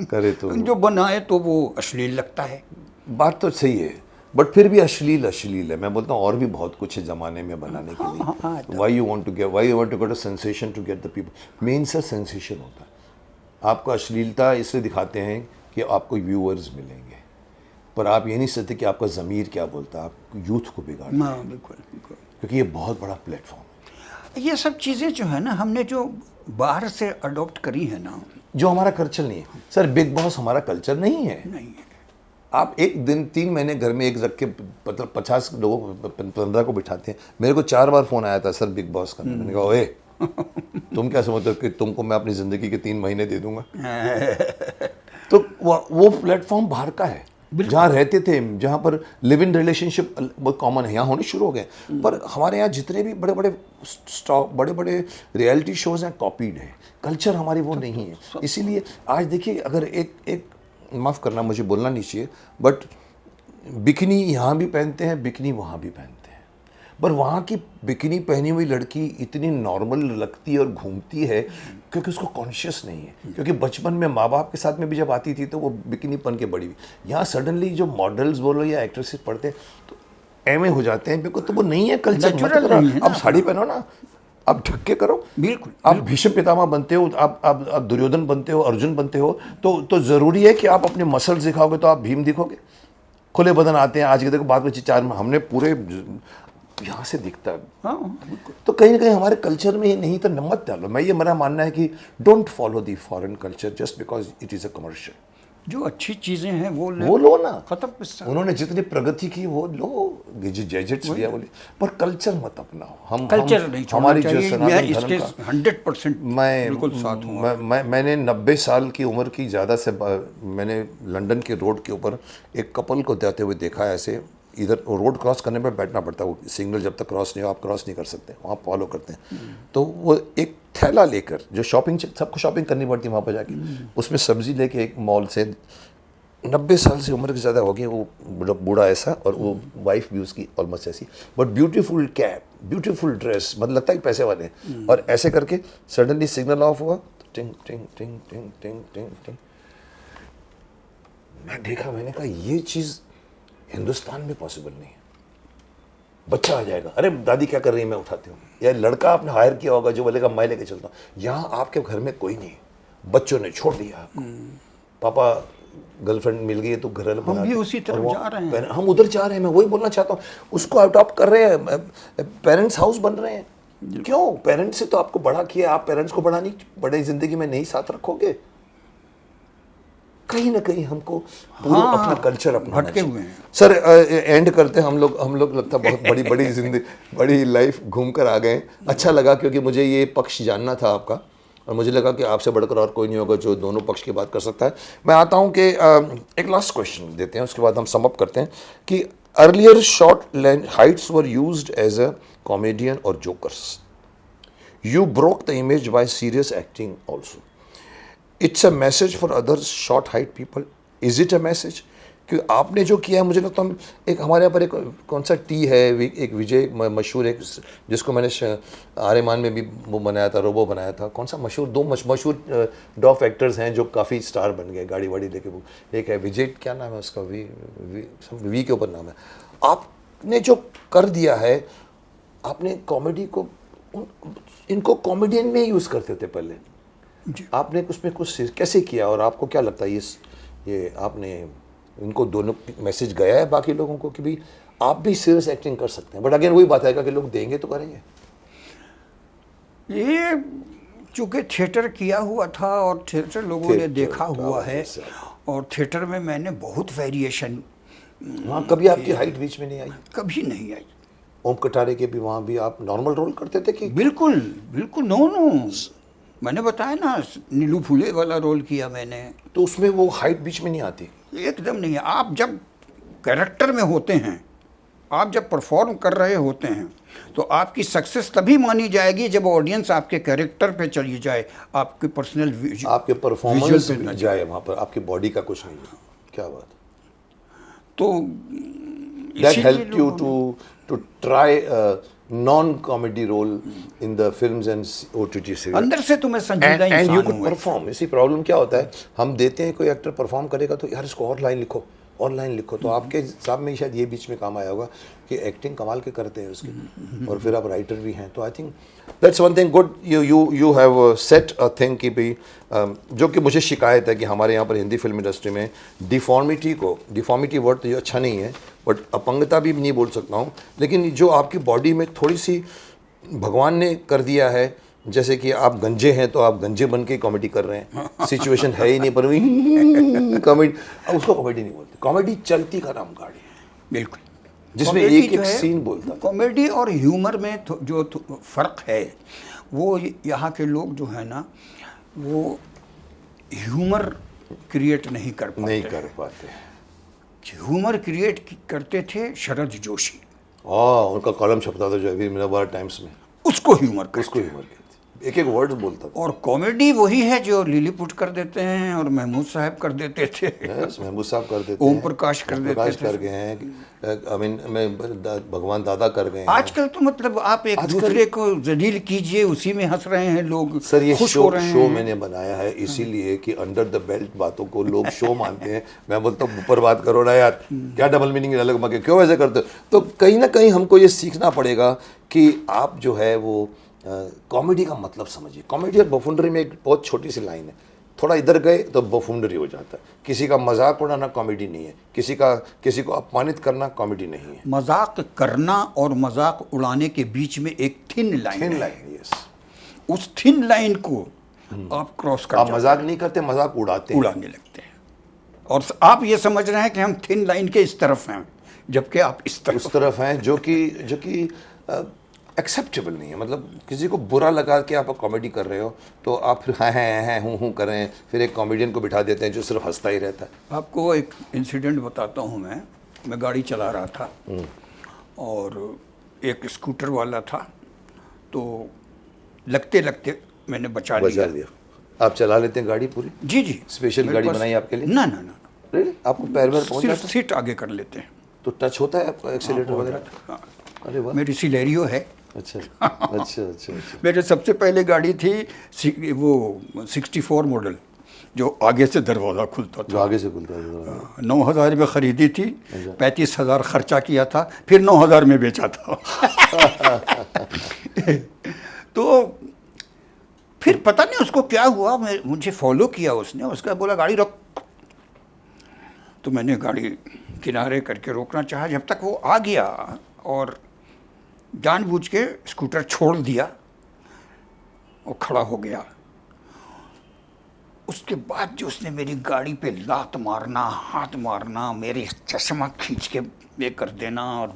करे तो जो बनाए तो वो अश्लील लगता है। बात तो सही है, बट फिर भी अश्लील है। मैं बोलता हूँ और भी बहुत कुछ है ज़माने में बनाने के लिए। Why you want to get a sensation to get the people. Main सा सेंसेशन होता है। आपको अश्लीलता इसलिए दिखाते हैं कि आपको व्यूअर्स मिलेंगे, पर आप ये नहीं सोचते कि आपका ज़मीर क्या बोलता है। आप यूथ को बिगाड़ते हैं। बिल्कुल, क्योंकि ये बहुत बड़ा प्लेटफॉर्म है। ये सब चीज़ें जो है ना, हमने जो बाहर से अडॉप्ट करी है ना, जो हमारा कल्चर नहीं है। सर, बिग बॉस हमारा कल्चर नहीं है। नहीं है। आप एक दिन 3 महीने घर में एक रख के 50 लोगों को, 15 को बिठाते हैं। मेरे को 4 बार फ़ोन आया था, सर बिग बॉस का। मैंने कहा, ओए तुम क्या समझते हो कि तुमको मैं अपनी ज़िंदगी के 3 महीने दे दूंगा? तो वो प्लेटफॉर्म बाहर का है, जहाँ रहते थे, जहाँ पर लिव इन रिलेशनशिप बहुत कॉमन है, यहाँ होने शुरू हो गए। पर हमारे यहाँ जितने भी बड़े बड़े रियलिटी शोज़ हैं, कॉपीड है। कल्चर हमारी वो नहीं है। इसीलिए आज देखिए, अगर एक माफ़ करना, मुझे बोलना नहीं चाहिए, बट बिकनी यहाँ भी पहनते हैं, बिकनी वहाँ भी पहनते हैं, पर वहाँ की बिकनी पहनी हुई लड़की इतनी नॉर्मल लगती है और घूमती है क्योंकि उसको कॉन्शियस नहीं है। क्योंकि बचपन में माँ बाप के साथ में भी जब आती थी तो वो बिकनी पहन के बड़ी हुई। यहाँ सडनली जो मॉडल्स बोलो या एक्ट्रेसेस पढ़ते हैं तो एम हो जाते हैं, बिकॉज तो वो नहीं है कल्चर। आप साड़ी पहनो ना, आप ढक के करो। बिल्कुल। आप भीष्म पितामह बनते हो, आप दुर्योधन बनते हो, अर्जुन बनते हो, तो ज़रूरी है कि आप अपने मसल्स दिखाओगे तो आप भीम दिखोगे। खुले बदन आते हैं आज के, देखो बाद में 4 में हमने पूरे यहाँ से दिखता है। हाँ, तो कहीं ना कहीं हमारे कल्चर में ये नहीं, तो नमत डालो। मेरा मानना है कि don't follow the foreign culture just because it is a commercial. जो अच्छी चीज़ें हैं वो लो ना। खत्म किस्सा। उन्होंने जितनी प्रगति की वो लो, गैजेट्स लिया बोले, पर कल्चर मत अपनाओ। हम कल्चर नहीं छोड़ना हमारी चाहिए। जो मैं सनातन इसके धर्म का 100% बिल्कुल साथ हूँ। मैंने 90 साल की उम्र की ज़्यादा से मैंने लंदन के रोड के ऊपर एक कपल को जाते हुए देखा है। ऐसे इधर रोड क्रॉस करने पर बैठना पड़ता है, वो सिग्नल जब तक क्रॉस नहीं हो आप क्रॉस नहीं कर सकते, वहाँ फॉलो करते हैं। तो वो एक थैला लेकर, जो शॉपिंग, सबको शॉपिंग करनी पड़ती है वहाँ पर जाके, उसमें सब्जी लेके एक मॉल से 90 साल से उम्र की ज़्यादा हो गई वो बूढ़ा ऐसा, और वो वाइफ भी उसकी ऑलमोस्ट ऐसी, but beautiful cap, beautiful dress, मतलब लगता है कि पैसे वाले। और ऐसे करके सडनली सिग्नल ऑफ हुआ, टिंग टिंग टिंग टिंग टिंग टिंग टिंग। मैं देखा, मैंने कहा ये चीज़ हिंदुस्तान में पॉसिबल नहीं है। बच्चा आ जाएगा, अरे दादी क्या कर रही है, मैं उठाती हूँ। या लड़का आपने हायर किया होगा जो बोलेगा मैं लेके चलता हूँ। यहाँ आपके घर में कोई नहीं है, बच्चों ने छोड़ दिया आपको, पापा गर्लफ्रेंड मिल गई है तो घर हम भी उसी तरफ जा रहे हैं। हम उधर जा रहे हैं। मैं वही बोलना चाहता हूँ, उसको अडॉप्ट कर रहे हैं, पेरेंट्स हाउस बन रहे हैं। क्यों? पेरेंट्स से तो आपको बड़ा किया, आप पेरेंट्स को बड़े जिंदगी में नहीं साथ रखोगे। कहीं ना कहीं हमको पूरा अपना कल्चर अपना भटके हुए हैं। सर एंड करते हैं हम लोग लगता है बहुत बड़ी जिंदगी, बड़ी लाइफ घूम कर आ गए। अच्छा लगा क्योंकि मुझे ये पक्ष जानना था आपका, और मुझे लगा कि आपसे बढ़कर और कोई नहीं होगा जो दोनों पक्ष की बात कर सकता है। मैं आता हूँ कि एक लास्ट क्वेश्चन देते हैं, उसके बाद हम सम अप करते हैं कि earlier short heights were used as a comedian और jokers, you broke the image by serious acting also, it's a message for others short height people, is it a message? कि आपने जो किया है, मुझे लगता है एक हमारे यहाँ पर एक कौन सा टी है, एक विजय मशहूर, एक जिसको मैंने आर्यमान में भी वो बनाया था, रोबो बनाया था, कौन सा मशहूर, दो मशहूर डॉफ एक्टर्स हैं जो काफ़ी स्टार बन गए गाड़ी वाड़ी लेके। वो एक है विजय, क्या नाम है उसका, वी के ऊपर नाम है। आपने जो कर दिया है, आपने कॉमेडी को, इनको कॉमेडियन में ही यूज़ करते थे पहले, आपने उसमें कुछ कैसे किया, और आपको क्या लगता है ये आपने इनको दोनों मैसेज गया है बाकी लोगों को कि भाई आप भी सीरियस एक्टिंग कर सकते हैं? बट अगेन वही बात आएगा कि लोग देंगे तो करेंगे। ये चूँकि थिएटर किया हुआ था और थिएटर लोगों ने देखा हुआ है, और थिएटर में मैंने बहुत वेरिएशन, वहाँ कभी आपकी हाइट बीच में नहीं आई? कभी नहीं आई। ओम कटारे के भी वहाँ भी आप नॉर्मल रोल करते थे कि? बिल्कुल बिल्कुल, नो, मैंने बताया ना, नीलू फुले वाला रोल किया मैंने, तो उसमें वो हाइट बीच में नहीं आती? एकदम नहीं है। आप जब कैरेक्टर में होते हैं, आप जब परफॉर्म कर रहे होते हैं, तो आपकी सक्सेस तभी मानी जाएगी जब ऑडियंस आपके कैरेक्टर पे चली जाए, आपके पर्सनल आपके परफॉर्मेंस पे न जाए, वहाँ पर आपकी बॉडी का कुछ नहीं है। क्या बात। तो that help you to try non comedy role in the films and OTT series. अंदर से तुम्हें संजीदा इंसान एंड यू कुड परफॉर्म। इसी प्रॉब्लम क्या होता है, हम देते हैं कोई एक्टर परफॉर्म करेगा तो यार इसको और लाइन लिखो, और लाइन लिखो, तो आपके हिसाब में शायद ये बीच में काम आया होगा कि एक्टिंग कमाल के करते हैं उसकी, और फिर आप राइटर भी हैं। तो I think that's one thing good you have set a thing कि भाई जो कि मुझे शिकायत है कि हमारे यहाँ पर हिंदी फिल्म इंडस्ट्री में डिफॉर्मिटी वर्ड तो ये अच्छा नहीं है, बट अपंगता भी नहीं बोल सकता हूँ, लेकिन जो आपकी बॉडी में थोड़ी सी भगवान ने कर दिया है, जैसे कि आप गंजे हैं तो आप गंजे बन के कॉमेडी कर रहे हैं, सिचुएशन है ही नहीं पर कॉमेडी, उसको कॉमेडी नहीं बोलते, कॉमेडी चलती का नाम गाड़ी है। बिल्कुल, जिसमें एक सीन बोलता। कॉमेडी और ह्यूमर में जो फ़र्क है, वो यहाँ के लोग जो है ना, वो ह्यूमर क्रिएट नहीं कर पाते। ह्यूमर क्रिएट करते थे शरद जोशी, उनका कॉलम छपता था जो अभी मिराबार टाइम्स में, उसको ह्यूमर कहते, एक एक वर्ड बोलता था। और कॉमेडी वही है जो लिलीपुट कर देते हैं, और महमूद साहब कर देते थे, महमूद साहब कर देते, ओम प्रकाश कर देते थे, कर गए हैं, आई मीन भगवान दादा कर गए हैं। आजकल तो मतलब आप एक दूसरे को जलील कीजिए, उसी में हंस रहे हैं लोग। सर ये शो मैंने बनाया है इसीलिए कि अंडर द बेल्ट बातों को लोग शो मानते हैं। मैं बोलता हूँ ऊपर बात करो ना यार, क्या डबल मीनिंग अलग मगे, क्यों ऐसे करते हो? तो कहीं ना कहीं हमको ये सीखना पड़ेगा कि आप जो है वो कॉमेडी का मतलब समझिए। कॉमेडी और बफूंडरी में एक बहुत छोटी सी लाइन है, थोड़ा इधर गए तो बफूंडरी हो जाता है। किसी का मजाक उड़ाना कॉमेडी नहीं है, किसी को अपमानित करना कॉमेडी नहीं है। मजाक करना और मजाक उड़ाने के बीच में एक थिन लाइन है। यस, उस थिन लाइन को आप क्रॉस कर, आप मजाक नहीं करते, मजाक उड़ाने लगते हैं, और आप ये समझ रहे हैं कि हम थिन लाइन के इस तरफ हैं, जबकि आप उस तरफ हैं, जो कि एक्सेप्टेबल नहीं है। मतलब किसी को बुरा लगा कि आप कॉमेडी कर रहे हो तो आप फिर हैं हूँ कर रहे हैं, फिर एक कॉमेडियन को बिठा देते हैं जो सिर्फ हंसता ही रहता है। आपको एक इंसिडेंट बताता हूँ। मैं गाड़ी चला रहा था और एक स्कूटर वाला था, तो लगते लगते मैंने बचा लिया। आप चला लेते हैं गाड़ी पूरी? जी, स्पेशल गाड़ी बनाई आपके लिए? ना, आपको पैर में पहुंच जाता है? सीट आगे कर लेते हैं तो टच होता है आपका एक्सीलेटर वगैरह? अरे वाह, मेरी सिलेरियो है। अच्छा। मेरे सबसे पहले गाड़ी थी वो 64 मॉडल, जो आगे से दरवाज़ा खुलता जो था। आगे से खुलता था। 9,000 में ख़रीदी थी, 35,000 खर्चा किया था, फिर 9,000 में बेचा था। तो फिर पता नहीं उसको क्या हुआ, मुझे फॉलो किया उसने, उसका बोला गाड़ी रोक। तो मैंने गाड़ी किनारे करके रोकना चाहा, जब तक वो आ गया और जानबूझ के स्कूटर छोड़ दिया और खड़ा हो गया। उसके बाद जो उसने मेरी गाड़ी पे लात मारना, हाथ मारना, मेरे चश्मा खींच के ये कर देना और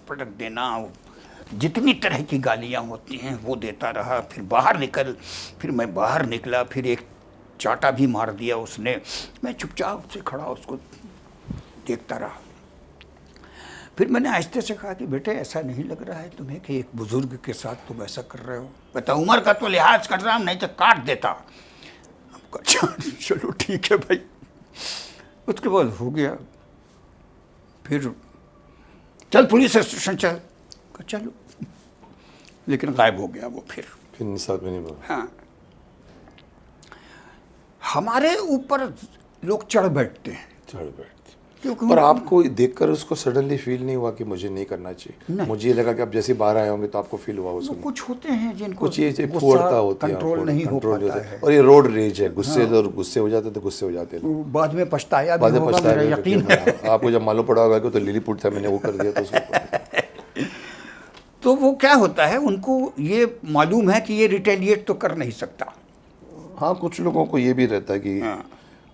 पटक देना, जितनी तरह की गालियाँ होती हैं वो देता रहा। फिर बाहर निकल, फिर मैं बाहर निकला, फिर एक चाटा भी मार दिया उसने। मैं चुपचाप से खड़ा उसको देखता रहा। फिर मैंने आहिस्ते से कहा कि बेटे ऐसा नहीं लग रहा है तुम्हें कि एक बुजुर्ग के साथ तुम ऐसा कर रहे हो? बता उम्र का तो लिहाज कर रहा हूँ, नहीं तो काट देता। अच्छा चलो ठीक है भाई। उसके बाद हो गया, फिर चल पुलिस स्टेशन चल, चलो। लेकिन गायब हो गया वो। फिर साथ में नहीं बोला। हाँ, हमारे ऊपर लोग चढ़ बैठते हैं, चढ़ बैठते। क्योंकि पर आपको देखकर उसको सडनली फील नहीं हुआ कि मुझे नहीं करना चाहिए? मुझे ये लगा कि आप जैसे बाहर आए होंगे तो आपको फील हुआ उसको? कुछ होते हैं जिनको कुछ ये फुहरता होती है, कंट्रोल नहीं हो पाता है। और ये रोड रेज है, गुस्से और गुस्से हो जाते तो गुस्से हो जाते हैं। बाद में पछताया भी बाद में होगा, मेरा यकीन है। आपको जब मालूम पड़ा होगा कि तो लिलीपुट था, मैंने वो कर दिया तो उसको। तो वो क्या होता है, उनको ये मालूम है कि ये रिटेलिएट तो कर नहीं सकता। हाँ, कुछ लोगों को ये भी रहता है कि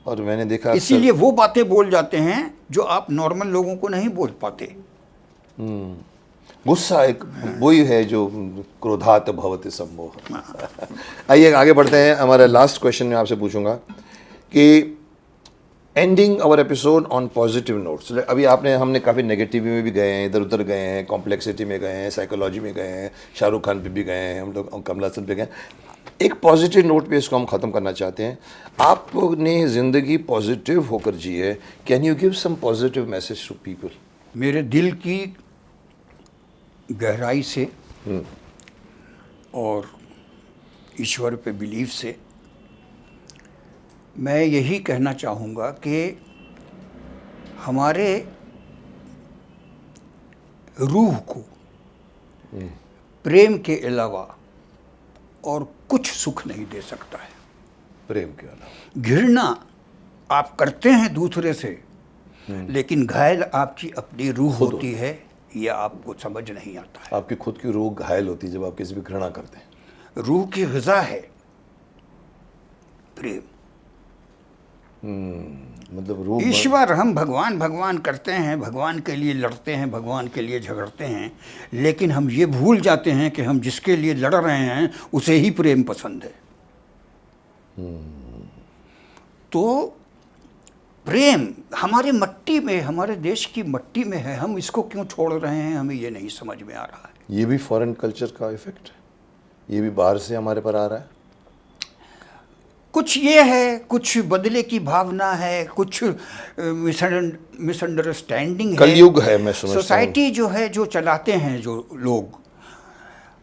और मैंने देखा इसीलिए वो बातें बोल जाते हैं जो आप नॉर्मल लोगों को नहीं बोल पाते। गुस्सा एक वही है जो क्रोधात भवति सम्मोह। आइए आगे बढ़ते हैं। हमारा लास्ट क्वेश्चन मैं आपसे पूछूंगा कि ending our episode on positive notes. अभी हमने काफ़ी नेगेटिव में भी गए हैं, इधर उधर गए हैं, कॉम्प्लेक्सिटी में गए हैं, साइकोलॉजी में गए हैं, शाहरुख खान पे भी गए हैं, हम लोग कमल हसन पे गए। एक पॉजिटिव नोट पे इसको हम ख़त्म करना चाहते हैं। आपने ज़िंदगी पॉजिटिव होकर जी है, can you give some positive message to people? मेरे दिल की गहराई से और ईश्वर पे बिलीव से मैं यही कहना चाहूँगा कि हमारे रूह को प्रेम के अलावा और कुछ सुख नहीं दे सकता है। प्रेम के अलावा घृणा आप करते हैं दूसरे से, लेकिन घायल आपकी अपनी रूह होती है, यह आपको समझ नहीं आता है। आपकी खुद की रूह घायल होती है जब आप किसी भी घृणा करते हैं। रूह की ग़िज़ा है प्रेम। मतलब रूह ईश्वर, हम भगवान भगवान करते हैं, भगवान के लिए लड़ते हैं, भगवान के लिए झगड़ते हैं, लेकिन हम ये भूल जाते हैं कि हम जिसके लिए लड़ रहे हैं उसे ही प्रेम पसंद है। तो प्रेम हमारे मट्टी में, हमारे देश की मट्टी में है, हम इसको क्यों छोड़ रहे हैं, हमें ये नहीं समझ में आ रहा है। ये भी फॉरेन कल्चर का इफेक्ट है, ये भी बाहर से हमारे पर आ रहा है। कुछ ये है, कुछ बदले की भावना है, कुछ मिसअंडरस्टैंडिंग है, कलयुग है। मैं समझता हूँ सोसाइटी जो है, जो चलाते हैं जो लोग,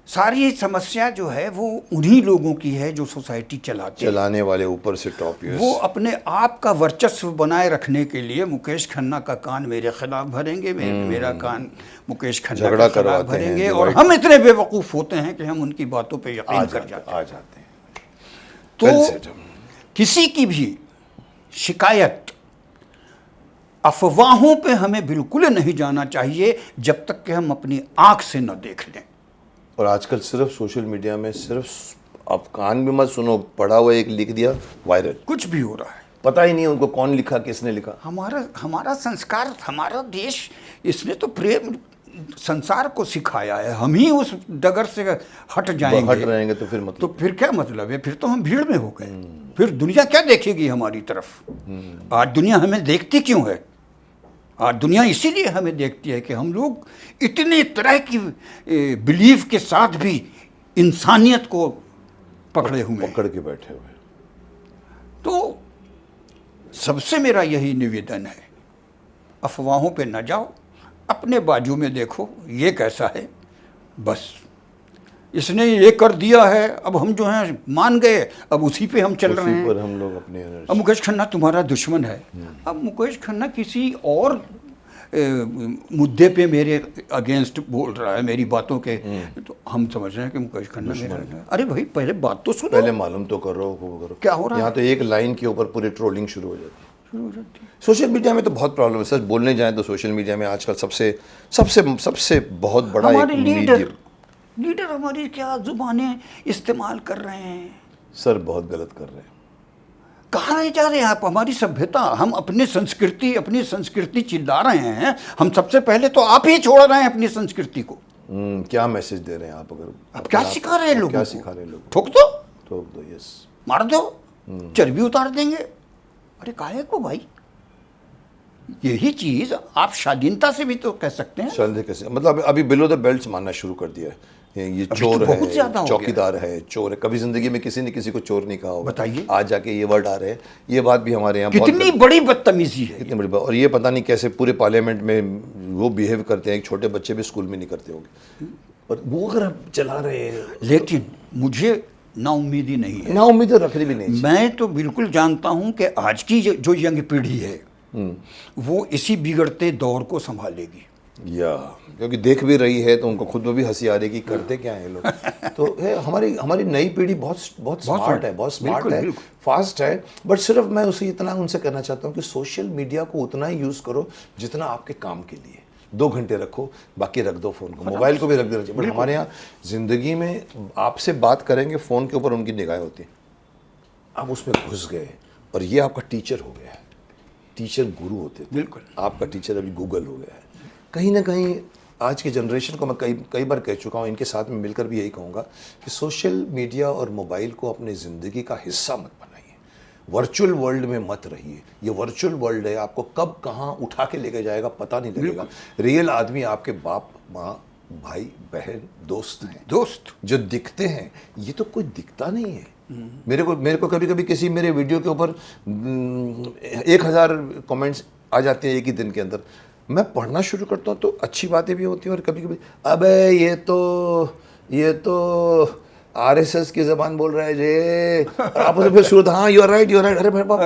सारी समस्या जो है वो उन्हीं लोगों की है जो सोसाइटी चलाते हैं। चलाने वाले ऊपर से टॉप। वो अपने आप का वर्चस्व बनाए रखने के लिए मुकेश खन्ना का कान मेरे खिलाफ भरेंगे, मेरा कान मुकेश खन्ना झगड़ा के खिलाफ करवाते हैं, भरेंगे, और हम इतने बेवकूफ़ होते हैं कि हम उनकी बातों पे यकीन कर जाते हैं। आ जाते हैं। तो किसी की भी शिकायत, अफवाहों पे हमें बिल्कुल नहीं जाना चाहिए जब तक कि हम अपनी आंख से न देख लें। और आजकल सिर्फ सोशल मीडिया में सिर्फ आप कान भी मत सुनो, पढ़ा हुआ एक लिख दिया वायरल, कुछ भी हो रहा है, पता ही नहीं उनको कौन लिखा, किसने लिखा। हमारा संस्कार, हमारा देश, इसने तो प्रेम संसार को सिखाया है। हम ही उस डगर से हट रहेंगे तो फिर मतलब, तो फिर क्या मतलब है? फिर तो हम भीड़ में हो गए। फिर दुनिया क्या देखेगी हमारी तरफ? आज दुनिया हमें देखती क्यों है? आज दुनिया इसीलिए हमें देखती है कि हम लोग इतने तरह की बिलीफ के साथ भी इंसानियत को पकड़े के बैठे हुए। तो सबसे मेरा यही निवेदन है, अफवाहों पे न जाओ, अपने बाजू में देखो ये कैसा है, बस इसने ये कर दिया है, अब हम जो हैं मान गए, अब उसी पे हम चल रहे उसी हैं। पर हम लोग अपने अब मुकेश खन्ना तुम्हारा दुश्मन है। अब मुकेश खन्ना किसी और मुद्दे पे मेरे अगेंस्ट बोल रहा है, मेरी बातों के, तो हम समझ रहे हैं कि मुकेश खन्ना मेरा। अरे भाई पहले बात तो सुनो, पहले मालूम तो करो, वो करो। क्या हो रहा यहाँ तो एक लाइन के ऊपर पूरी ट्रोलिंग शुरू हो जाती है। सोशल मीडिया में तो बहुत प्रॉब्लम है, सच बोलने जाएं तो सोशल मीडिया में आजकल सबसे सबसे सबसे बहुत बड़ा हमारे एक लीडर हमारी क्या जुबानें इस्तेमाल कर रहे हैं। सर बहुत गलत कर रहे हैं। कहाँ नहीं जा रहे हैं आप? हमारी सभ्यता, हम अपनी संस्कृति चिल्ला रहे हैं। हम सबसे पहले तो आप ही छोड़ रहे हैं अपनी संस्कृति को। क्या मैसेज दे रहे हैं आप? अगर आप क्या सिखा रहे हैं लोगों क्या को? सिखा रहे हैं लोग? ठोक दो, ठोक दो, यस, मार दो, चर्बी उतार देंगे। अरे काहे को भाई? यही चीज आप शालीनता से भी तो कह सकते हैं। चल कैसे, मतलब अभी बिलो द बेल्ट मानना शुरू कर दिया है। ये चोर तो बहुत ज्यादा है, हो चौकीदार है, चोर है। कभी जिंदगी में किसी ने किसी को चोर नहीं कहा होगा। बताइए। आज जाके ये वर्ड आ रहे हैं। ये बात भी हमारे यहाँ कितनी बड़ी बदतमीजी है। कितनी बड़ी बात। और ये पता नहीं कैसे पूरे पार्लियामेंट में वो बिहेव करते हैं। एक छोटे बच्चे भी स्कूल में नहीं करते होंगे, और वो अगर आप चला रहे हैं। लेकिन मुझे नाउम्मीदी नहीं है। ना उम्मीद तो रखनी भी नहीं। मैं तो बिल्कुल जानता हूं कि आज की जो यंग पीढ़ी है वो इसी बिगड़ते दौर को संभालेगी। या क्योंकि देख भी रही है तो उनको खुद में भी हंसी आ रही है कि करते क्या है लोग। तो है हमारी नई पीढ़ी बहुत बहुत स्मार्ट है, बहुत स्मार्ट बिल्कुल, है, बिल्कुल। फास्ट है। बट सिर्फ मैं उसे इतना उनसे कहना चाहता हूँ कि सोशल मीडिया को उतना ही यूज़ करो जितना आपके काम के लिए। 2 घंटे रखो, बाकी रख दो फ़ोन को, मोबाइल को भी रख देना चाहिए। बट हमारे यहाँ ज़िंदगी में आपसे बात करेंगे, फ़ोन के ऊपर उनकी निगाहें होती हैं। आप उसमें घुस गए और ये आपका टीचर हो गया है। टीचर गुरु होते थे, बिल्कुल। आपका टीचर अभी गूगल हो गया है। कहीं ना कहीं आज की जनरेशन को मैं कई बार कह चुका हूँ, इनके साथ में मिलकर भी यही कहूँगा कि सोशल मीडिया और मोबाइल को अपनी ज़िंदगी का हिस्सा मत बनाइए। वर्चुअल वर्ल्ड में मत रहिए। ये वर्चुअल वर्ल्ड है, आपको कब कहाँ उठा के लेके जाएगा पता नहीं लगेगा। रियल आदमी आपके बाप, माँ, भाई, बहन, दोस्त हैं। दोस्त जो दिखते हैं, ये तो कोई दिखता नहीं है। मेरे को कभी कभी किसी मेरे वीडियो के ऊपर 1000 कमेंट्स आ जाते हैं एक ही दिन के अंदर। मैं पढ़ना शुरू करता हूँ तो अच्छी बातें भी होती हैं, और कभी कभी अबे ये तो आरएसएस की जबान बोल रहा है जे, और आप उसे फिर शुरू, हाँ यू आर राइट। अरे भाई बाप,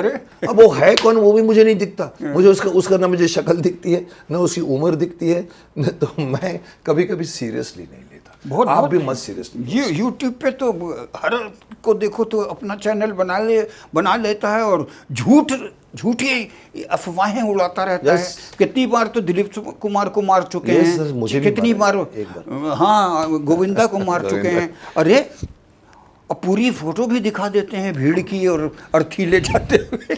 अब वो है कौन वो भी मुझे नहीं दिखता। मुझे उसका ना मुझे शक्ल दिखती है, ना उसकी उम्र दिखती है, न तो मैं कभी कभी सीरियसली नहीं लेता। आप भी मत सीरियसली। ये यूट्यूब पे तो हर को देखो तो अपना चैनल बना लेता है और झूठी अफवाहें उड़ाता रहता है। कितनी बार तो दिलीप कुमार को मार चुके हैं, मुझे भी कितनी बार, हाँ गोविंदा को मार चुके हैं। अरे और पूरी फोटो भी दिखा देते हैं भीड़ की और अर्थी ले जाते हुए।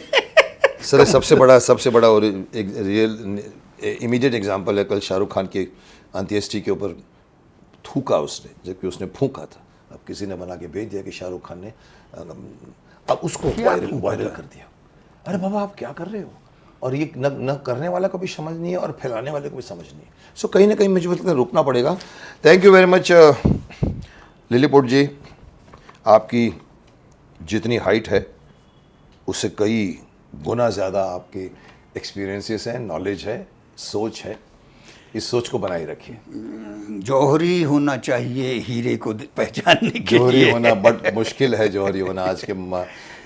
सर सबसे बड़ा और एक रियल इमीडिएट एग्जांपल है, कल शाहरुख खान की अंत्येष्टि के ऊपर थूका उसने, जबकि उसने फूंका था। अब किसी ने बना के भेज दिया कि शाहरुख खान ने, अब उसको वायरल कर दिया। अरे बाबा आप क्या कर रहे हो? और ये न करने वाला को भी समझ नहीं है और फैलाने वाले को भी समझ नहीं है। सो कहीं ना कहीं मुझे लगता है रुकना पड़ेगा। Thank you very much Lilliput ji. आपकी जितनी हाइट है उससे कई गुना ज़्यादा आपके एक्सपीरियंसेस हैं, नॉलेज है, सोच है। इस सोच को बनाए रखिए। जौहरी होना चाहिए हीरे को पहचानने के जौहरी लिए। होना बट मुश्किल है, जौहरी होना आज के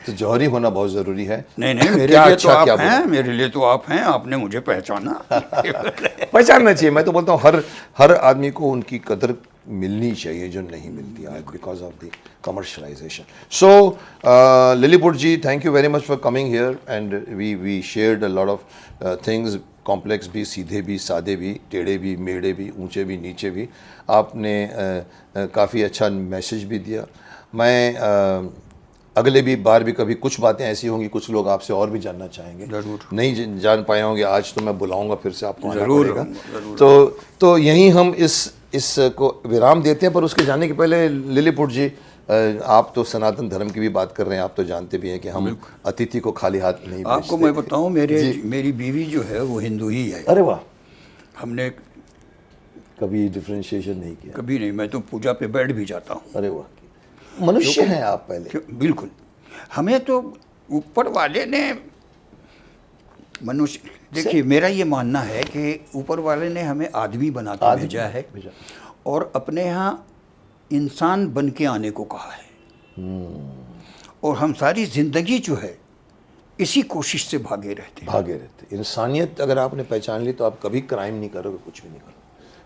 तो जौहरी होना बहुत ज़रूरी है। नहीं मेरे लिए तो आप हैं, मेरे लिए तो आप हैं, आपने मुझे पहचाना। पहचानना चाहिए। मैं तो बोलता हूँ हर आदमी को उनकी कदर मिलनी चाहिए जो नहीं मिलती आज because of the commercialization. So Lilliput ji, thank you very much for coming here and we shared a lot of things, complex भी, सीधे भी, सादे भी, टेढ़े भी, मेढ़े भी, ऊंचे भी, नीचे भी। आपने काफ़ी अच्छा मैसेज भी दिया। मैं अगले बार भी कभी कुछ बातें ऐसी होंगी, कुछ लोग आपसे और भी जानना चाहेंगे, जरूर नहीं जान पाए होंगे आज, तो मैं बुलाऊंगा फिर से, आपको आना जरूर पड़ेगा। तो यहीं हम इस को विराम देते हैं। पर उसके जाने के पहले लिलीपुट जी, आप तो सनातन धर्म की भी बात कर रहे हैं, आप तो जानते भी हैं कि हम अतिथि को खाली हाथ नहीं भेजते। आपको मैं बताऊं, मेरी बीवी जो है वो हिंदू ही है। अरे वाह, हमने कभी डिफरेंशिएशन नहीं किया? कभी नहीं। मैं तो पूजा पे बैठ भी जाता हूँ। अरे वाह, मनुष्य हैं आप पहले। बिल्कुल। हमें तो ऊपर वाले ने मनुष्य, देखिए मेरा ये मानना है कि ऊपर वाले ने हमें आदमी बना के भेजा है, और अपने यहाँ इंसान बन के आने को कहा है, और हम सारी ज़िंदगी जो है इसी कोशिश से भागे रहते। इंसानियत अगर आपने पहचान ली तो आप कभी क्राइम नहीं करोगे, कुछ भी नहीं करोगे,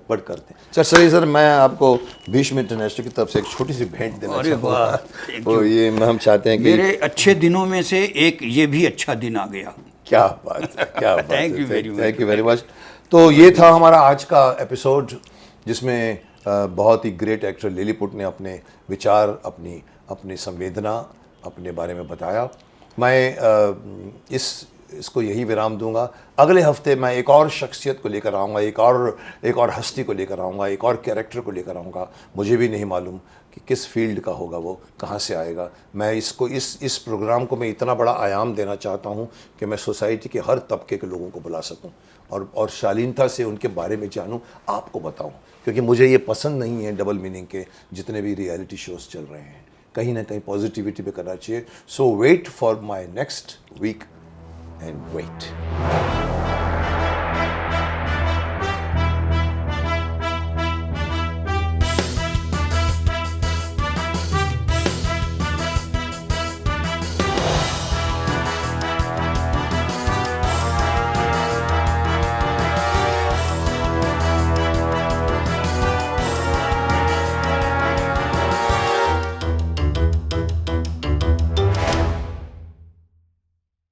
बट करते हैं। चलिए सर, मैं आपको भीष्म इंटरनेशनल की तरफ से एक छोटी सी भेंट देना अरे चाहूँगा। वाह, तो ये हम चाहते हैं कि मेरे अच्छे दिनों में से एक ये भी अच्छा दिन आ गया। क्या बात है, क्या बात है। Thank you very much. Thank you very much. तो ये था हमारा आज का एपिसोड, जिसमें बहुत ही ग्रेट एक्टर लिलीपुट ने अपने विचार, अपनी संवेदना, अपने बारे में बताया। मैं इसको यही विराम दूंगा। अगले हफ्ते मैं एक और शख्सियत को लेकर आऊँगा, एक और हस्ती को लेकर आऊँगा, एक और कैरेक्टर को लेकर आऊँगा। मुझे भी नहीं मालूम कि किस फील्ड का होगा, वो कहाँ से आएगा। मैं इस प्रोग्राम को मैं इतना बड़ा आयाम देना चाहता हूँ कि मैं सोसाइटी के हर तबके के लोगों को बुला सकूँ और शालीनता से उनके बारे में जानूँ, आपको बताऊँ, क्योंकि मुझे ये पसंद नहीं है डबल मीनिंग के जितने भी रियलिटी शोज़ चल रहे हैं। कहीं ना कहीं पॉजिटिविटी पे करना चाहिए। So wait for my next week end wait.